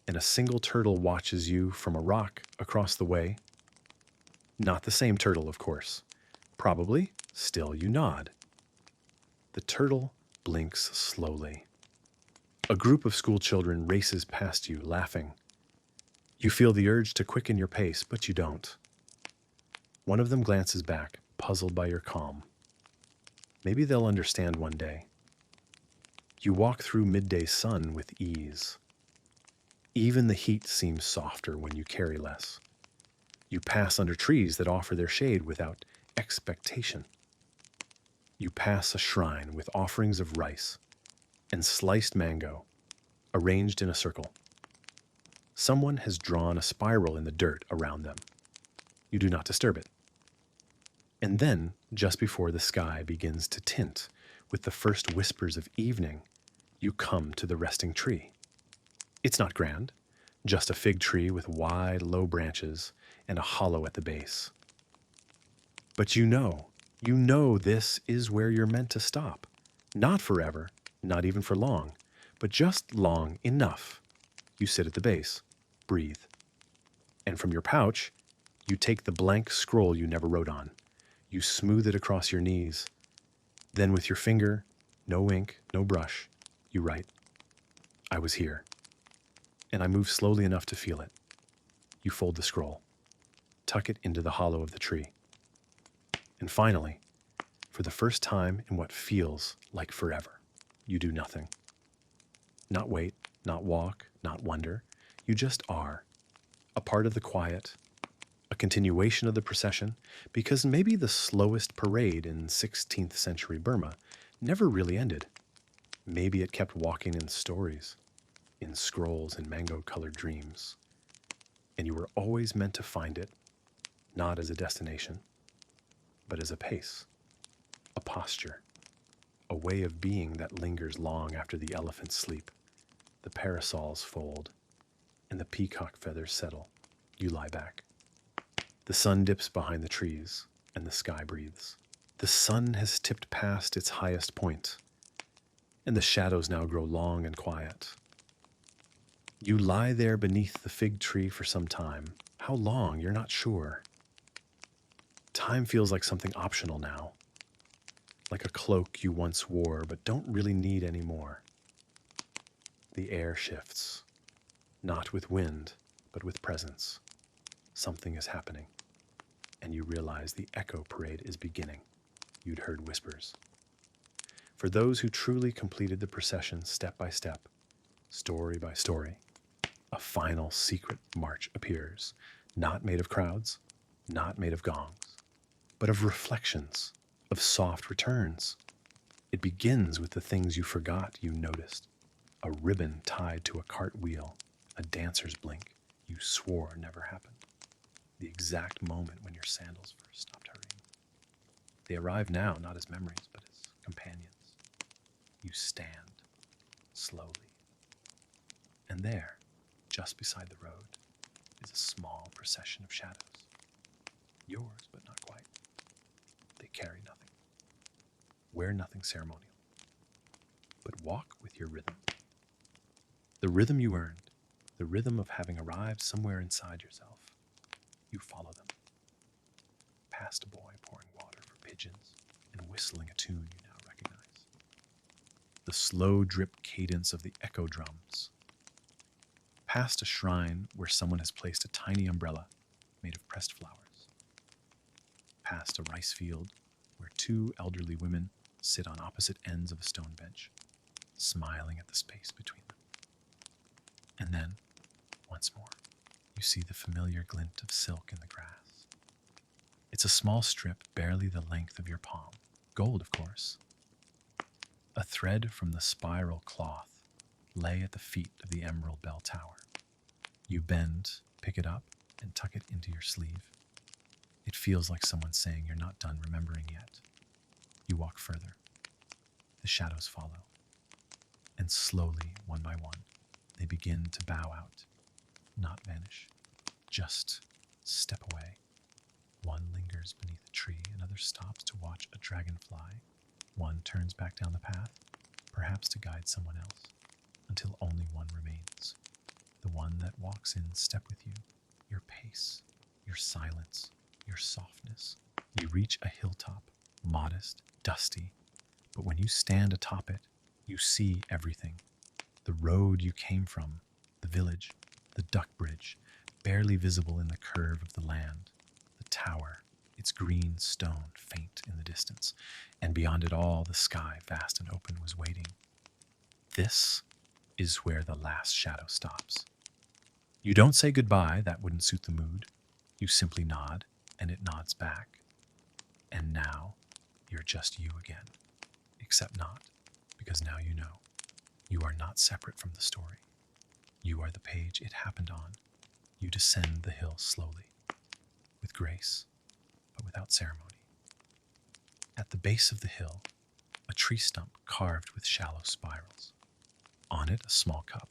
and a single turtle watches you from a rock across the way. Not the same turtle, of course. Probably, still you nod. The turtle blinks slowly. A group of school children races past you, laughing. You feel the urge to quicken your pace, but you don't. One of them glances back, puzzled by your calm. Maybe they'll understand one day. You walk through midday sun with ease. Even the heat seems softer when you carry less. You pass under trees that offer their shade without expectation. You pass a shrine with offerings of rice and sliced mango arranged in a circle. Someone has drawn a spiral in the dirt around them. You do not disturb it. And then, just before the sky begins to tint with the first whispers of evening, you come to the resting tree. It's not grand, just a fig tree with wide, low branches and a hollow at the base. But you know this is where you're meant to stop. Not forever, not even for long, but just long enough. You sit at the base, breathe. And from your pouch, you take the blank scroll you never wrote on. You smooth it across your knees. Then with your finger, no ink, no brush, you write, "I was here." And I move slowly enough to feel it. You fold the scroll, tuck it into the hollow of the tree. And finally, for the first time in what feels like forever, you do nothing. Not wait, not walk, not wonder. You just are, a part of the quiet, a continuation of the procession, because maybe the slowest parade in 16th century Burma never really ended. Maybe it kept walking in stories, in scrolls and mango-colored dreams. And you were always meant to find it, not as a destination, but as a pace, a posture, a way of being that lingers long after the elephants sleep, the parasols fold, and the peacock feathers settle. You lie back. The sun dips behind the trees, and the sky breathes. The sun has tipped past its highest point, and the shadows now grow long and quiet. You lie there beneath the fig tree for some time. How long, you're not sure. Time feels like something optional now, like a cloak you once wore but don't really need anymore. The air shifts, not with wind, but with presence. Something is happening, and you realize the echo parade is beginning. You'd heard whispers. For those who truly completed the procession step by step, story by story, a final secret march appears, not made of crowds, not made of gongs, but of reflections, of soft returns. It begins with the things you forgot you noticed. A ribbon tied to a cartwheel, a dancer's blink you swore never happened. The exact moment when your sandals first stopped hurrying. They arrive now not as memories, but as companions. You stand slowly. And there, just beside the road, is a small procession of shadows. Yours, but not quite. They carry nothing. Wear nothing ceremonial. But walk with your rhythm. The rhythm you earned, the rhythm of having arrived somewhere inside yourself. You follow them. Past a boy pouring water for pigeons and whistling a tune you now recognize. The slow drip cadence of the echo drums. Past a shrine where someone has placed a tiny umbrella made of pressed flowers. Past a rice field where two elderly women sit on opposite ends of a stone bench, smiling at the space between them. And then, once more, you see the familiar glint of silk in the grass. It's a small strip barely the length of your palm. Gold, of course. A thread from the spiral cloth lay at the feet of the emerald bell tower. You bend, pick it up, and tuck it into your sleeve. It feels like someone saying you're not done remembering yet. You walk further. The shadows follow. And slowly, one by one, they begin to bow out, not vanish, just step away. One lingers beneath a tree, another stops to watch a dragonfly. One turns back down the path, perhaps to guide someone else, until only one remains. The one that walks in step with you, your pace, your silence, your softness. You reach a hilltop, modest, dusty, but when you stand atop it, you see everything. The road you came from, the village, the duck bridge, barely visible in the curve of the land, the tower, its green stone faint in the distance, and beyond it all, the sky, vast and open, was waiting. This is where the last shadow stops. You don't say goodbye, that wouldn't suit the mood. You simply nod, and it nods back. And now, you're just you again. Except not, because now you know. You are not separate from the story. You are the page it happened on. You descend the hill slowly, with grace, but without ceremony. At the base of the hill, a tree stump carved with shallow spirals. On it, a small cup.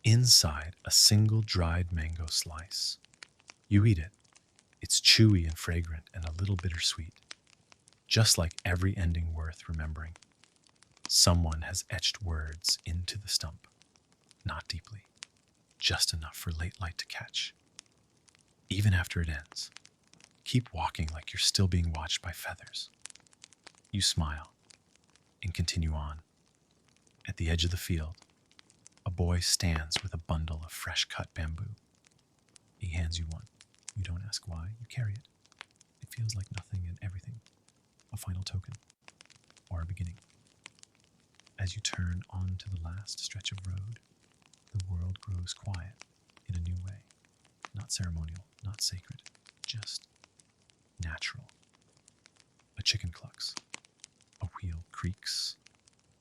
Inside, a single dried mango slice. You eat it. It's chewy and fragrant and a little bittersweet, just like every ending worth remembering. Someone has etched words into the stump, not deeply, just enough for late light to catch. Even after it ends, keep walking like you're still being watched by feathers. You smile and continue on. At the edge of the field, a boy stands with a bundle of fresh-cut bamboo. He hands you one. You don't ask why, you carry it. It feels like nothing and everything, a final token, or a beginning. As you turn onto the last stretch of road, the world grows quiet in a new way. Not ceremonial, not sacred, just natural. A chicken clucks. A wheel creaks.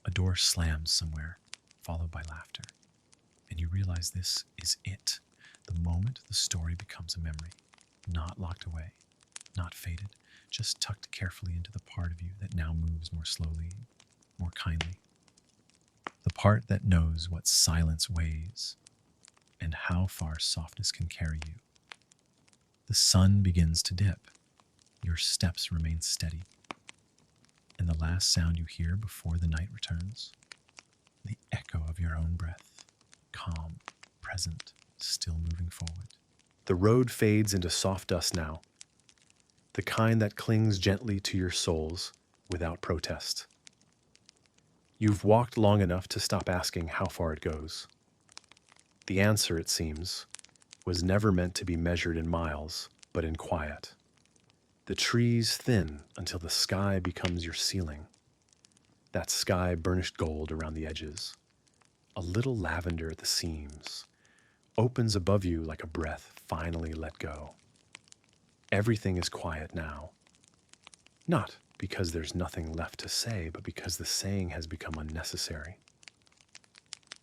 A door slams somewhere, followed by laughter. And you realize this is it. The moment the story becomes a memory, not locked away, not faded, just tucked carefully into the part of you that now moves more slowly, more kindly. The part that knows what silence weighs and how far softness can carry you. The sun begins to dip. Your steps remain steady. And the last sound you hear before the night returns, the echo of your own breath, calm, present, still moving forward. The road fades into soft dust now, the kind that clings gently to your soles without protest. You've walked long enough to stop asking how far it goes. The answer, it seems, was never meant to be measured in miles, but in quiet. The trees thin until the sky becomes your ceiling. That sky burnished gold around the edges. A little lavender at the seams. Opens above you like a breath finally let go. Everything is quiet now. Not because there's nothing left to say, but because the saying has become unnecessary.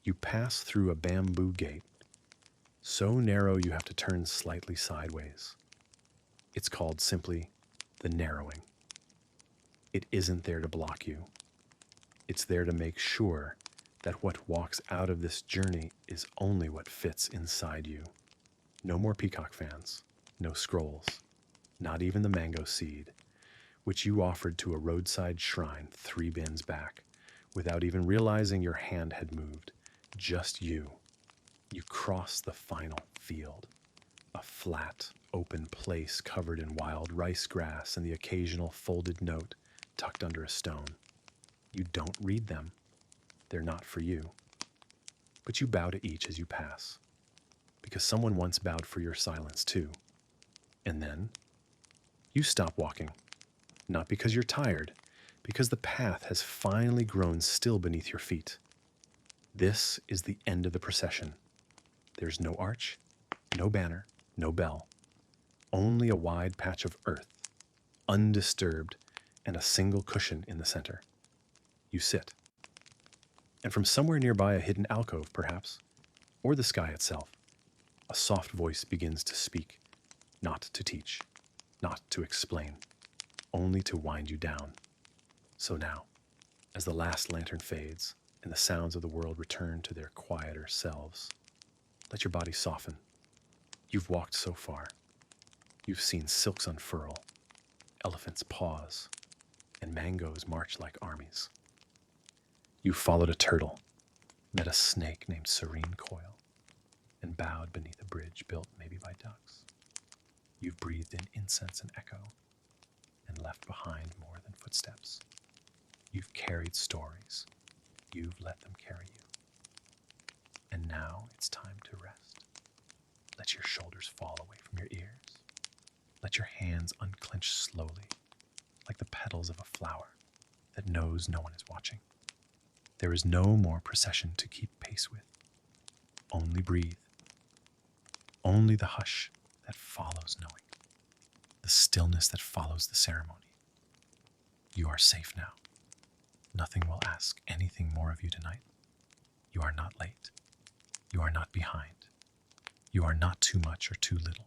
You pass through a bamboo gate, so narrow you have to turn slightly sideways. It's called simply the narrowing. It isn't there to block you. It's there to make sure that what walks out of this journey is only what fits inside you. No more peacock fans, no scrolls, not even the mango seed, which you offered to a roadside shrine 3 bins back, without even realizing your hand had moved. Just you. You cross the final field, a flat, open place covered in wild rice grass and the occasional folded note tucked under a stone. You don't read them. They're not for you. But you bow to each as you pass, because someone once bowed for your silence too. And then you stop walking, not because you're tired, because the path has finally grown still beneath your feet. This is the end of the procession. There's no arch, no banner, no bell, only a wide patch of earth, undisturbed, and a single cushion in the center. You sit. And from somewhere nearby, a hidden alcove, perhaps, or the sky itself, a soft voice begins to speak, not to teach, not to explain, only to wind you down. So now, as the last lantern fades and the sounds of the world return to their quieter selves, let your body soften. You've walked so far. You've seen silks unfurl, elephants pause, and mangoes march like armies. You followed a turtle, met a snake named Serene Coil, and bowed beneath a bridge built maybe by ducks. You've breathed in incense and echo, and left behind more than footsteps. You've carried stories. You've let them carry you. And now it's time to rest. Let your shoulders fall away from your ears. Let your hands unclench slowly, like the petals of a flower that knows no one is watching. There is no more procession to keep pace with. Only breathe. Only the hush that follows knowing. The stillness that follows the ceremony. You are safe now. Nothing will ask anything more of you tonight. You are not late. You are not behind. You are not too much or too little.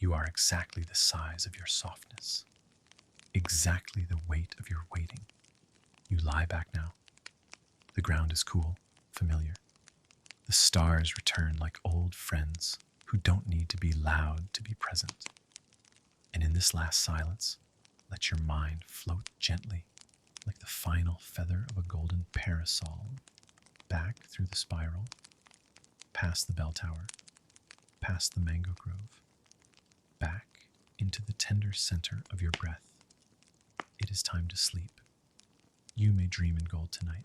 You are exactly the size of your softness. Exactly the weight of your waiting. You lie back now. The ground is cool, familiar. The stars return like old friends who don't need to be loud to be present. And in this last silence, let your mind float gently like the final feather of a golden parasol back through the spiral, past the bell tower, past the mango grove, back into the tender center of your breath. It is time to sleep. You may dream in gold tonight.